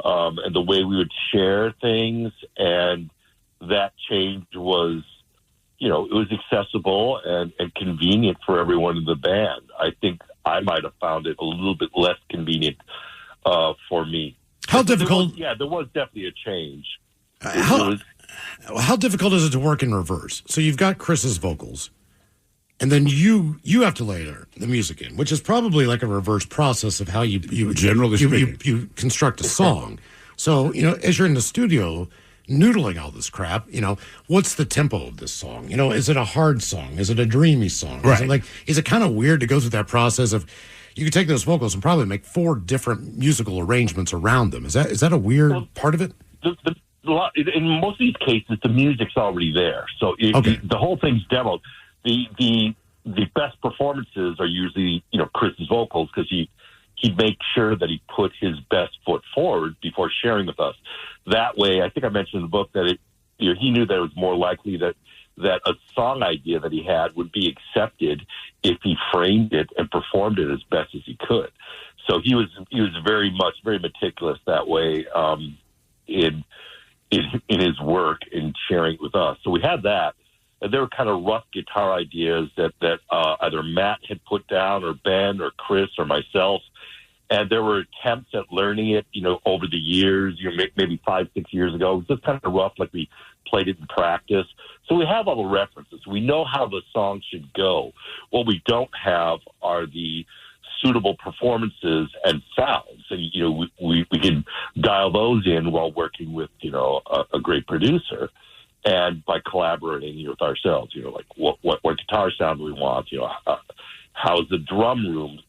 and the way we would share things. And that change was, it was accessible and convenient for everyone in the band. I think I might have found it a little bit less convenient for me. How difficult? There was definitely a change. How difficult is it to work in reverse? So you've got Chris's vocals, and then you have to layer the music in, which is probably like a reverse process of how you generally speaking you construct a song. So as you're in the studio noodling all this crap, what's the tempo of this song? Is it a hard song? Is it a dreamy song? Right. Is it kind of weird to go through that process of, you could take those vocals and probably make 4 different musical arrangements around them. Is that a weird part of it? In most of these cases, the music's already there. So the whole thing's demoed. The best performances are usually, Chris's vocals, because he'd make sure that he put his best foot forward before sharing with us. That way, I think I mentioned in the book that he knew that it was more likely that a song idea that he had would be accepted if he framed it and performed it as best as he could. So he was very meticulous that way in his work in sharing it with us. So we had that. And there were kind of rough guitar ideas that either Matt had put down, or Ben, or Chris, or myself. And there were attempts at learning it, over the years, maybe 5-6 years ago. It was just kind of rough, like we played it in practice. So we have all the references. We know how the song should go. What we don't have are the suitable performances and sounds. And, we can dial those in while working with, a great producer. And by collaborating with ourselves, like what guitar sound do we want? How's the drum room,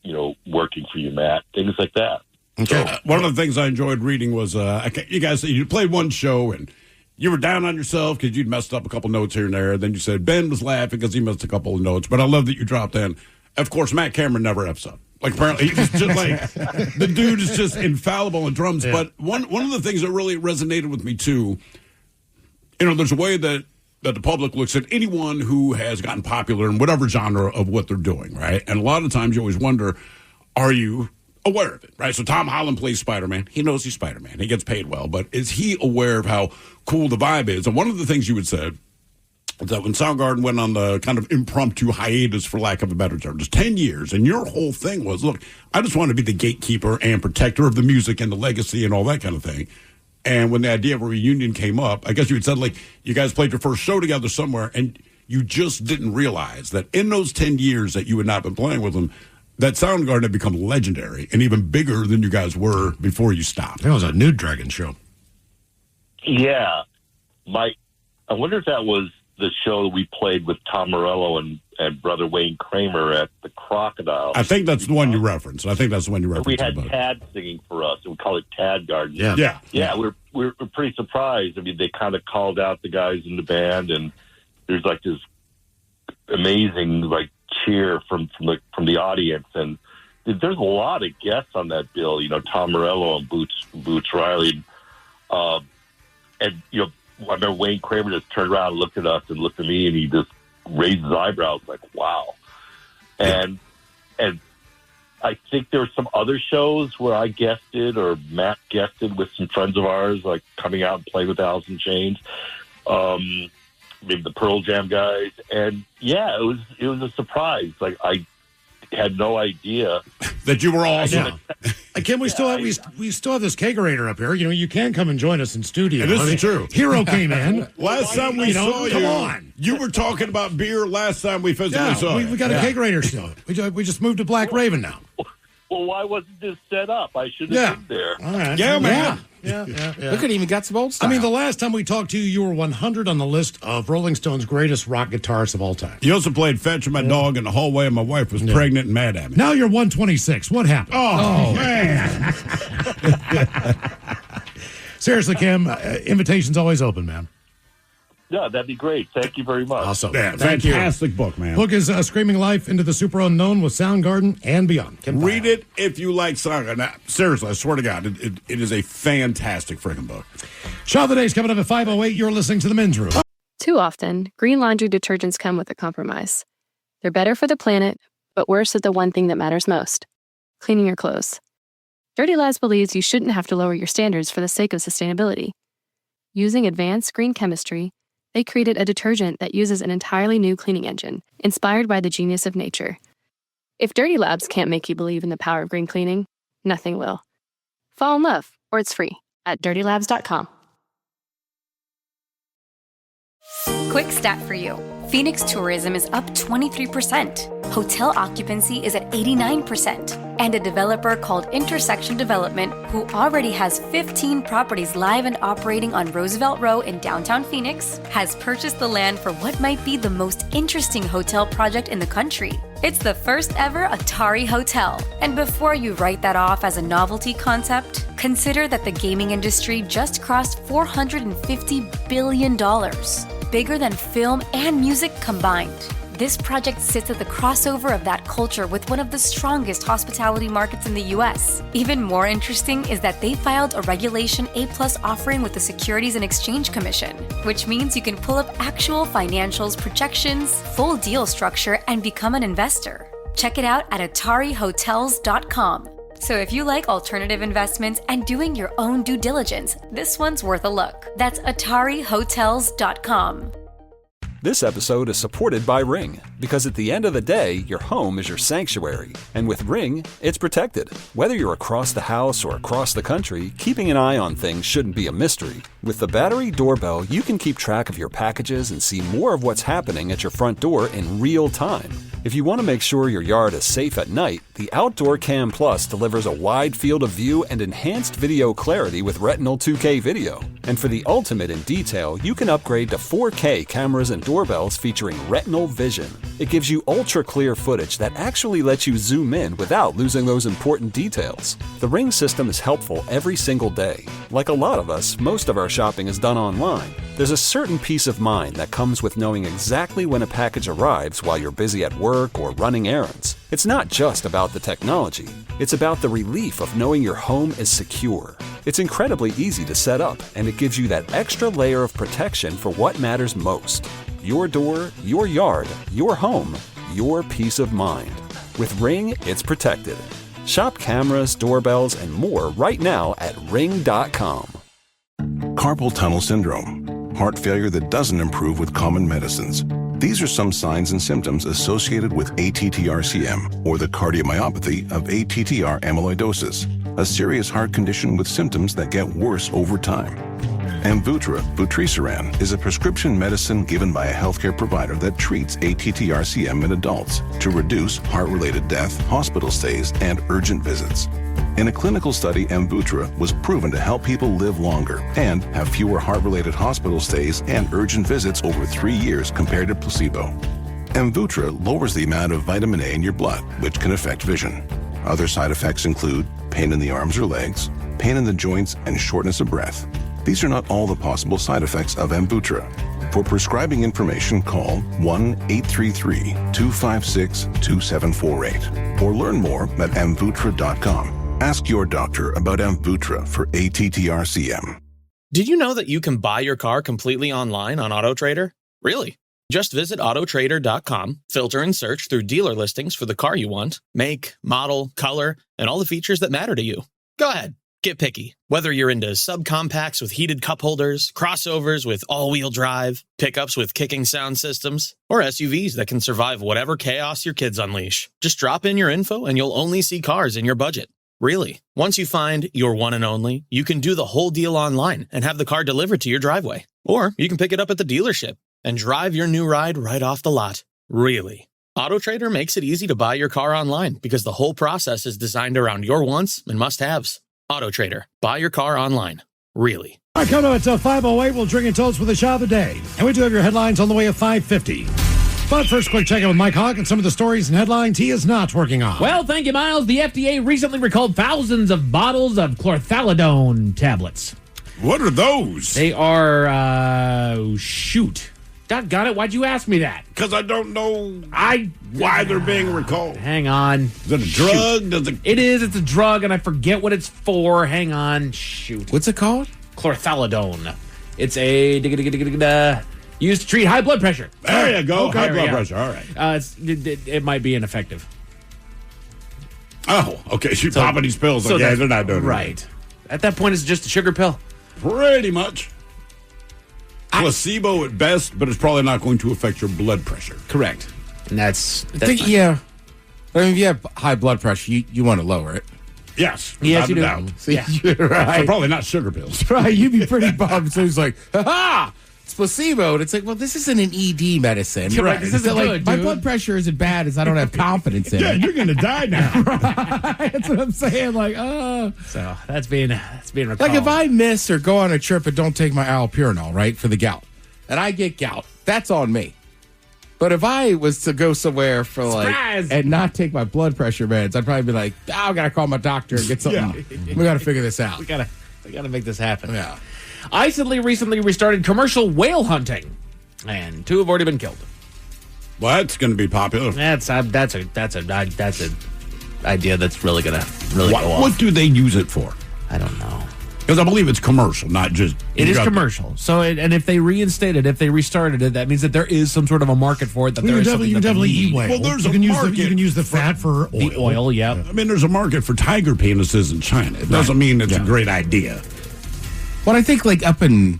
working for you, Matt? Things like that. Okay. One of the things I enjoyed reading was you guys, you played one show and you were down on yourself because you'd messed up a couple notes here and there. Then you said Ben was laughing because he missed a couple of notes. But I love that you dropped in. Of course, Matt Cameron never F's up. Like, apparently, he's just like, the dude is just infallible in drums. Yeah. But one of the things that really resonated with me, too, there's a way that the public looks at anyone who has gotten popular in whatever genre of what they're doing, right? And a lot of times you always wonder, are you aware of it, right? So Tom Holland plays Spider-Man. He knows he's Spider-Man. He gets paid well. But is he aware of how cool the vibe is? And one of the things you had said is that when Soundgarden went on the kind of impromptu hiatus, for lack of a better term, just 10 years, and your whole thing was, look, I just want to be the gatekeeper and protector of the music and the legacy and all that kind of thing. And when the idea of a reunion came up, I guess you had said, like, you guys played your first show together somewhere, and you just didn't realize that in those 10 years that you had not been playing with them, that Soundgarden had become legendary and even bigger than you guys were before you stopped. That was a Nude Dragon show. Yeah. I wonder if that was the show that we played with Tom Morello and brother Wayne Kramer at the Crocodile. I think that's the one you referenced. We had Tad singing for us, and we call it Tad Garden. Yeah. We're pretty surprised. I mean, they kind of called out the guys in the band, and there's like this amazing like cheer from the audience, and there's a lot of guests on that bill. Tom Morello and Boots Riley, and I remember Wayne Kramer just turned around and looked at us and looked at me, and he just raised his eyebrows like, wow. And I think there were some other shows where I guested or Matt guested with some friends of ours, like coming out and playing with Alice in Chains, maybe the Pearl Jam guys. And yeah, it was a surprise. Like, I had no idea that you were awesome. Kim, we still have this kegerator up here. You can come and join us in studio. This is true. Hero came in. Last time we saw you, come on. You were talking about beer last time we physically saw you. We got a kegerator still. We just moved to Black Raven now. Well, why wasn't this set up? I should have been there. All right. Yeah, man. Yeah. Look at him. He got some old stuff. I mean, the last time we talked to you, you were 100 on the list of Rolling Stone's greatest rock guitarists of all time. You also played Fetch My Dog in the hallway, and my wife was pregnant and mad at me. Now you're 126. What happened? Oh man. Seriously, Kim, invitation's always open, man. Yeah, that'd be great. Thank you very much. Awesome. Yeah, Thank you. fantastic book, man. Book is Screaming Life into the Super Unknown with Soundgarden and Beyond. Read it if you like Saga. Now, seriously, I swear to God, it is a fantastic freaking book. Shot of the Day is coming up at 5:08. You're listening to The Men's Room. Too often, green laundry detergents come with a compromise. They're better for the planet, but worse at the one thing that matters most, cleaning your clothes. Dirty Labs believes you shouldn't have to lower your standards for the sake of sustainability. Using advanced green chemistry, they created a detergent that uses an entirely new cleaning engine, inspired by the genius of nature. If Dirty Labs can't make you believe in the power of green cleaning, nothing will. Fall in love, or it's free, at dirtylabs.com. Quick stat for you. Phoenix tourism is up 23%. Hotel occupancy is at 89%. And a developer called Intersection Development, who already has 15 properties live and operating on Roosevelt Row in downtown Phoenix, has purchased the land for what might be the most interesting hotel project in the country. It's the first ever Atari Hotel. And before you write that off as a novelty concept, consider that the gaming industry just crossed $450 billion. Bigger than film and music combined. This project sits at the crossover of that culture with one of the strongest hospitality markets in the US. Even more interesting is that they filed a Regulation A+ offering with the Securities and Exchange Commission, which means you can pull up actual financials, projections, full deal structure, and become an investor. Check it out at AtariHotels.com. So if you like alternative investments and doing your own due diligence, this one's worth a look. That's AtariHotels.com. This episode is supported by Ring, because at the end of the day, your home is your sanctuary. And with Ring, it's protected. Whether you're across the house or across the country, keeping an eye on things shouldn't be a mystery. With the battery doorbell, you can keep track of your packages and see more of what's happening at your front door in real time. If you want to make sure your yard is safe at night, the Outdoor Cam Plus delivers a wide field of view and enhanced video clarity with Retinal 2K video. And for the ultimate in detail, you can upgrade to 4K cameras and doorbells featuring Retinal Vision. It gives you ultra-clear footage that actually lets you zoom in without losing those important details. The Ring system is helpful every single day. Like a lot of us, most of our shopping is done online. There's a certain peace of mind that comes with knowing exactly when a package arrives while you're busy at work or running errands. It's not just about the technology. It's about the relief of knowing your home is secure. It's incredibly easy to set up, and it gives you that extra layer of protection for what matters most. Your door, your yard, your home, your peace of mind. With Ring, it's protected. Shop cameras, doorbells, and more right now at ring.com. Carpal tunnel syndrome, heart failure that doesn't improve with common medicines. These are some signs and symptoms associated with ATTR-CM, or the cardiomyopathy of ATTR amyloidosis, a serious heart condition with symptoms that get worse over time. Amvuttra, vutrisiran, is a prescription medicine given by a healthcare provider that treats ATTR-CM in adults to reduce heart-related death, hospital stays, and urgent visits. In a clinical study, Amvuttra was proven to help people live longer and have fewer heart-related hospital stays and urgent visits over 3 years compared to placebo. Amvuttra lowers the amount of vitamin A in your blood, which can affect vision. Other side effects include pain in the arms or legs, pain in the joints, and shortness of breath. These are not all the possible side effects of Amvuttra. For prescribing information, call 1-833-256-2748 or learn more at amvuttra.com. Ask your doctor about Amvuttra for ATTR-CM. Did you know that you can buy your car completely online on AutoTrader? Really? Just visit autotrader.com, filter and search through dealer listings for the car you want, make, model, color, and all the features that matter to you. Go ahead, get picky. Whether you're into subcompacts with heated cup holders, crossovers with all-wheel drive, pickups with kicking sound systems, or SUVs that can survive whatever chaos your kids unleash. Just drop in your info and you'll only see cars in your budget. Really. Once you find your one and only, you can do the whole deal online and have the car delivered to your driveway. Or you can pick it up at the dealership and drive your new ride right off the lot. Really. AutoTrader makes it easy to buy your car online because the whole process is designed around your wants and must-haves. AutoTrader. Buy your car online. Really. All right, coming up at 5:08, we'll drink and toast with the shot of the day. And we do have your headlines on the way at 5:50. But first, quick check-in with Mike Hawk and some of the stories and headlines he is not working on. Well, thank you, Miles. The FDA recently recalled thousands of bottles of chlorthalidone tablets. What are those? They are, shoot. Doggone it, why'd you ask me that? Because I don't know why they're being recalled. Hang on. Is it a drug? It is. It's a drug, and I forget what it's for. Hang on. Shoot. What's it called? Chlorthalidone. It's a used to treat high blood pressure. There you go. Okay, High blood pressure. All right. It might be ineffective. Oh, okay. She's popping these pills. So They're not doing it. right. At that point, it's just a sugar pill. Pretty much. Placebo at best, but it's probably not going to affect your blood pressure. Correct. And that's yeah. I mean, if you have high blood pressure, you want to lower it. Yes. Yes, you do. Doubt. So you're right. So probably not sugar pills. Right. You'd be pretty bummed. So he's like, ha! It's placebo. And it's like, well, this isn't an ED medicine. Right. This isn't like, good, my dude. blood pressure isn't bad as I don't have confidence in Yeah, it. you're going to die now. That's what I'm saying. Like, So that's being recalled. Like if I miss or go on a trip and don't take my allopurinol, right, for the gout, and I get gout, that's on me. But if I was to go somewhere for Surprise! and not take my blood pressure meds, I'd probably be like, I gotta call my doctor and get something. We gotta figure this out. We gotta make this happen. Yeah. Iceland recently restarted commercial whale hunting, and 2 have already been killed. Well, that's going to be popular. That's an idea that's really gonna go off. What do they use it for? I don't know. Because I believe it's commercial, not just... It is commercial. So, and if they reinstate it, if they restarted it, that means that there is some sort of a market for it. That there is something you that definitely they eat need. whale. Well, there's you a can market you can use the fat for oil. The oil, yeah. I mean, there's a market for tiger penises in China. It doesn't mean it's a great idea. But I think like up in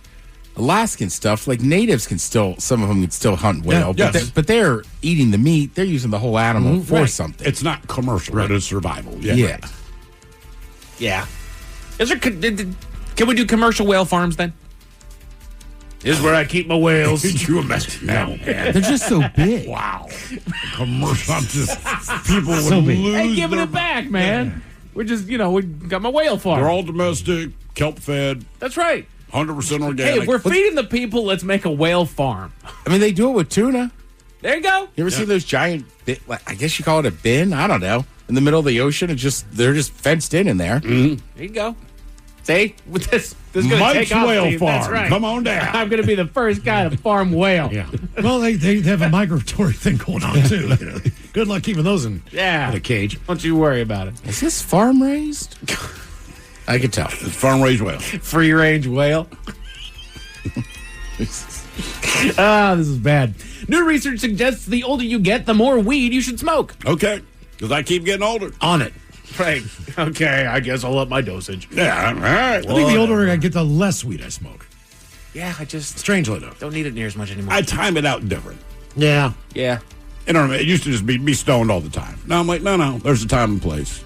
Alaskan stuff, like natives can still, some of them can still hunt whale, Yeah, but, yes. but they're eating the meat. They're using the whole animal for Right. something. It's not commercial. It is survival. Yeah. Yeah. Right. Yeah. Is there? Can we do commercial whale farms then? This is where I keep my whales. Could you imagine that? They're just so big. Wow. Commercial. I'm just... People would So big. lose Hey, giving their... it back, man. We're just, we got my whale farm. They're all domestic, kelp-fed, That's right. 100% organic. Hey, if we're feeding the people, let's make a whale farm. I mean, they do it with tuna. There you go. You ever see those giant, I guess you call it a bin? I don't know. In the middle of the ocean, they're just fenced in there. There you go. See, with this is going to Mike's take off. Whale Steve. That's Farm. right. Come on down. I'm going to be the first guy to farm whale. Yeah. Well, they have a migratory thing going on too. Good luck keeping those in a cage. Don't you worry about it. Is this farm raised? I could tell. It's farm-raised whale. Free range whale. This is bad. New research suggests the older you get, the more weed you should smoke. Okay. Because I keep getting older. On it. Right. Okay, I guess I'll up my dosage. Yeah, all right. I think the older I get, the less weed I smoke. Yeah, I just Strangely enough. don't need it near as much anymore. I time it out different. Yeah. Yeah. You know what I mean? It used to just be stoned all the time. Now I'm like, no, there's a time and place.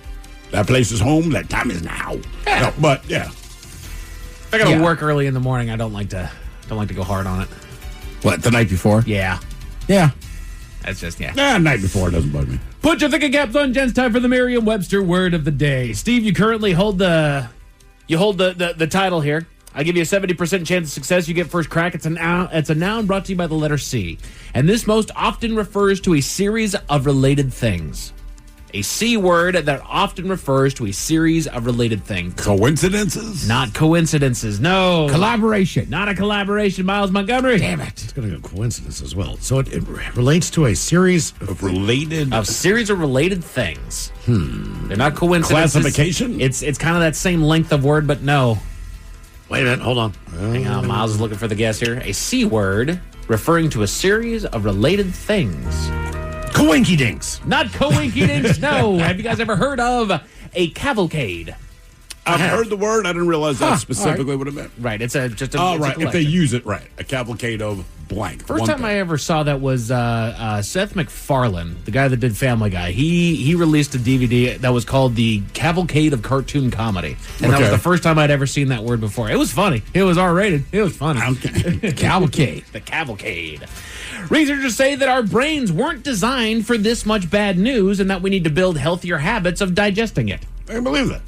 That place is home. That time is now. Yeah. No, but, yeah. If I gotta work early in the morning, I don't like to go hard on it. What, the night before? Yeah. Yeah. That's just, Night before doesn't bug me. Put your thinking caps on, gents. Time for the Merriam-Webster word of the day. Steve, you currently hold the title here. I give you a 70% chance of success. You get first crack. It's a noun brought to you by the letter C. And this most often refers to a series of related things. A C word that often refers to a series of related things. Coincidences? Not coincidences, no. Collaboration. Not a collaboration, Miles Montgomery. Damn it. It's going to go coincidence as well. So it relates to a series of related... A series of related things. They're not coincidences. Classification? It's kind of that same length of word, but no. Wait a minute, hold on. Hang on, Miles is looking for the guess here. A C word referring to a series of related things. Coinky dinks. Not coinky dinks, no. Have you guys ever heard of a cavalcade? I've heard the word. I didn't realize that's specifically what it meant. Right, it's just a Right. collection. If they use it right. A cavalcade of blank. First time I ever saw that was Seth MacFarlane, the guy that did Family Guy. He released a DVD that was called The Cavalcade of Cartoon Comedy. And that was the first time I'd ever seen that word before. It was funny. It was R-rated. It was funny. Cavalcade. The cavalcade. Researchers say that our brains weren't designed for this much bad news and that we need to build healthier habits of digesting it. I believe that.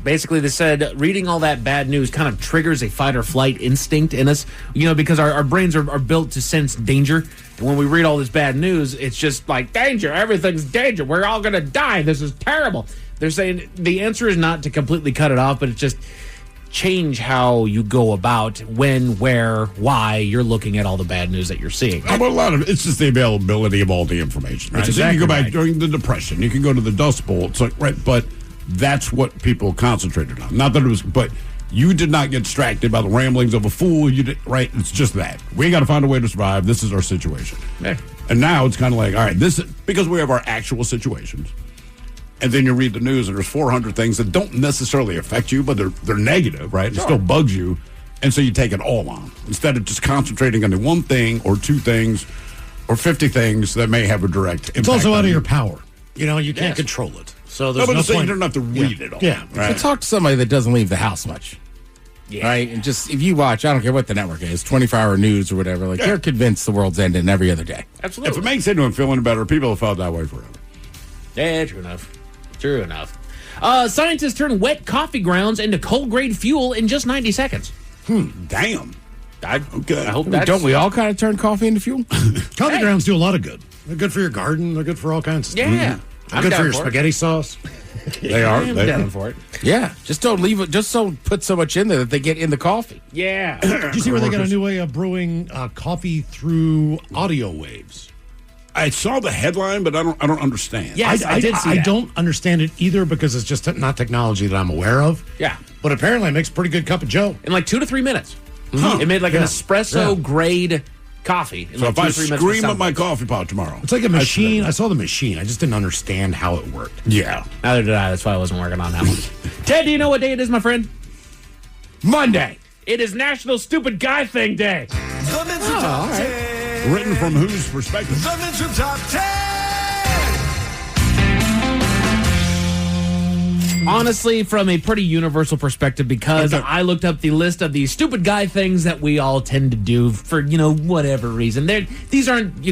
Basically, they said reading all that bad news kind of triggers a fight or flight instinct in us, because our brains are built to sense danger. And when we read all this bad news, it's just like, danger, everything's danger. We're all going to die. This is terrible. They're saying the answer is not to completely cut it off, but it's just, change how you go about when, where, why you're looking at all the bad news that you're seeing. But a lot of it's just the availability of all the information. Right? That's So you exactly go back right. during the Depression. You can go to the Dust Bowl. It's like, right, but that's what people concentrated on. Not that it was, but you did not get distracted by the ramblings of a fool. You did, right? It's just that. We got to find a way to survive. This is our situation. Yeah. And now it's kind of like, all right, this is because we have our actual situations. And then you read the news, and there's 400 things that don't necessarily affect you, but they're negative, right? It still bugs you. And so you take it all on instead of just concentrating on the one thing or two things or 50 things that may have a direct impact. It's also out on of you. your power. You know, you can't control it. So there's No, but no I'm saying point. you don't have to read it all. Yeah. So talk to somebody that doesn't leave the house much. Yeah. Right? And just, if you watch, I don't care what the network is, 24-hour news or whatever, like they're convinced the world's ending every other day. Absolutely. If it makes anyone feel any better, people have felt that way forever. Yeah, true enough. True enough. Scientists turn wet coffee grounds into coal-grade fuel in just 90 seconds. Damn. I hope I mean, that's... don't we all kind of turn coffee into fuel? Coffee grounds do a lot of good. They're good for your garden. They're good for all kinds of stuff. Yeah. They're I'm good down for your for it. spaghetti sauce. They are. I'm They- down for it. Yeah. Just don't leave it. Just don't put so much in there that they get in the coffee. Yeah. Did you see where they got a new way of brewing coffee through audio waves? I saw the headline, but I don't understand. Yes, I did see I that. don't understand it either because it's just not technology that I'm aware of. Yeah. But apparently it makes a pretty good cup of joe. In like 2 to 3 minutes. Huh. It made like an Yeah. espresso grade coffee. In So like if 2 I to 3 minutes scream with at my sound coffee pot tomorrow, It's like a machine. I saw the machine. I just didn't understand how it worked. yeah. bites. Neither did I. That's why I wasn't working on that one. Ted, do you know what day it is, my friend? Monday. It is National Stupid Guy Thing Day. The Men's Room Top 10. Written from whose perspective? The Men's Room Top 10. Honestly, from a pretty universal perspective, because I looked up the list of these stupid guy things that we all tend to do for, whatever reason. These aren't,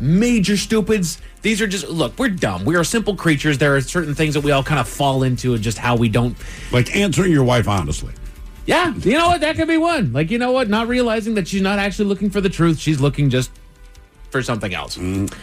major stupids. These are just, look, we're dumb. We are simple creatures. There are certain things that we all kind of fall into and just how we don't. Like answering your wife honestly. Yeah, you know what? That could be one. Like, you know what? Not realizing that she's not actually looking for the truth. She's looking just for something else.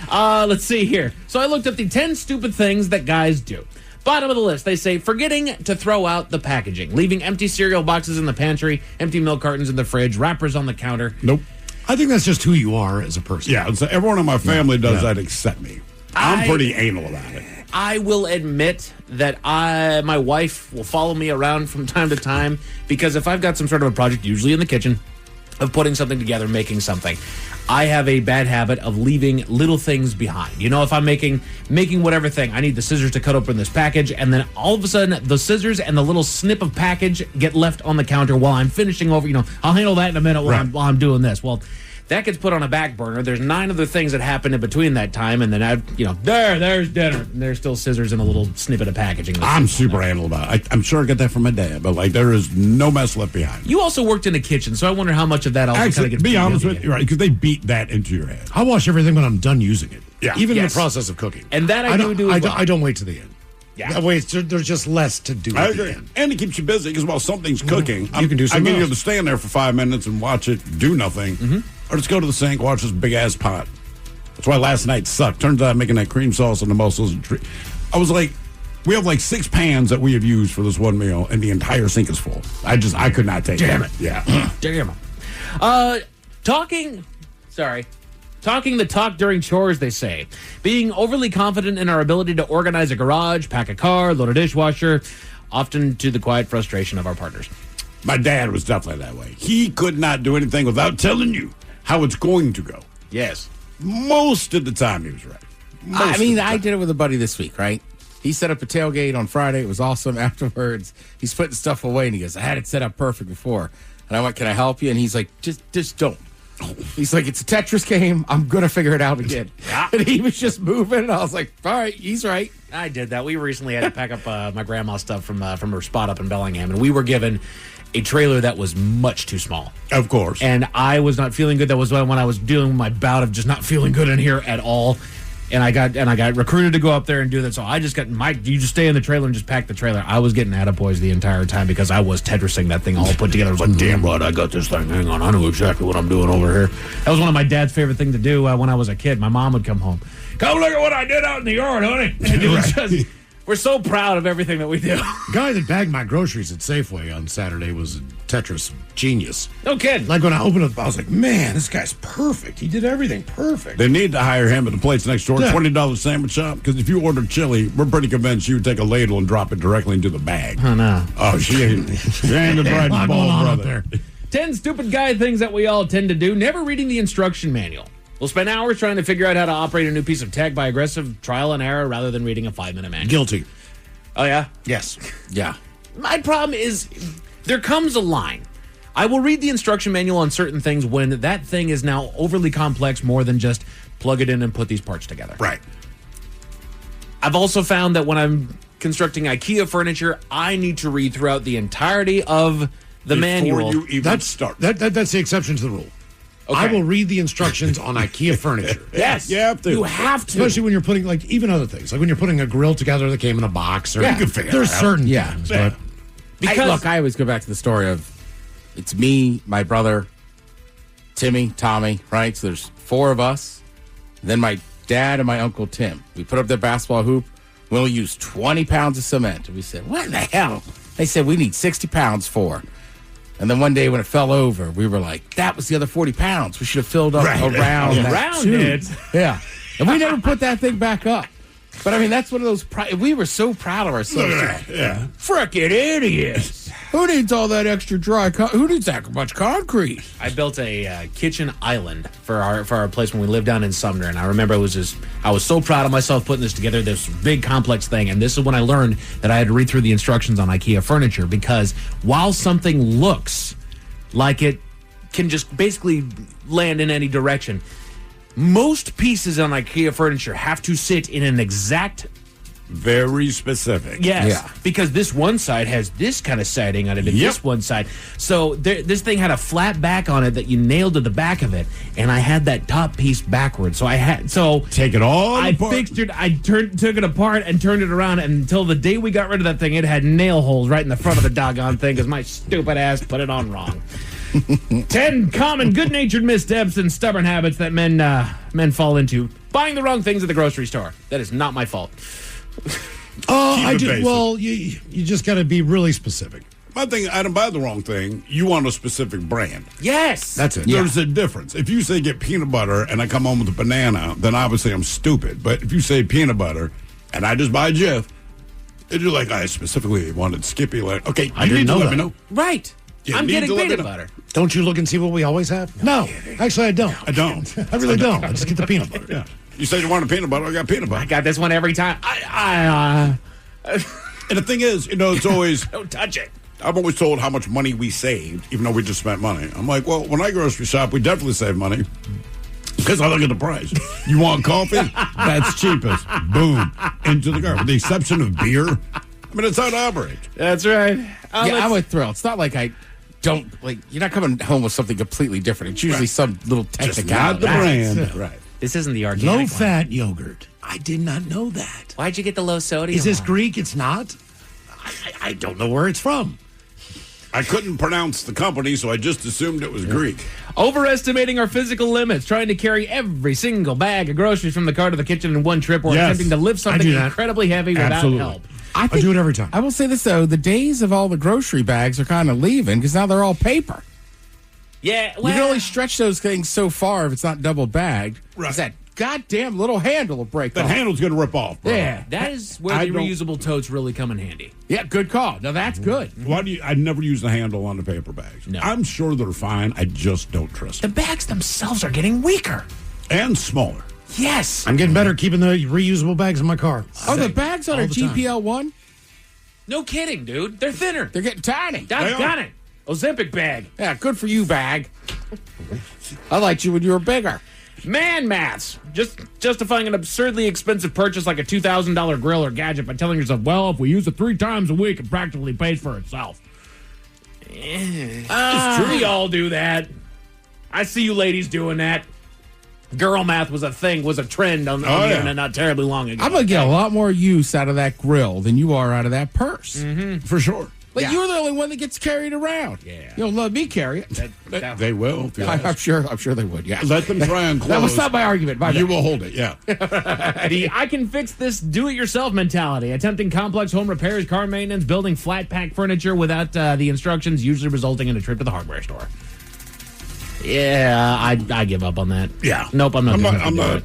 Let's see here. So I looked up the 10 stupid things that guys do. Bottom of the list, they say forgetting to throw out the packaging, leaving empty cereal boxes in the pantry, empty milk cartons in the fridge, wrappers on the counter. Nope. I think that's just who you are as a person. Yeah, so everyone in my family does that except me. I'm pretty anal about it. I will admit that my wife will follow me around from time to time because if I've got some sort of a project, usually in the kitchen, of putting something together, making something, I have a bad habit of leaving little things behind. If I'm making whatever thing, I need the scissors to cut open this package, and then all of a sudden, the scissors and the little snip of package get left on the counter while I'm finishing over. I'll handle that in a minute while I'm doing this. Well, that gets put on a back burner. There's 9 other things that happen in between that time, and then there's dinner. And there's still scissors and a little snippet of packaging. I'm super anal about it. I'm sure I got that from my dad, but there is no mess left behind. You also worked in a kitchen, so I wonder how much of that also kind Actually, of gets. be honest with you, right? Because they beat that into your head. I wash everything when I'm done using it. Yeah. Even in Yes. the process of cooking. And that I do as well. I don't wait to the end. Yeah. That way, there's just less to do I at the agree. end. And it keeps you busy because while something's cooking, You can do I something can either else. stand there for 5 minutes and watch it do nothing, or just go to the sink, watch this big ass pot. That's why last night sucked. Turns out I'm making that cream sauce and the mussels and tree. I was like, we have 6 pans that we have used for this one meal, and the entire sink is full. I could not take it. Damn it. Yeah. Damn it. Talking the talk during chores, they say. Being overly confident in our ability to organize a garage, pack a car, load a dishwasher, often to the quiet frustration of our partners. My dad was definitely that way. He could not do anything without telling you how it's going to go. Yes. Most of the time, he was right. I did it with a buddy this week, right? He set up a tailgate on Friday. It was awesome. Afterwards, he's putting stuff away, and he goes, I had it set up perfect before. And I went, can I help you? And he's like, just don't. He's like, it's a Tetris game. I'm going to figure it out again. And he was just moving, and I was like, all right, he's right. I did that. We recently had to pack up my grandma's stuff from her spot up in Bellingham, and we were given a trailer that was much too small. Of course. And I was not feeling good. That was when I was dealing with my bout of just not feeling good in here at all. And I got recruited to go up there and do that. So I just got you just stay in the trailer and just pack the trailer. I was getting attaboys the entire time because I was Tetrising that thing all put together. I was like, damn right, I got this thing. Hang on, I know exactly what I'm doing over here. That was one of my dad's favorite things to do when I was a kid. My mom would come home. Come look at what I did out in the yard, honey. And it was just, We're so proud of everything that we do. Guy that bagged my groceries at Safeway on Saturday was a Tetris genius. No kidding. Like when I opened it, I was like, man, this guy's perfect. He did everything perfect. They need to hire him at the place next door, Yeah. $20 sandwich shop. Because if you order chili, we're pretty convinced you would take a ladle and drop it directly into the bag. Oh, no. Oh, she ain't the brightest Not ball, going on up brother. there. 10 stupid guy things that we all tend to do. Never reading the instruction manual. We'll spend hours trying to figure out how to operate a new piece of tech by aggressive trial and error rather than reading a 5-minute manual. Guilty. Oh, yeah? Yes. Yeah. My problem is there comes a line. I will read the instruction manual on certain things when that thing is now overly complex more than just plug it in and put these parts together. Right. I've also found that when I'm constructing IKEA furniture, I need to read throughout the entirety of the manual. Before you even start. That's the exception to the rule. Okay. I will read the instructions on IKEA furniture. Yes. You have to. You have to. Especially when you're putting, like, even other things. Like when you're putting a grill together that came in a box. Or Yeah. you can figure there's certain things. But Because I always go back to the story of it's me, my brother, Timmy, Tommy, right? So there's 4 of us. Then my dad and my uncle Tim. We put up their basketball hoop. We only used 20 pounds of cement. And we said, what in the hell? They said, we need 60 pounds for. And then one day when it fell over, we were like, that was the other 40 pounds. We should have filled up around that Around tube. it. Yeah. And we never put that thing back up. But I mean, that's one of those. We were so proud of ourselves. Yeah. Frickin' idiots. Who needs all that extra dry? Who needs that much concrete? I built a kitchen island for our place when we lived down in Sumner, and I remember I was so proud of myself putting this together, this big complex thing. And this is when I learned that I had to read through the instructions on IKEA furniture, because while something looks like it can just basically land in any direction, most pieces on IKEA furniture have to sit in an exact. Very specific. Yes, because this one side has this kind of siding on it, and this one side. So this thing had a flat back on it that you nailed to the back of it, and I had that top piece backwards. So take it all apart. Took it apart and turned it around, and until the day we got rid of that thing, it had nail holes right in the front of the doggone thing because my stupid ass put it on wrong. 10 common good-natured missteps and stubborn habits that men fall into. Buying the wrong things at the grocery store. That is not my fault. I do. Basic. Well, you just got to be really specific. My thing, I don't buy the wrong thing. You want a specific brand. Yes. That's it. There's a difference. If you say get peanut butter and I come home with a banana, then obviously I'm stupid. But if you say peanut butter and I just buy Jif, and you're like, I specifically wanted Skippy. Like, okay, I you didn't need to know let that. me know. Right. You I'm need getting to let me peanut know. butter. Don't you look and see what we always have? No. Actually, I don't. I don't. I really don't. I just get the peanut butter. Yeah. You said you wanted peanut butter, I got peanut butter. I got this one every time. And the thing is, it's always... Don't touch it. I'm always told how much money we saved, even though we just spent money. I'm like, well, when I grocery shop, we definitely save money. Because I look at the price. You want coffee? That's cheapest. Boom. Into the garbage. With the exception of beer. I mean, it's how it operates. That's right. I'm with Thrill. It's not like I don't, you're not coming home with something completely different. It's usually some little Just technical. not the brand. Right. This isn't the organic one. Low-fat yogurt. I did not know that. Why'd you get the low sodium? Is this Greek? It's not? I don't know where it's from. I couldn't pronounce the company, so I just assumed it was Greek. Overestimating our physical limits, trying to carry every single bag of groceries from the car to the kitchen in one trip, or attempting to lift something incredibly heavy without help. I do it every time. I will say this, though. The days of all the grocery bags are kind of leaving because now they're all paper. Yeah, you can only stretch those things so far if it's not double bagged. Right. That goddamn little handle will break That off. handle's going to rip off, bro. Yeah, that is where the reusable totes really come in handy. Yeah, good call. Now, that's good. Why do you? I never use the handle on the paper bags. No. I'm sure they're fine. I just don't trust them. The bags themselves are getting weaker. And smaller. Yes. I'm getting better at keeping the reusable bags in my car. Oh, the bags on All a the time. GPL1? No kidding, dude. They're thinner. They're getting tiny. Got it. Ozempic bag. Yeah, good for you, bag. I liked you when you were bigger. Man maths. Just justifying an absurdly expensive purchase like a $2,000 grill or gadget by telling yourself, well, if we use it 3 times a week, it practically pays for itself. It's true. We all do that. I see you ladies doing that. Girl math was a trend on the internet not terribly long ago. I'm going to get a lot more use out of that grill than you are out of that purse. For sure. But Yeah. you're the only one that gets carried around. Yeah. You don't let me carry it. They will. I'm sure they would, yeah. Let them try and close. That was not my argument. You will hold it, yeah. The I can fix this do-it-yourself mentality. Attempting complex home repairs, car maintenance, building flat-pack furniture without the instructions, usually resulting in a trip to the hardware store. Yeah, I give up on that. Yeah. Nope, I'm not.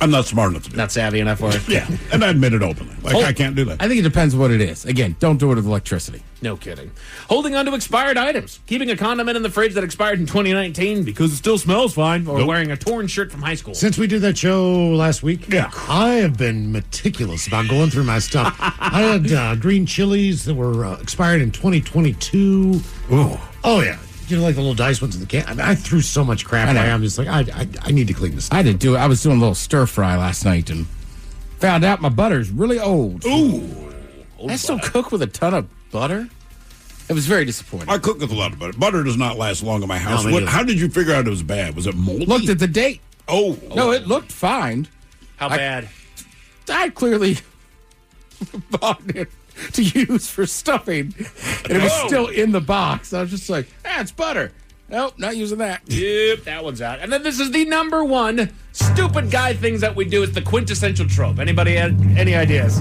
I'm not smart enough to do it. Not savvy enough for it. Yeah, and I admit it openly. I can't do that. I think it depends what it is. Again, don't do it with electricity. No kidding. Holding on to expired items. Keeping a condiment in the fridge that expired in 2019 because it still smells fine. Or wearing a torn shirt from high school. Since we did that show last week, I have been meticulous about going through my stuff. I had green chilies that were expired in 2022. Oh, yeah. You know, like the little dice ones in the can. I mean, I threw so much crap away. I'm just like, I need to clean this. I did do it. I was doing a little stir fry last night and found out my butter's really old. Ooh. I still cook with a ton of butter. It was very disappointing. I cook with a lot of butter. Butter does not last long in my house. No, How did you figure out it was bad? Was it moldy? Looked at the date. Oh. No, it looked fine. How bad? I clearly bought it to use for stuffing, and it was still in the box. I was just like, it's butter. Nope, not using that. Yep, that one's out. And then this is the number one stupid guy things that we do. It's the quintessential trope. Anybody had any ideas?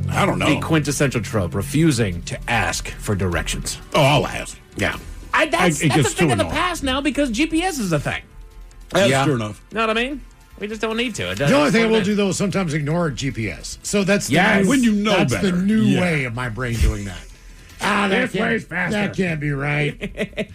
I don't know. The quintessential trope, refusing to ask for directions. Oh, I'll ask. Yeah. That's It a gets thing too in the annoying. past now because GPS is a thing. That's true enough. Know what I mean? We just don't need to. The only thing I will do, though, is sometimes ignore GPS. So that's when you know that's better. the new Yeah. way of my brain doing that. This way's faster. That can't be right.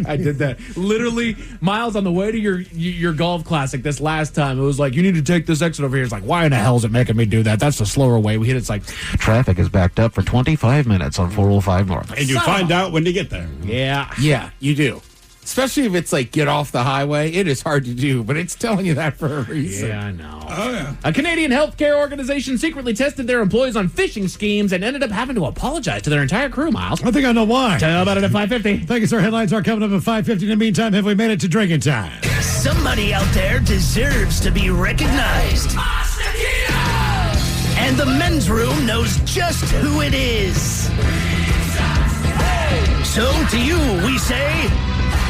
I did that. Literally, Miles, on the way to your golf classic this last time, it was like, you need to take this exit over here. It's like, why in the hell is it making me do that? That's the slower way. We hit it's like, traffic is backed up for 25 minutes on 405 North. And you find out when you get there. Yeah. Yeah, you do. Especially if it's like get off the highway. It is hard to do, but it's telling you that for a reason. Yeah, I know. Oh, yeah. A Canadian healthcare organization secretly tested their employees on phishing schemes and ended up having to apologize to their entire crew, Miles. I think I know why. Tell about it at 5:50. Thank you, sir. Headlines are coming up at 5:50. In the meantime, have we made it to drinking time? Somebody out there deserves to be recognized. And the men's room knows just who it is. So to you, we say,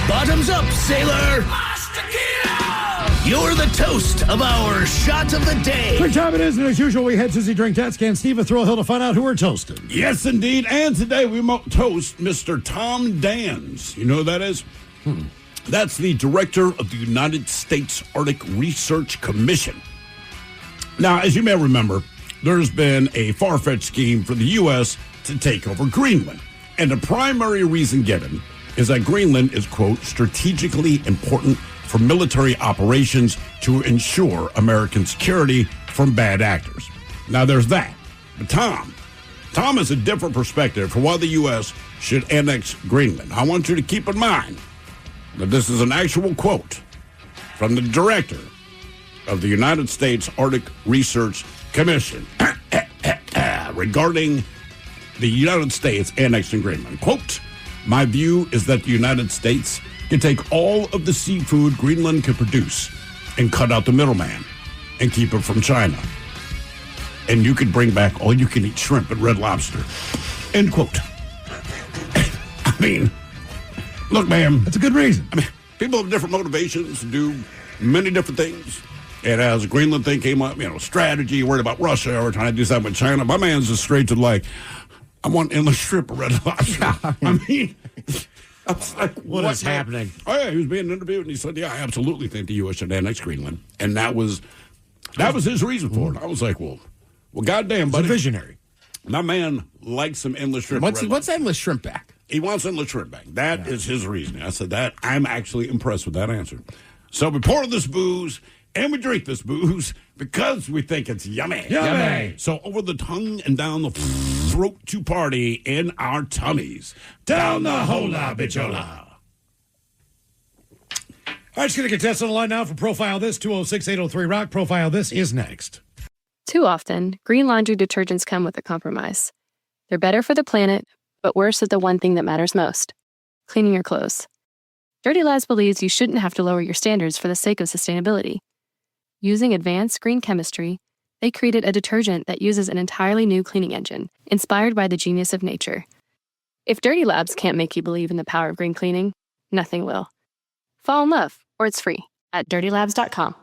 bottoms up, sailor. You're the toast of our shot of the day. Drink time it is, and as usual, we head to the drink test. Can Steve throw a hill to find out who we're toasting? Yes, indeed. And today we toast Mr. Tom Dans. You know who that is? That's the director of the United States Arctic Research Commission. Now, as you may remember, there's been a far-fetched scheme for the U.S. to take over Greenland. And the primary reason given is that Greenland is, quote, strategically important for military operations to ensure American security from bad actors. Now, there's that. But Tom has a different perspective for why the U.S. should annex Greenland. I want you to keep in mind that this is an actual quote from the director of the United States Arctic Research Commission regarding the United States annexing Greenland. Quote, my view is that the United States can take all of the seafood Greenland can produce and cut out the middleman and keep it from China. And you can bring back all you can eat shrimp and red lobster. End quote. I mean, look, man. That's a good reason. I mean, people have different motivations to do many different things. And as the Greenland thing came up, strategy, worried about Russia or trying to do something with China, my man's just straight to like, I want endless strip of red lobster. I mean, I was like, what is happening? Oh, yeah, he was being interviewed, and he said, yeah, I absolutely think the U.S. should annex Greenland. And that was his reason for it. I was like, well, goddamn, buddy. He's a visionary. My man likes some endless shrimp. What's endless shrimp back? He wants endless shrimp back. That is his reasoning. I said that. I'm actually impressed with that answer. So we pour this booze, and we drink this booze because we think it's yummy. Yummy. So over the tongue and down the throat to party in our tummies. Down the hola, bichola. All right, just going to contest on the line now for Profile This, 206-803-ROCK. Profile This is next. Too often, green laundry detergents come with a compromise. They're better for the planet, but worse at the one thing that matters most, cleaning your clothes. Dirty Labs believes you shouldn't have to lower your standards for the sake of sustainability. Using advanced green chemistry, they created a detergent that uses an entirely new cleaning engine, inspired by the genius of nature. If Dirty Labs can't make you believe in the power of green cleaning, nothing will. Fall in love, or it's free, at dirtylabs.com.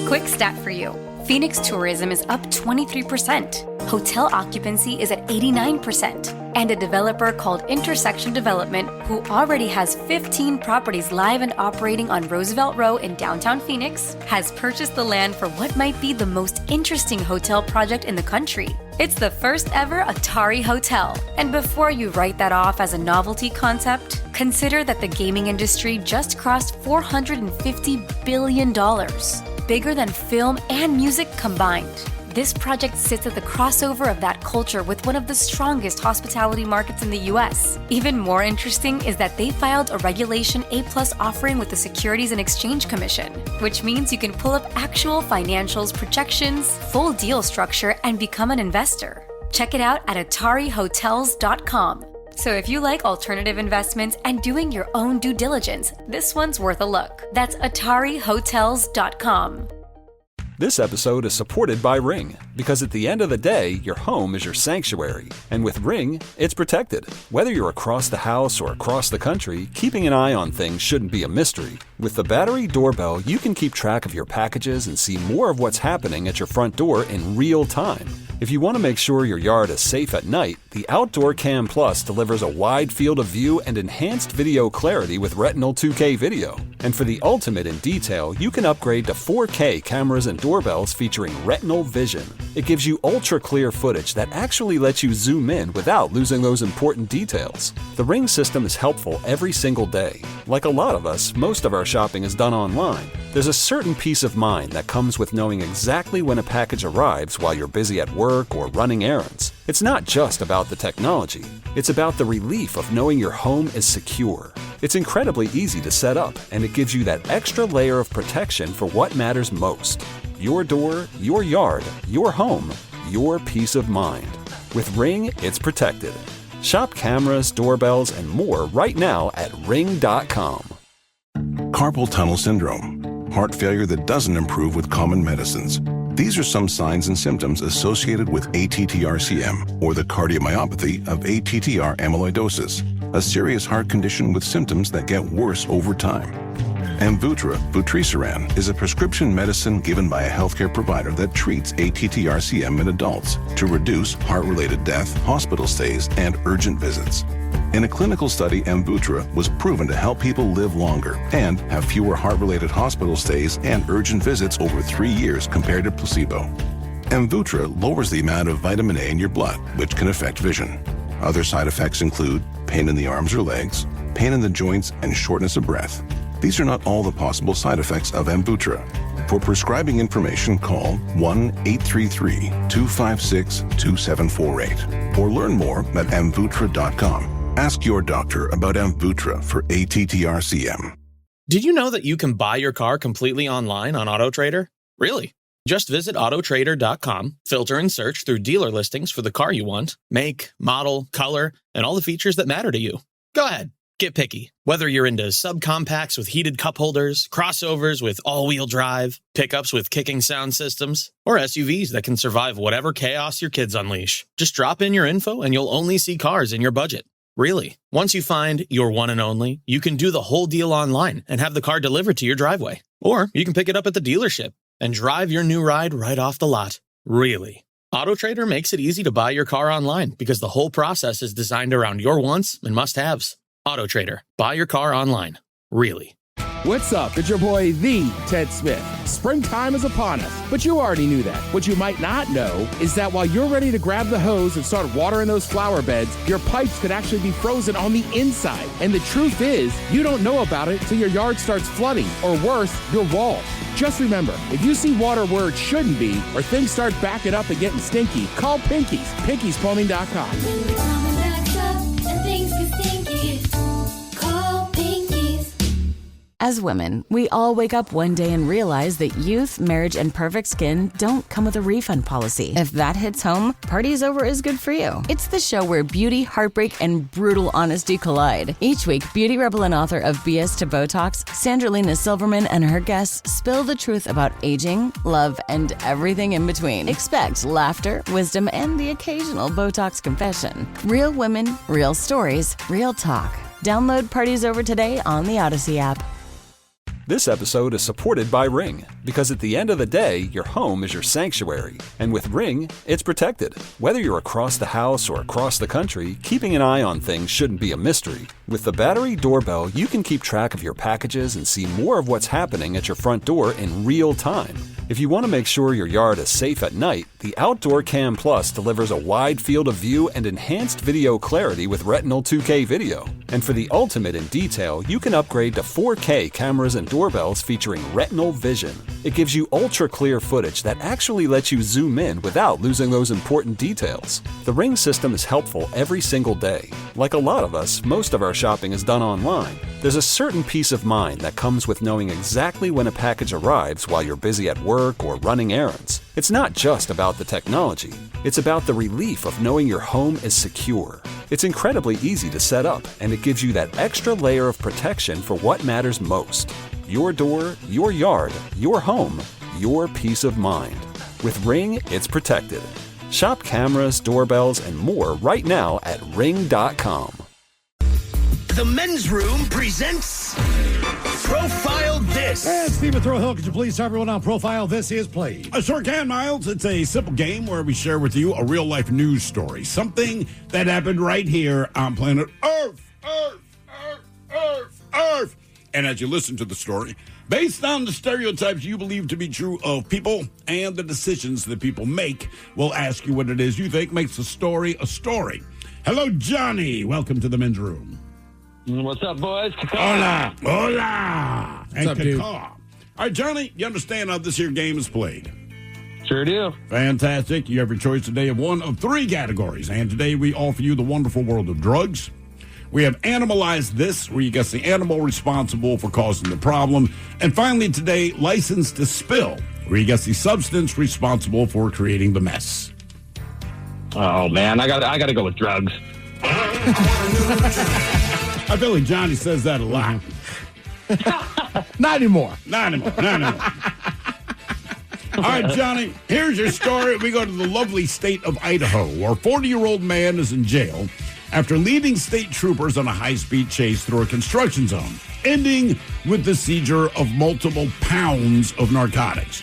Quick stat for you. Phoenix tourism is up 23%. Hotel occupancy is at 89%. And a developer called Intersection Development, who already has 15 properties live and operating on Roosevelt Row in downtown Phoenix, has purchased the land for what might be the most interesting hotel project in the country. It's the first ever Atari Hotel. And before you write that off as a novelty concept, consider that the gaming industry just crossed $450 billion, bigger than film and music combined. This project sits at the crossover of that culture with one of the strongest hospitality markets in the US. Even more interesting is that they filed a Regulation A+ offering with the Securities and Exchange Commission, which means you can pull up actual financials, projections, full deal structure, and become an investor. Check it out at AtariHotels.com. So if you like alternative investments and doing your own due diligence, this one's worth a look. That's AtariHotels.com. This episode is supported by Ring, because at the end of the day, your home is your sanctuary. And with Ring, it's protected. Whether you're across the house or across the country, keeping an eye on things shouldn't be a mystery. With the battery doorbell, you can keep track of your packages and see more of what's happening at your front door in real time. If you want to make sure your yard is safe at night, the Outdoor Cam Plus delivers a wide field of view and enhanced video clarity with Retinal 2K video. And for the ultimate in detail, you can upgrade to 4K cameras and doorbells featuring Retinal Vision. It gives you ultra-clear footage that actually lets you zoom in without losing those important details. The Ring system is helpful every single day. Like a lot of us, most of our shopping is done online. There's a certain peace of mind that comes with knowing exactly when a package arrives while you're busy at work or running errands. It's not just about the technology. It's about the relief of knowing your home is secure. It's incredibly easy to set up, and it gives you that extra layer of protection for what matters most. Your door, your yard, your home, your peace of mind. With Ring, it's protected. Shop cameras, doorbells, and more right now at ring.com. Carpal tunnel syndrome. Heart failure that doesn't improve with common medicines. These are some signs and symptoms associated with ATTR-CM, or the cardiomyopathy of ATTR amyloidosis, a serious heart condition with symptoms that get worse over time. Amvuttra, vutrisiran, is a prescription medicine given by a healthcare provider that treats ATTR-CM in adults to reduce heart-related death, hospital stays, and urgent visits. In a clinical study, Amvuttra was proven to help people live longer and have fewer heart-related hospital stays and urgent visits over 3 years compared to placebo. Amvuttra lowers the amount of vitamin A in your blood, which can affect vision. Other side effects include pain in the arms or legs, pain in the joints, and shortness of breath. These are not all the possible side effects of Amvuttra. For prescribing information, call 1-833-256-2748 or learn more at amvuttra.com. Ask your doctor about Amvuttra for ATTR-CM. Did you know that you can buy your car completely online on AutoTrader? Really? Just visit autotrader.com, filter and search through dealer listings for the car you want, make, model, color, and all the features that matter to you. Go ahead, get picky. Whether you're into subcompacts with heated cup holders, crossovers with all-wheel drive, pickups with kicking sound systems, or SUVs that can survive whatever chaos your kids unleash. Just drop in your info and you'll only see cars in your budget. Really. Once you find your one and only, you can do the whole deal online and have the car delivered to your driveway. Or you can pick it up at the dealership and drive your new ride right off the lot. Really. AutoTrader makes it easy to buy your car online because the whole process is designed around your wants and must-haves. AutoTrader. Buy your car online. Really. What's up? It's your boy, the Ted Smith. Springtime is upon us, but you already knew that. What you might not know is that while you're ready to grab the hose and start watering those flower beds, your pipes could actually be frozen on the inside. And the truth is, you don't know about it till your yard starts flooding, or worse, your walls. Just remember, if you see water where it shouldn't be, or things start backing up and getting stinky, call Pinky's, Pinky'sPlumbing.com. As women, we all wake up one day and realize that youth, marriage, and perfect skin don't come with a refund policy. If that hits home, Party's Over is good for you. It's the show where beauty, heartbreak, and brutal honesty collide. Each week, beauty rebel and author of BS to Botox, Sandralina Silverman, and her guests spill the truth about aging, love, and everything in between. Expect laughter, wisdom, and the occasional Botox confession. Real women, real stories, real talk. Download Party's Over today on the Odyssey app. This episode is supported by Ring, because at the end of the day, your home is your sanctuary. And with Ring, it's protected. Whether you're across the house or across the country, keeping an eye on things shouldn't be a mystery. With the battery doorbell, you can keep track of your packages and see more of what's happening at your front door in real time. If you want to make sure your yard is safe at night, the Outdoor Cam Plus delivers a wide field of view and enhanced video clarity with Retinal 2K video. And for the ultimate in detail, you can upgrade to 4K cameras and doorbells featuring Retinal Vision. It gives you ultra-clear footage that actually lets you zoom in without losing those important details. The Ring system is helpful every single day. Like a lot of us, most of our shopping is done online. There's a certain peace of mind that comes with knowing exactly when a package arrives while you're busy at work or running errands. It's not just about the technology. It's about the relief of knowing your home is secure. It's incredibly easy to set up, and it gives you that extra layer of protection for what matters most. Your door, your yard, your home, your peace of mind. With Ring, it's protected. Shop cameras, doorbells, and more right now at ring.com. The Men's Room presents Profile This. And Stephen Throwhill, could you please tell everyone how Profile This is played? I sure can, Miles. It's a simple game where we share with you a real-life news story. Something that happened right here on planet Earth. Earth. And as you listen to the story, based on the stereotypes you believe to be true of people and the decisions that people make, we'll ask you what it is you think makes a story a story. Hello, Johnny. Welcome to the Men's Room. What's up, boys? Hola. Hola. What's up, dude? All right, Johnny, you understand how this here game is played? Sure do. Fantastic. You have your choice today of one of three categories. And today we offer you the wonderful world of drugs. We have Animalize This, where you guess the animal responsible for causing the problem. And finally today, License to Spill, where you guess the substance responsible for creating the mess. Oh, man, I gotta go with drugs. I feel like Johnny says that a lot. Not anymore. All right, Johnny, here's your story. We go to the lovely state of Idaho, where a 40-year-old man is in jail after leading state troopers on a high-speed chase through a construction zone, ending with the seizure of multiple pounds of narcotics.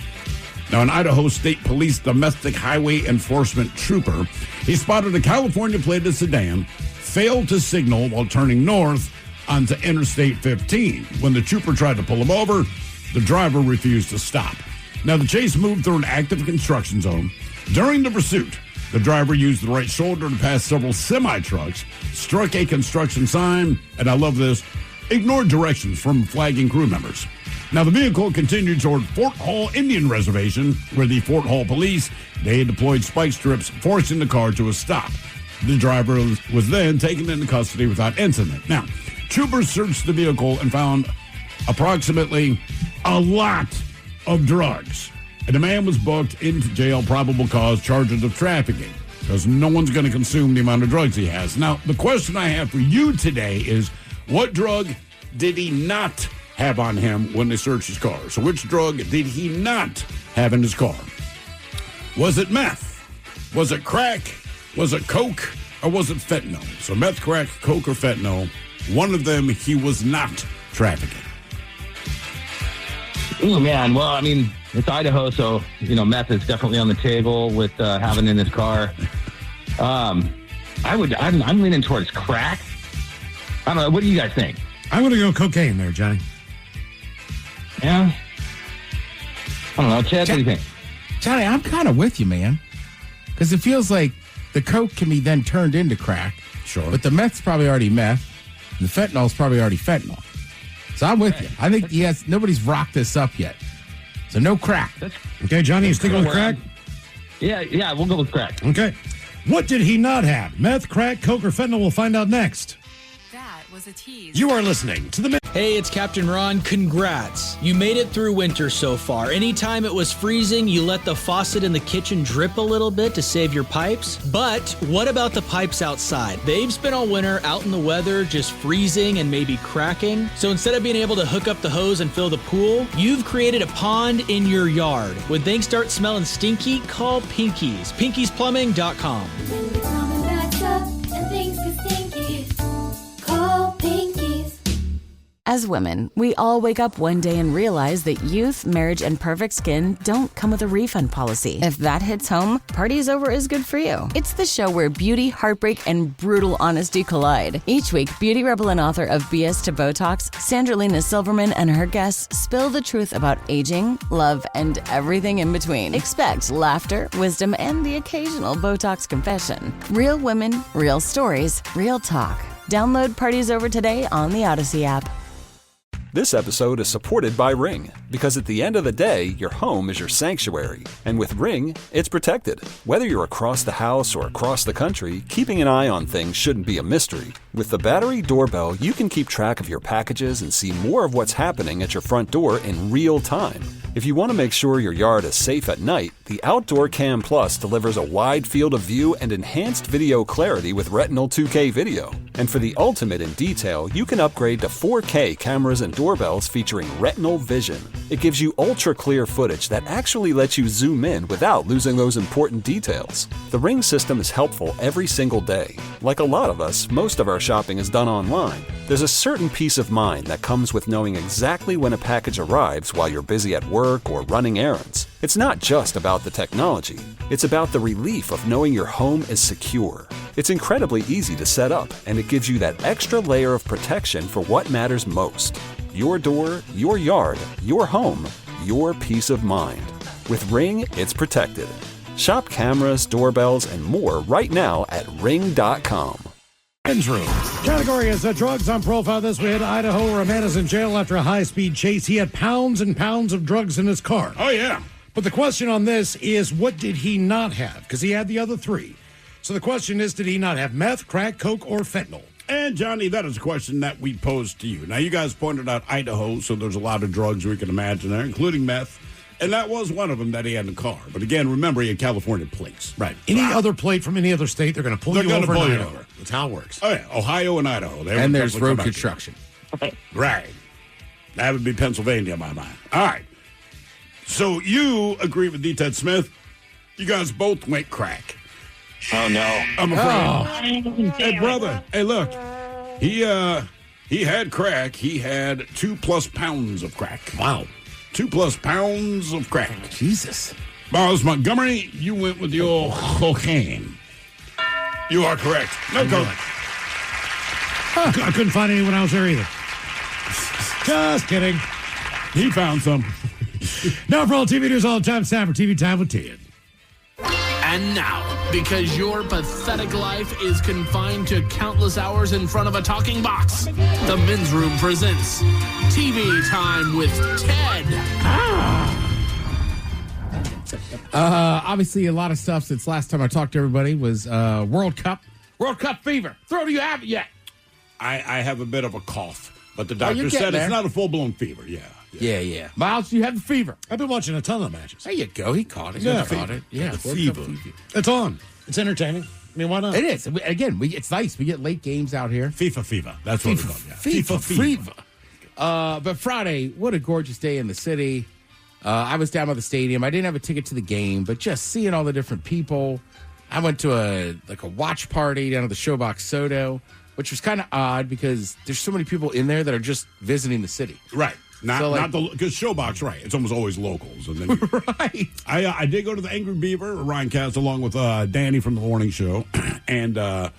Now, an Idaho State Police domestic highway enforcement trooper, he spotted a California-plated sedan, failed to signal while turning north onto Interstate 15. When the trooper tried to pull him over, the driver refused to stop. Now, the chase moved through an active construction zone. During the pursuit, the driver used the right shoulder to pass several semi-trucks, struck a construction sign, and I love this, ignored directions from flagging crew members. Now, the vehicle continued toward Fort Hall Indian Reservation, where the Fort Hall police, they deployed spike strips, forcing the car to a stop. The driver was then taken into custody without incident. Now, troopers searched the vehicle and found approximately a lot of drugs. And the man was booked into jail, probable cause charges of trafficking, because no one's going to consume the amount of drugs he has. Now, the question I have for you today is, what drug did he not have on him when they searched his car? So which drug did he not have in his car? Was it meth? Was it crack? Was it coke? Or was it fentanyl? So meth, crack, coke, or fentanyl, one of them he was not trafficking. Oh, man. Well, I mean, it's Idaho, so, meth is definitely on the table with having in his car. I'm leaning towards crack. I don't know. What do you guys think? I'm going to go cocaine there, Johnny. Yeah? I don't know. Chad, what do you think? Johnny, I'm kind of with you, man. Because it feels like the coke can be then turned into crack. Sure. But the meth's probably already meth. And the fentanyl's probably already fentanyl. So I'm with you. I think nobody's rocked this up yet. So no crack. Okay, Johnny, you sticking with crack? Yeah, we'll go with crack. Okay. What did he not have? Meth, crack, coke, or fentanyl? We'll find out next. That was was a tease. You are listening to the... Hey, it's Captain Ron. Congrats. You made it through winter so far. Anytime it was freezing, you let the faucet in the kitchen drip a little bit to save your pipes. But what about the pipes outside? They've spent all winter out in the weather, just freezing and maybe cracking. So instead of being able to hook up the hose and fill the pool, you've created a pond in your yard. When things start smelling stinky, call Pinkies. PinkiesPlumbing.com. As women, we all wake up one day and realize that youth, marriage, and perfect skin don't come with a refund policy. If that hits home, Party's Over is good for you. It's the show where beauty, heartbreak, and brutal honesty collide. Each week, beauty rebel and author of BS to Botox, Sandralina Silverman and her guests spill the truth about aging, love, and everything in between. Expect laughter, wisdom, and the occasional Botox confession. Real women, real stories, real talk. Download Party's Over today on the Odyssey app. This episode is supported by Ring, because at the end of the day, your home is your sanctuary. And with Ring, it's protected. Whether you're across the house or across the country, keeping an eye on things shouldn't be a mystery. With the battery doorbell, you can keep track of your packages and see more of what's happening at your front door in real time. If you want to make sure your yard is safe at night, the Outdoor Cam Plus delivers a wide field of view and enhanced video clarity with Retinal 2K video. And for the ultimate in detail, you can upgrade to 4K cameras and doorbells featuring Retinal Vision. It gives you ultra-clear footage that actually lets you zoom in without losing those important details. The Ring system is helpful every single day. Like a lot of us, most of our shopping is done online. There's a certain peace of mind that comes with knowing exactly when a package arrives while you're busy at work or running errands. It's not just about the technology. It's about the relief of knowing your home is secure. It's incredibly easy to set up, and it gives you that extra layer of protection for what matters most. Your door, your yard, your home, your peace of mind. With Ring, it's protected. Shop cameras, doorbells, and more right now at ring.com. Men's Room. Category is drugs on profile this week. Idaho, where a man is in jail after a high-speed chase. He had pounds and pounds of drugs in his car. Oh, yeah. But the question on this is, what did he not have? Because he had the other three. So the question is, did he not have meth, crack, coke, or fentanyl? And, Johnny, that is a question that we posed to you. Now, you guys pointed out Idaho, so there's a lot of drugs we can imagine there, including meth. And that was one of them that he had in the car. But again, remember, he had California plates. Right. Any other plate from any other state, they're going to pull you over. That's how it works. Oh, yeah. Ohio and Idaho. And there's road construction. Right. That would be Pennsylvania in my mind. All right. So you agree with D. Ted Smith. You guys both went crack. Oh, no. I'm afraid. Hey, brother. Hey, look. He had crack. He had 2+ pounds of crack. Wow. 2+ pounds of crack. Jesus. Miles Montgomery, you went with your cocaine. You are correct. No coke. I couldn't find any when I was there either. Just kidding. He found some. Now for all TV news all the time, it's time for TV Time with Ted. And now, because your pathetic life is confined to countless hours in front of a talking box, the Men's Room presents TV Time with Ted. Obviously, a lot of stuff since last time I talked to everybody was World Cup fever. Throw, do you have it yet? I have a bit of a cough, but the doctor said it's not a full-blown fever. Yeah. Miles, you have the fever. I've been watching a ton of matches. There you go. He caught it. Yeah, He caught it. Yeah, the fever. It's on. It's entertaining. I mean, why not? It is. Again, it's nice. We get late games out here. FIFA fever. That's what we call it. FIFA fever. But Friday, what a gorgeous day in the city. I was down by the stadium. I didn't have a ticket to the game, but just seeing all the different people. I went to a watch party down at the Showbox Soto, which was kind of odd because there's so many people in there that are just visiting the city. Right. Not because Showbox, right? It's almost always locals, and then right. I did go to the Angry Beaver, Ryan Cass, along with Danny from the morning show, and at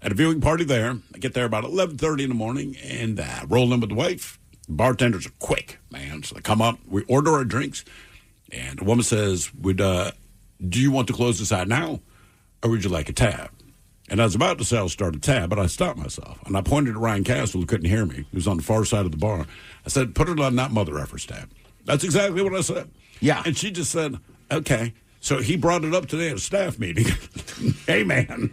a viewing party there. I get there about 11:30 in the morning, and roll in with the wife. The bartenders are quick, man. So they come up, we order our drinks, and the woman says, "Do you want to close this out now, or would you like a tab?" And I was about to say I'll start a tab, but I stopped myself. And I pointed at Ryan Castle, who couldn't hear me. He was on the far side of the bar. I said, put it on that mother effer's tab. That's exactly what I said. Yeah. And she just said, okay. So he brought it up today at a staff meeting. Hey, man.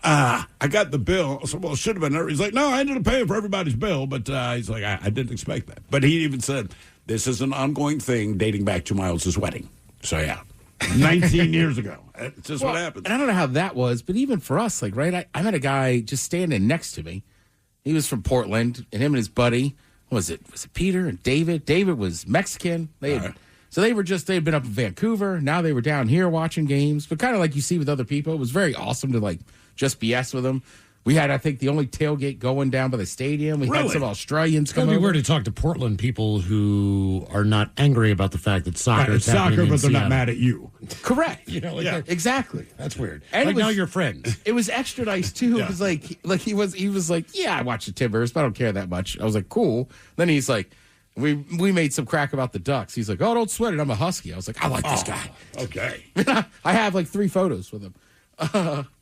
I got the bill. I said, well, it should have been there. He's like, no, I ended up paying for everybody's bill. But he's like, I didn't expect that. But he even said, this is an ongoing thing dating back to Miles' wedding. So, yeah, 19 years ago. It's just what happens. And I don't know how that was, but even for us, like, right, I met a guy just standing next to me. He was from Portland, and him and his buddy, was it Peter and David? David was Mexican. So they'd been up in Vancouver. Now they were down here watching games. But kind of like you see with other people, it was very awesome to, like, just BS with them. We had, I think, the only tailgate going down by the stadium. We had some Australians come over. It's going to be weird to talk to Portland people who are not angry about the fact that soccer is happening in but they're Seattle. not mad at you. Correct. Exactly. That's weird. And like now you're friends. It was extra nice, too, because, he was like, yeah, I watch the Timbers, but I don't care that much. I was like, cool. Then he's like, we made some crack about the Ducks. He's like, oh, don't sweat it. I'm a Husky. I was like, I like this guy. Okay. I have like 3 photos with him.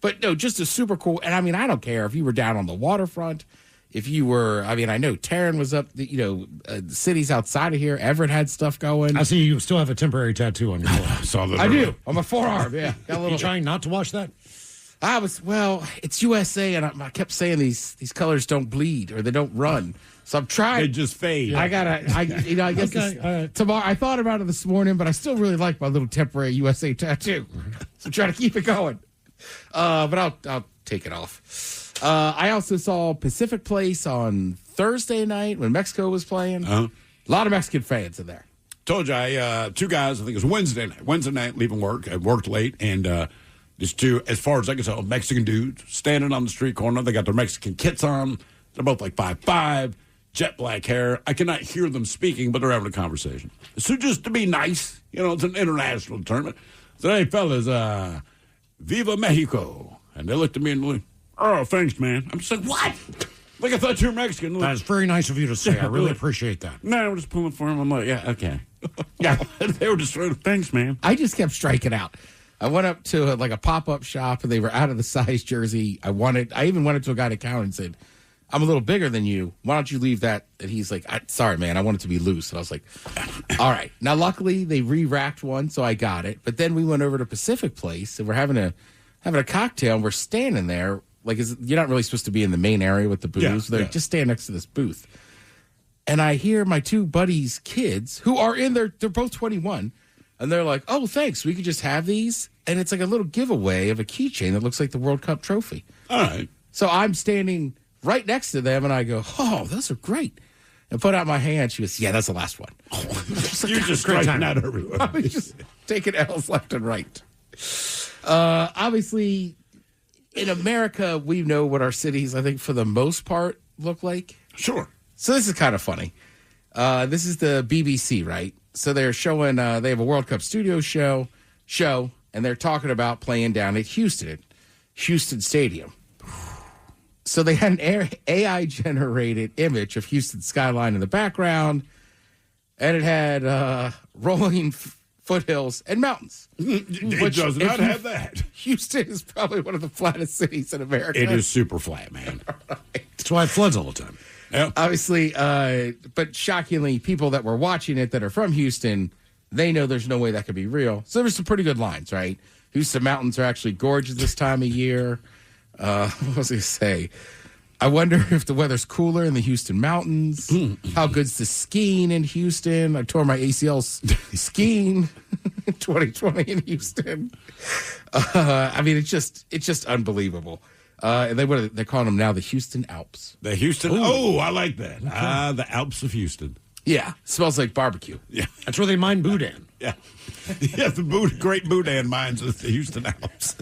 But no, just a super cool. And I mean, I don't care if you were down on the waterfront, if you were, I mean, I know Taryn was up, the cities outside of here. Everett had stuff going. I see you still have a temporary tattoo on your forearm. I do. On my forearm, yeah. Got a little. You trying not to wash that? It's USA, and I kept saying these colors don't bleed or they don't run. So I'm trying. They just fade. I guess tomorrow. I thought about it this morning, but I still really like my little temporary USA tattoo. So I'm trying to keep it going. But I'll take it off. I also saw Pacific Place on Thursday night when Mexico was playing. A lot of Mexican fans in there. Told you, 2 guys, I think it was Wednesday night, leaving work. I worked late, and just 2, as far as I can tell, Mexican dudes standing on the street corner. They got their Mexican kits on. They're both like 5'5", jet black hair. I cannot hear them speaking, but they're having a conversation. So just to be nice, it's an international tournament. So, hey, fellas, Viva Mexico. And they looked at me and went, oh, thanks, man. I'm just like, what? Like, I thought you were Mexican. That's very nice of you to say. I really appreciate that. No, I'm just pulling for him. I'm like, yeah, okay. Yeah, they were just sort of, thanks, man. I just kept striking out. I went up to a pop-up shop, and they were out of the size jersey I wanted. I even went up to a guy at the counter and said, I'm a little bigger than you. Why don't you leave that? And he's like, sorry, man, I want it to be loose. And I was like, all right. Now, luckily, they re-racked one, so I got it. But then we went over to Pacific Place, and we're having a cocktail, and we're standing there. Like, you're not really supposed to be in the main area with the booze. They're just stand next to this booth. And I hear my 2 buddies' kids, who are they're both 21, and they're like, oh, thanks, we could just have these. And it's like a little giveaway of a keychain that looks like the World Cup trophy. All right. So I'm standing right next to them, and I go, oh, those are great. And put out my hand. She goes, yeah, that's the last one. You're just striking out everywhere. I was just taking L's left and right. Obviously, in America, we know what our cities, I think, for the most part, look like. Sure. So this is kind of funny. This is the BBC, right? So they're showing, they have a World Cup studio show, and they're talking about playing down at Houston Stadium. So they had an AI-generated image of Houston skyline in the background, and it had rolling foothills and mountains. It does not have that. Houston is probably one of the flattest cities in America. It is super flat, man. That's why it floods all the time. Yeah. Obviously, but shockingly, people that were watching it that are from Houston, they know there's no way that could be real. So there were some pretty good lines, right? Houston mountains are actually gorgeous this time of year. What was I going to say? I wonder if the weather's cooler in the Houston mountains. How good's the skiing in Houston? I tore my ACL skiing in 2020 in Houston. I mean, it's just unbelievable. And they're calling them now the Houston Alps. The Houston. Ooh. Oh, I like that. Okay. The Alps of Houston. Yeah, smells like barbecue. Yeah, that's where they mine boudin. Yeah, the great boudin mines is the Houston Alps.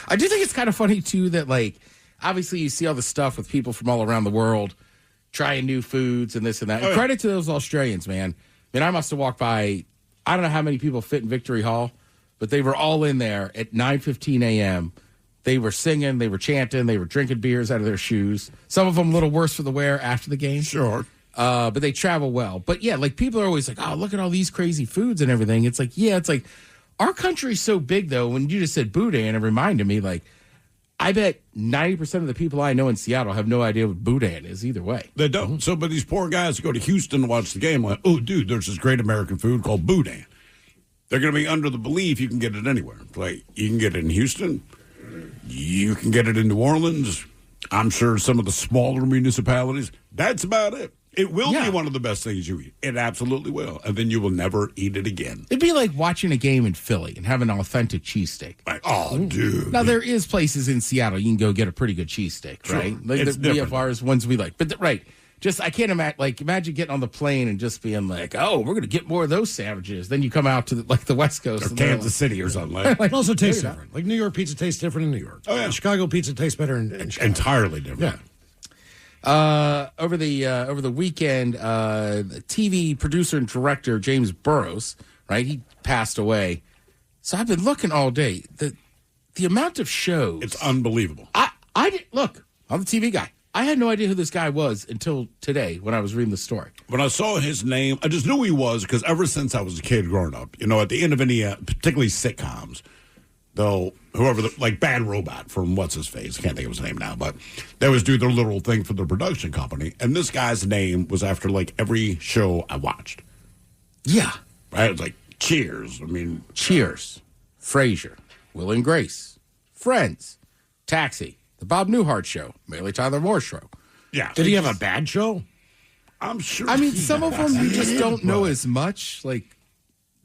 I do think it's kind of funny too that, like, obviously you see all the stuff with people from all around the world trying new foods and this and that. And credit to those Australians, man. I mean, I must have walked by, I don't know how many people fit in Victory Hall, but they were all in there at 9:15 a.m. They were singing, they were chanting, they were drinking beers out of their shoes. Some of them a little worse for the wear after the game. Sure. But they travel well. But yeah, like, people are always like, oh, look at all these crazy foods and everything. It's like, yeah, it's like, our country's so big, though. When you just said boudin, it reminded me, like, I bet 90% of the people I know in Seattle have no idea what boudin is either way. They don't. So, but these poor guys who go to Houston to watch the game, like, oh, dude, there's this great American food called boudin. They're going to be under the belief you can get it anywhere. Like, you can get it in Houston, You can get it in New Orleans. I'm sure some of the smaller municipalities. That's about it. It will be one of the best things you eat. It absolutely will. And then you will never eat it again. It'd be like watching a game in Philly and having an authentic cheesesteak. Like, oh, dude. Now, there is places in Seattle you can go get a pretty good cheesesteak, Sure. right? Like It's we have different. ours, ones we like. But, just I can't imagine, imagine getting on the plane and just being like, oh, we're going to get more of those sandwiches. Then you come out to, the West Coast. Or and they're Kansas City or something like It also tastes different. Like New York pizza tastes different in New York. Oh, yeah. Chicago pizza tastes better in Chicago. Entirely different. Yeah. over the weekend, the TV producer and director James Burrows, right? He passed away. So I've been looking all day. The amount of shows, It's unbelievable. I did look. I'm the TV guy. I had no idea who this guy was until today when I was reading the story. When I saw his name, I just knew who he was because ever since I was a kid growing up, at the end of any, particularly sitcoms, though, like Bad Robot from What's His Face, I can't think of his name now, but they always do their little thing for the production company. And this guy's name was after like every show I watched. Yeah. Right? It was like Cheers. Cheers, Frasier, Will and Grace, Friends, Taxi, The Bob Newhart Show, Mary Tyler Moore Show. Yeah. Did he have a bad show? I'm sure. Some of them you just don't know as much, like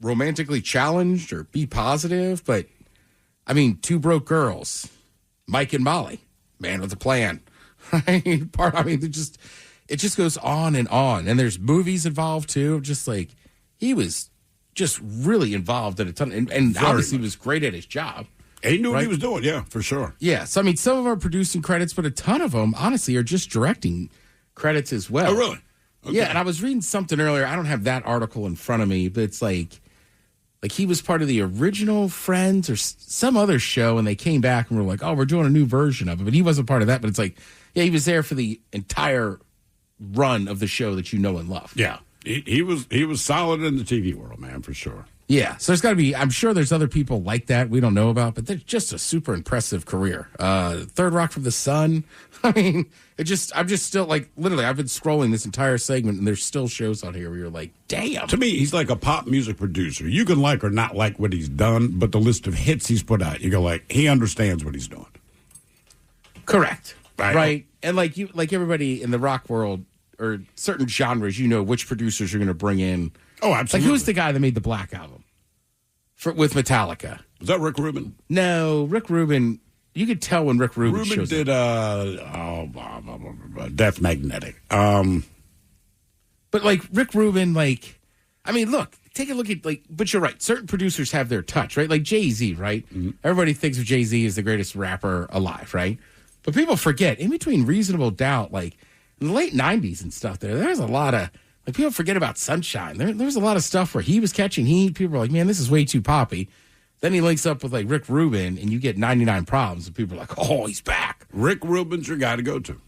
Romantically Challenged or Be Positive, but Two Broke Girls, Mike and Molly, Man with a Plan. Right? It just goes on. And there's movies involved too. Just like he was just really involved in a ton. And obviously he was great at his job. He knew what he was doing, yeah, for sure. Yeah. So, some of our producing credits, but a ton of them, honestly, are just directing credits as well. Oh, really? Okay. Yeah. And I was reading something earlier. I don't have that article in front of me, but it's like he was part of the original Friends or some other show, and they came back and were like, oh, we're doing a new version of it. But he wasn't part of that. But it's like, yeah, he was there for the entire run of the show that you know and love. Yeah. He was solid in the TV world, man, for sure. Yeah, so there's got to be, I'm sure there's other people like that we don't know about, but they're just a super impressive career. Third Rock from the Sun. I'm just still literally, I've been scrolling this entire segment and there's still shows on here where you're like, damn. To me, he's like a pop music producer. You can like or not like what he's done, but the list of hits he's put out, you go like, he understands what he's doing. Correct. Right. And like everybody in the rock world or certain genres, which producers you're going to bring in. Oh, absolutely. Like, who's the guy that made the Black Album with Metallica? Was that Rick Rubin? No, Rick Rubin. You could tell when Rick Rubin shows did Death Magnetic. But Rick Rubin, look, take a look at but you're right. Certain producers have their touch, right? Like Jay-Z, right? Mm-hmm. Everybody thinks of Jay-Z as the greatest rapper alive, right? But people forget, in between Reasonable Doubt, in the late 90s and stuff there's a lot of, people forget about Sunshine. There's a lot of stuff where he was catching heat. People are like, man, this is way too poppy. Then he links up with Rick Rubin and you get 99 Problems. And people are like, oh, he's back. Rick Rubin's your guy to go to.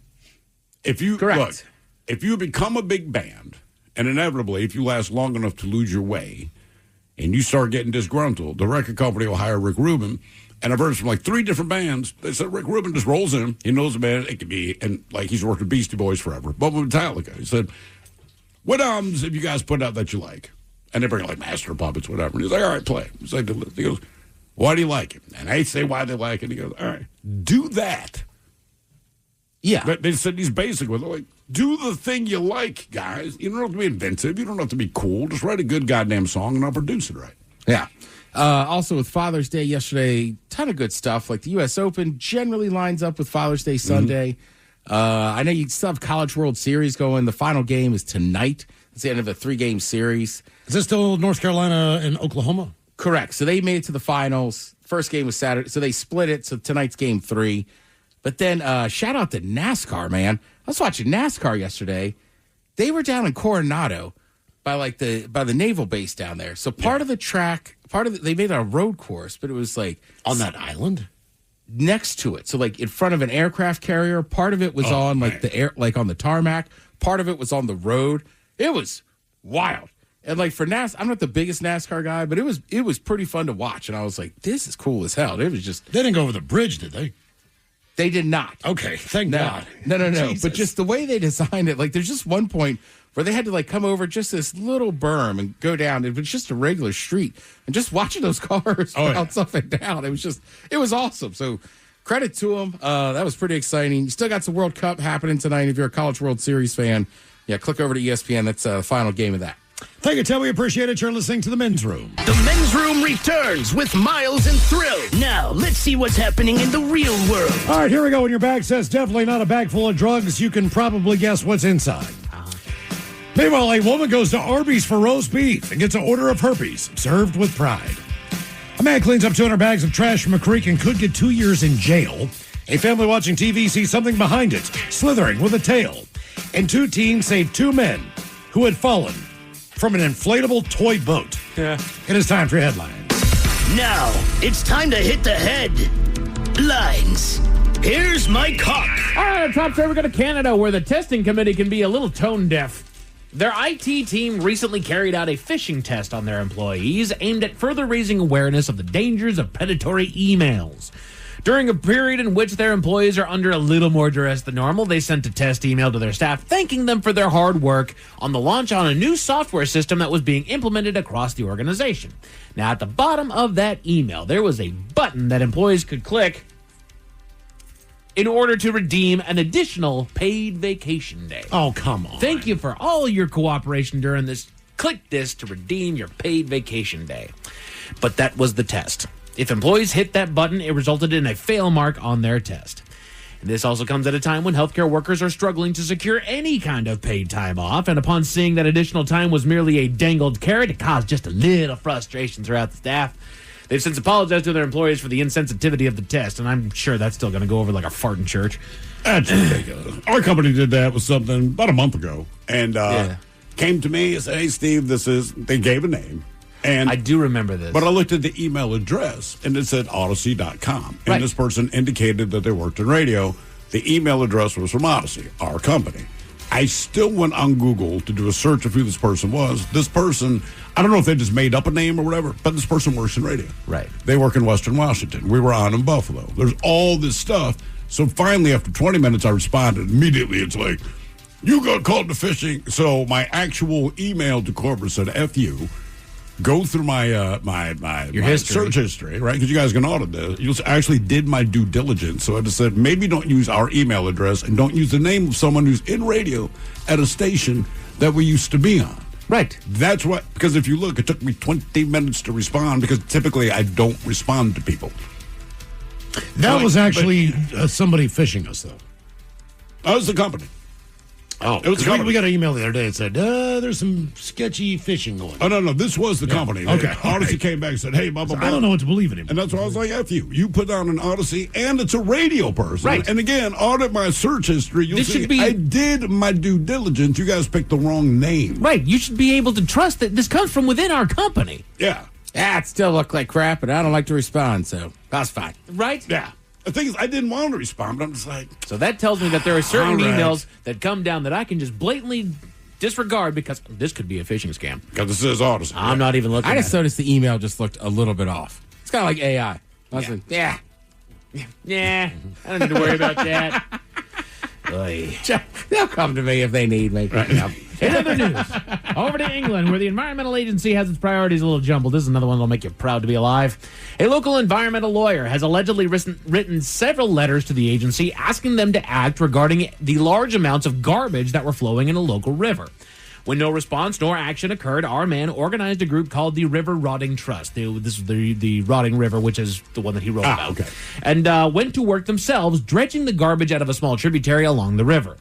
Correct. If you become a big band, and inevitably, if you last long enough to lose your way, and you start getting disgruntled, the record company will hire Rick Rubin. And I've heard from 3 different bands. They said Rick Rubin just rolls in. He knows the band. It could be, and he's worked with Beastie Boys forever. But with Metallica, he said, what albums have you guys put out that you like? And they bring Master of Puppets, whatever. And he's like, all right, play. He's like, he goes, why do you like it? And I say why they like it. He goes, all right, do that. Yeah. But they said he's basic with it. Do the thing you like, guys. You don't have to be inventive. You don't have to be cool. Just write a good goddamn song and I'll produce it right. Yeah. Also with Father's Day yesterday, ton of good stuff. Like the U.S. Open generally lines up with Father's Day Sunday. I know you still have College World Series going. The final game is tonight. It's the end of a 3-game series. Is this still North Carolina and Oklahoma? Correct. So they made it to the finals. First game was Saturday. So they split it. So tonight's game 3. But then shout out to NASCAR, man. I was watching NASCAR yesterday. They were down in Coronado by the naval base down there. So part of the track, they made a road course, but it was on that island next to it. So in front of an aircraft carrier. Part of it was on the air, on the tarmac. Part of it was on the road. It was wild. And for NASCAR, I'm not the biggest NASCAR guy, but it was pretty fun to watch. And I was like, this is cool as hell. It was just, they didn't go over the bridge, did they? They did not. Okay, thank God. No. Jesus. But just the way they designed it, there's just one point where they had to come over just this little berm and go down. It was just a regular street, and just watching those cars bounce up and down. It was awesome. So credit to him. That was pretty exciting. You still got some World Cup happening tonight. If you're a College World Series fan, yeah, click over to ESPN. That's the final game of that. Thank you, Tim. We appreciate it. You're listening to The Men's Room. The Men's Room returns with Miles and Thrill. Now, let's see what's happening in the real world. All right, here we go. When your bag says definitely not a bag full of drugs, you can probably guess what's inside. Meanwhile, a woman goes to Arby's for roast beef and gets an order of herpes, served with pride. A man cleans up 200 bags of trash from a creek and could get 2 years in jail. A family watching TV sees something behind it, slithering with a tail. And 2 teens saved 2 men who had fallen from an inflatable toy boat. Yeah. It is time for your headlines. Now, it's time to hit the headlines. Here's my cock. All right, top story, we go to Canada, where the testing committee can be a little tone deaf. Their IT team recently carried out a phishing test on their employees aimed at further raising awareness of the dangers of predatory emails. During a period in which their employees are under a little more duress than normal, they sent a test email to their staff thanking them for their hard work on the launch on a new software system that was being implemented across the organization. Now, at the bottom of that email, there was a button that employees could click in order to redeem an additional paid vacation day. Oh, come on. Thank you for all your cooperation during this. Click this to redeem your paid vacation day. But that was the test. If employees hit that button, it resulted in a fail mark on their test. And this also comes at a time when healthcare workers are struggling to secure any kind of paid time off. And upon seeing that additional time was merely a dangled carrot, it caused just a little frustration throughout the staff. They've since apologized to their employees for the insensitivity of the test, and I'm sure that's still going to go over like a fart in church. That's ridiculous. Our company did that with something about a month ago, and came to me and said, "Hey, Steve, they gave a name." And I do remember this. But I looked at the email address, and it said Odyssey.com. And this person indicated that they worked in radio. The email address was from Odyssey, our company. I still went on Google to do a search of who this person was. This person, I don't know if they just made up a name or whatever, but this person works in radio. Right. They work in Western Washington. We were on in Buffalo. There's all this stuff. So finally, after 20 minutes, I responded. Immediately, it's like, you got called to phishing. So my actual email to corporate said, F you. Go through my search history, right? Because you guys can audit this. You actually did my due diligence. So I just said, maybe don't use our email address and don't use the name of someone who's in radio at a station that we used to be on. Right. That's what, because if you look, it took me 20 minutes to respond because typically I don't respond to people. That was actually somebody phishing us, though. That was the company. Oh, it was we got an email the other day that said, there's some sketchy phishing going on. Oh, no, this was the company. Okay. Odyssey came back and said, hey, blah, blah, blah. I don't know what to believe in him. And that's why I was like, F you. You put down an Odyssey, and it's a radio person. Right. And again, audit my search history. You'll see I did my due diligence. You guys picked the wrong name. Right. You should be able to trust that this comes from within our company. Yeah. It still looked like crap, and I don't like to respond, so that's fine. Right? Yeah. The thing is, I didn't want to respond, but I'm just like... So that tells me that there are certain All right. emails that come down that I can just blatantly disregard because this could be a phishing scam. Because this is Odyssey. I'm not even looking I at just noticed the email just looked a little bit off. It's kind of like AI. I was like, Yeah, I don't need to worry about that. Oy. they'll come to me if they need me. Right. Yeah. In other news, over to England, where the Environmental Agency has its priorities a little jumbled. This is another one that'll make you proud to be alive. A local environmental lawyer has allegedly written several letters to the agency asking them to act regarding the large amounts of garbage that were flowing in a local river. When no response nor action occurred, our man organized a group called the River Rotting Trust. This is the Rotting River, which is the one that he wrote about. Okay. And went to work themselves, dredging the garbage out of a small tributary along the river.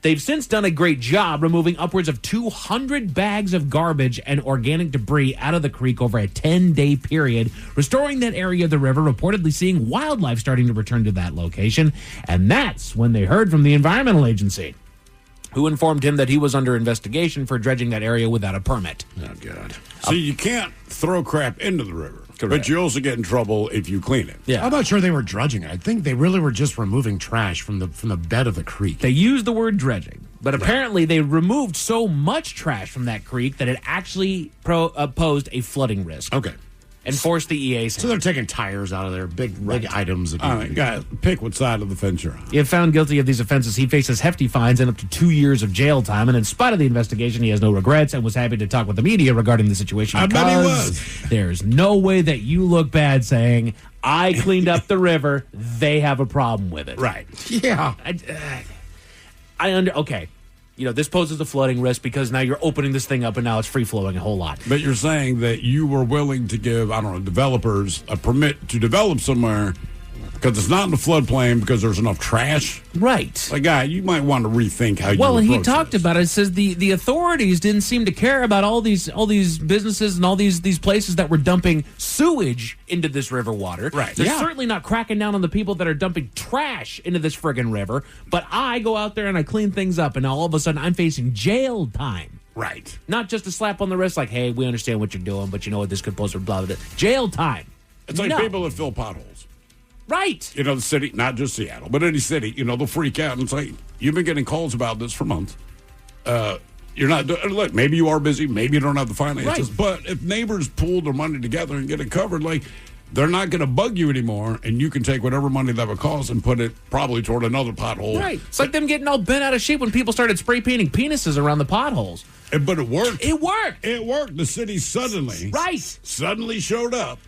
They've since done a great job removing upwards of 200 bags of garbage and organic debris out of the creek over a 10-day period, restoring that area of the river, reportedly seeing wildlife starting to return to that location. And that's when they heard from the Environmental Agency, who informed him that he was under investigation for dredging that area without a permit. Oh, God. So you can't throw crap into the river. Correct. But you also get in trouble if you clean it. Yeah. I'm not sure they were dredging it. I think they really were just removing trash from the bed of the creek. They used the word dredging, but apparently they removed so much trash from that creek that it actually posed a flooding risk. Okay. enforce the EA. So they're taking tires out of there, big items. All right, guys, pick what side of the fence you're on. If found guilty of these offenses, he faces hefty fines and up to 2 years of jail time. And in spite of the investigation, he has no regrets and was happy to talk with the media regarding the situation. I bet he was. There's no way that you look bad saying, I cleaned up the river. They have a problem with it. Right. Yeah. Okay. This poses a flooding risk because now you're opening this thing up and now it's free flowing a whole lot. But you're saying that you were willing to give, developers a permit to develop somewhere because it's not in the floodplain because there's enough trash. Right. Like, guy, you might want to rethink how you Well, he approach talked this. about it. It says the authorities didn't seem to care about all these businesses and all these places that were dumping sewage into this river water. Right. They're Yeah. certainly not cracking down on the people that are dumping trash into this friggin' river. But I go out there and I clean things up, and all of a sudden I'm facing jail time. Right. Not just a slap on the wrist like, hey, we understand what you're doing, but you know what, this could pose a blah, blah, blah. Jail time. It's like No. people that fill potholes. Right. The city, not just Seattle, but any city, they'll freak out and say, you've been getting calls about this for months. You're not doing, look, maybe you are busy, maybe you don't have the finances, Right. but if neighbors pool their money together and get it covered, they're not going to bug you anymore, and you can take whatever money that would cost and put it probably toward another pothole. Right. It's like them getting all bent out of shape when people started spray painting penises around the potholes. But it worked. It worked. It worked. The city suddenly showed up.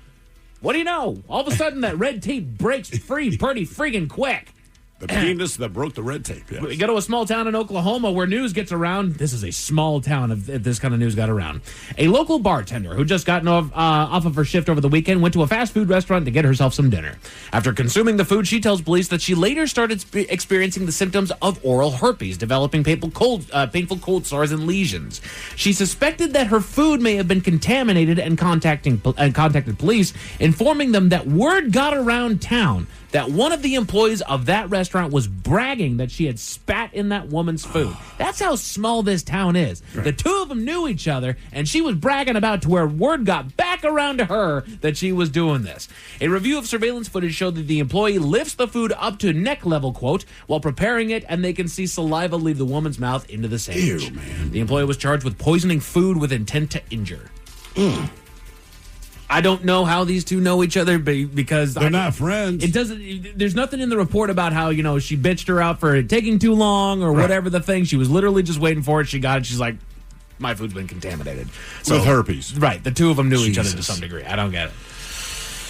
What do you know? All of a sudden, that red tape breaks free pretty friggin' quick. The penis that broke the red tape, yes. We go to a small town in Oklahoma where news gets around. This is a small town if this kind of news got around. A local bartender who just gotten off of her shift over the weekend went to a fast food restaurant to get herself some dinner. After consuming the food, she tells police that she later started experiencing the symptoms of oral herpes, developing painful cold sores and lesions. She suspected that her food may have been contaminated and contacted police, informing them that word got around town that one of the employees of that restaurant was bragging that she had spat in that woman's food. That's how small this town is. Right. The two of them knew each other, and she was bragging about to where word got back around to her that she was doing this. A review of surveillance footage showed that the employee lifts the food up to neck level, quote, while preparing it, and they can see saliva leave the woman's mouth into the sandwich. Ew, man. The employee was charged with poisoning food with intent to injure. I don't know how these two know each other, because they're not friends. It doesn't. There's nothing in the report about how she bitched her out for it taking too long or whatever the thing. She was literally just waiting for it. She got it. She's like, my food's been contaminated with herpes. Right. The two of them knew each other to some degree. I don't get it.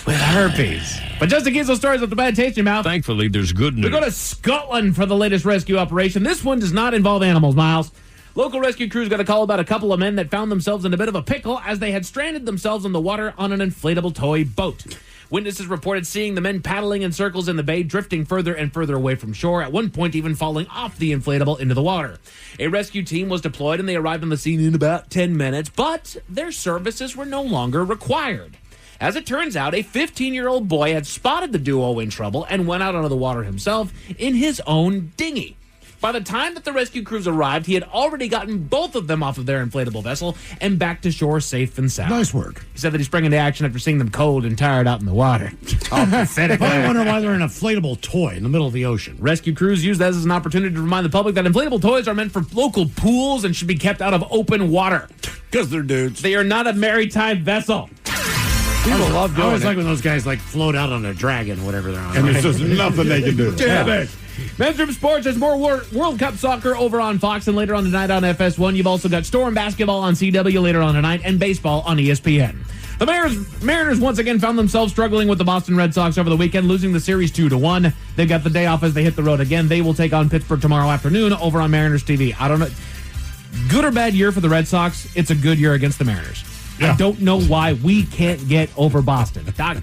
With herpes. But just in case those stories with the bad taste in your mouth. Thankfully, there's good news. We go to Scotland for the latest rescue operation. This one does not involve animals, Miles. Local rescue crews got a call about a couple of men that found themselves in a bit of a pickle as they had stranded themselves in the water on an inflatable toy boat. Witnesses reported seeing the men paddling in circles in the bay, drifting further and further away from shore, at one point even falling off the inflatable into the water. A rescue team was deployed and they arrived on the scene in about 10 minutes, but their services were no longer required. As it turns out, a 15-year-old boy had spotted the duo in trouble and went out onto the water himself in his own dinghy. By the time that the rescue crews arrived, he had already gotten both of them off of their inflatable vessel and back to shore safe and sound. Nice work. He said that he sprang into action after seeing them cold and tired out in the water. Oh, pathetic. I wonder why they're an inflatable toy in the middle of the ocean. Rescue crews use that as an opportunity to remind the public that inflatable toys are meant for local pools and should be kept out of open water. Because they're dudes. They are not a maritime vessel. People love doing it. I always like when those guys float out on a dragon, whatever they're on. And there's just nothing they can do. Yeah. Men's Room Sports has more World Cup soccer over on Fox and later on tonight on FS1. You've also got Storm basketball on CW later on tonight and baseball on ESPN. The Mariners once again found themselves struggling with the Boston Red Sox over the weekend, losing the series 2-1. They've got the day off as they hit the road again. They will take on Pittsburgh tomorrow afternoon over on Mariners TV. I don't know. Good or bad year for the Red Sox, it's a good year against the Mariners. Yeah. I don't know why we can't get over Boston. Got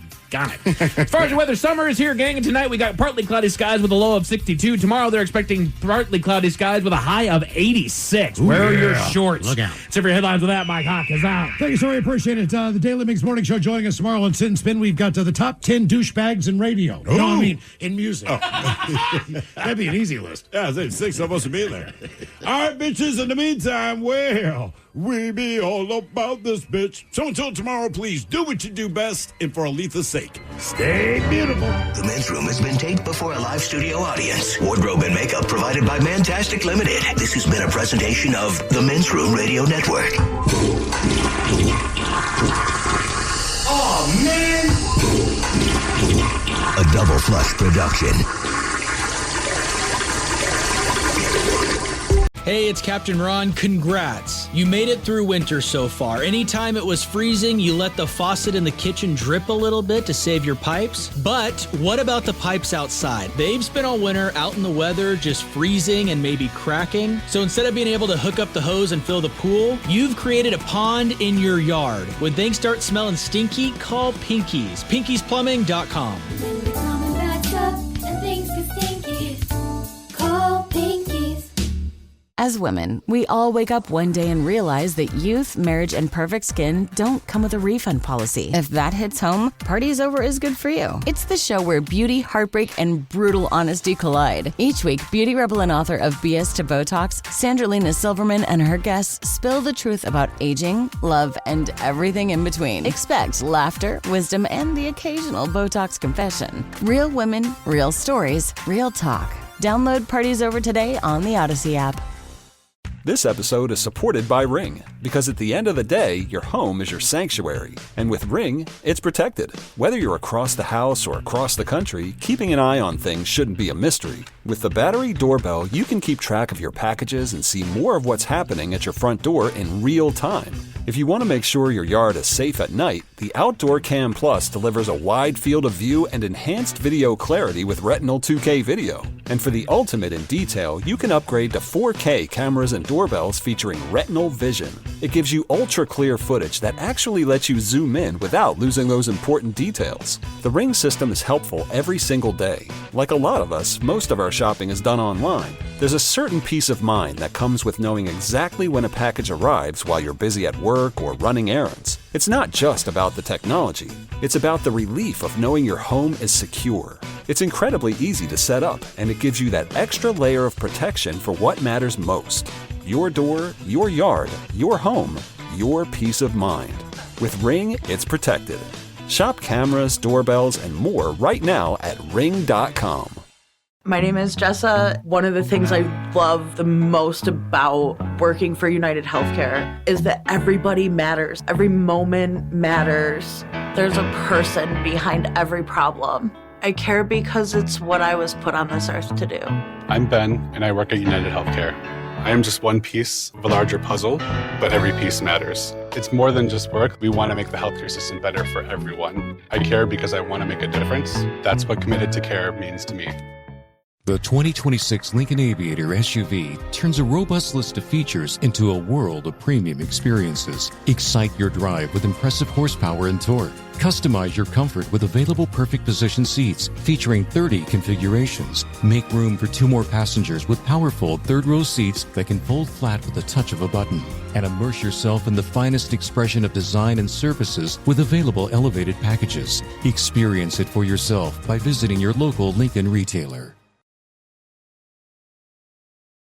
it. As far as the weather, summer is here, gang, and tonight we got partly cloudy skies with a low of 62. Tomorrow they're expecting partly cloudy skies with a high of 86. Wear your shorts. Look out. That's every headlines with that. Mike Hawk is out. Thank you, sorry, appreciate it. The Daily Mix Morning Show joining us tomorrow on Sit and Spin. We've got the top 10 douchebags in radio. Ooh. No, I mean in music. Oh. That'd be an easy list. Yeah, I think 6 of us will be there. All right, bitches, in the meantime, well, we be all about this, bitch. So until tomorrow, please do what you do best, and for Aletha's sake, stay beautiful. The Men's Room has been taped before a live studio audience. Wardrobe and makeup provided by Mantastic Limited. This has been a presentation of the Men's Room Radio Network. Oh, Flush production. Hey, it's Captain Ron. Congrats. You made it through winter so far. Anytime it was freezing, you let the faucet in the kitchen drip a little bit to save your pipes. But what about the pipes outside? They've spent all winter out in the weather, just freezing and maybe cracking. So instead of being able to hook up the hose and fill the pool, you've created a pond in your yard. When things start smelling stinky, call Pinkies. PinkiesPlumbing.com. As women, we all wake up one day and realize that youth, marriage, and perfect skin don't come with a refund policy. If that hits home, Party's Over is good for you. It's the show where beauty, heartbreak, and brutal honesty collide. Each week, beauty rebel and author of BS to Botox, Sandralina Silverman and her guests spill the truth about aging, love, and everything in between. Expect laughter, wisdom, and the occasional Botox confession. Real women, real stories, real talk. Download Party's Over today on the Odyssey app. This episode is supported by Ring, because at the end of the day, your home is your sanctuary. And with Ring, it's protected. Whether you're across the house or across the country, keeping an eye on things shouldn't be a mystery. With the battery doorbell, you can keep track of your packages and see more of what's happening at your front door in real time. If you want to make sure your yard is safe at night, the Outdoor Cam Plus delivers a wide field of view and enhanced video clarity with Retinal 2K video. And for the ultimate in detail, you can upgrade to 4K cameras and doorbells featuring Retinal Vision. It gives you ultra-clear footage that actually lets you zoom in without losing those important details. The Ring system is helpful every single day. Like a lot of us, most of our shopping is done online. There's a certain peace of mind that comes with knowing exactly when a package arrives while you're busy at work or running errands. It's not just about the technology. It's about the relief of knowing your home is secure. It's incredibly easy to set up, and it gives you that extra layer of protection for what matters most. Your door, your yard, your home, your peace of mind. With Ring, it's protected. Shop cameras, doorbells, and more right now at ring.com. My name is Jessa. One of the things I love the most about working for United Healthcare is that everybody matters. Every moment matters. There's a person behind every problem. I care because it's what I was put on this earth to do. I'm Ben, and I work at United Healthcare. I am just one piece of a larger puzzle, but every piece matters. It's more than just work. We want to make the healthcare system better for everyone. I care because I want to make a difference. That's what committed to care means to me. The 2026 Lincoln Aviator SUV turns a robust list of features into a world of premium experiences. Excite your drive with impressive horsepower and torque. Customize your comfort with available perfect position seats featuring 30 configurations. Make room for 2 more passengers with powerful third-row seats that can fold flat with the touch of a button. And immerse yourself in the finest expression of design and services with available elevated packages. Experience it for yourself by visiting your local Lincoln retailer.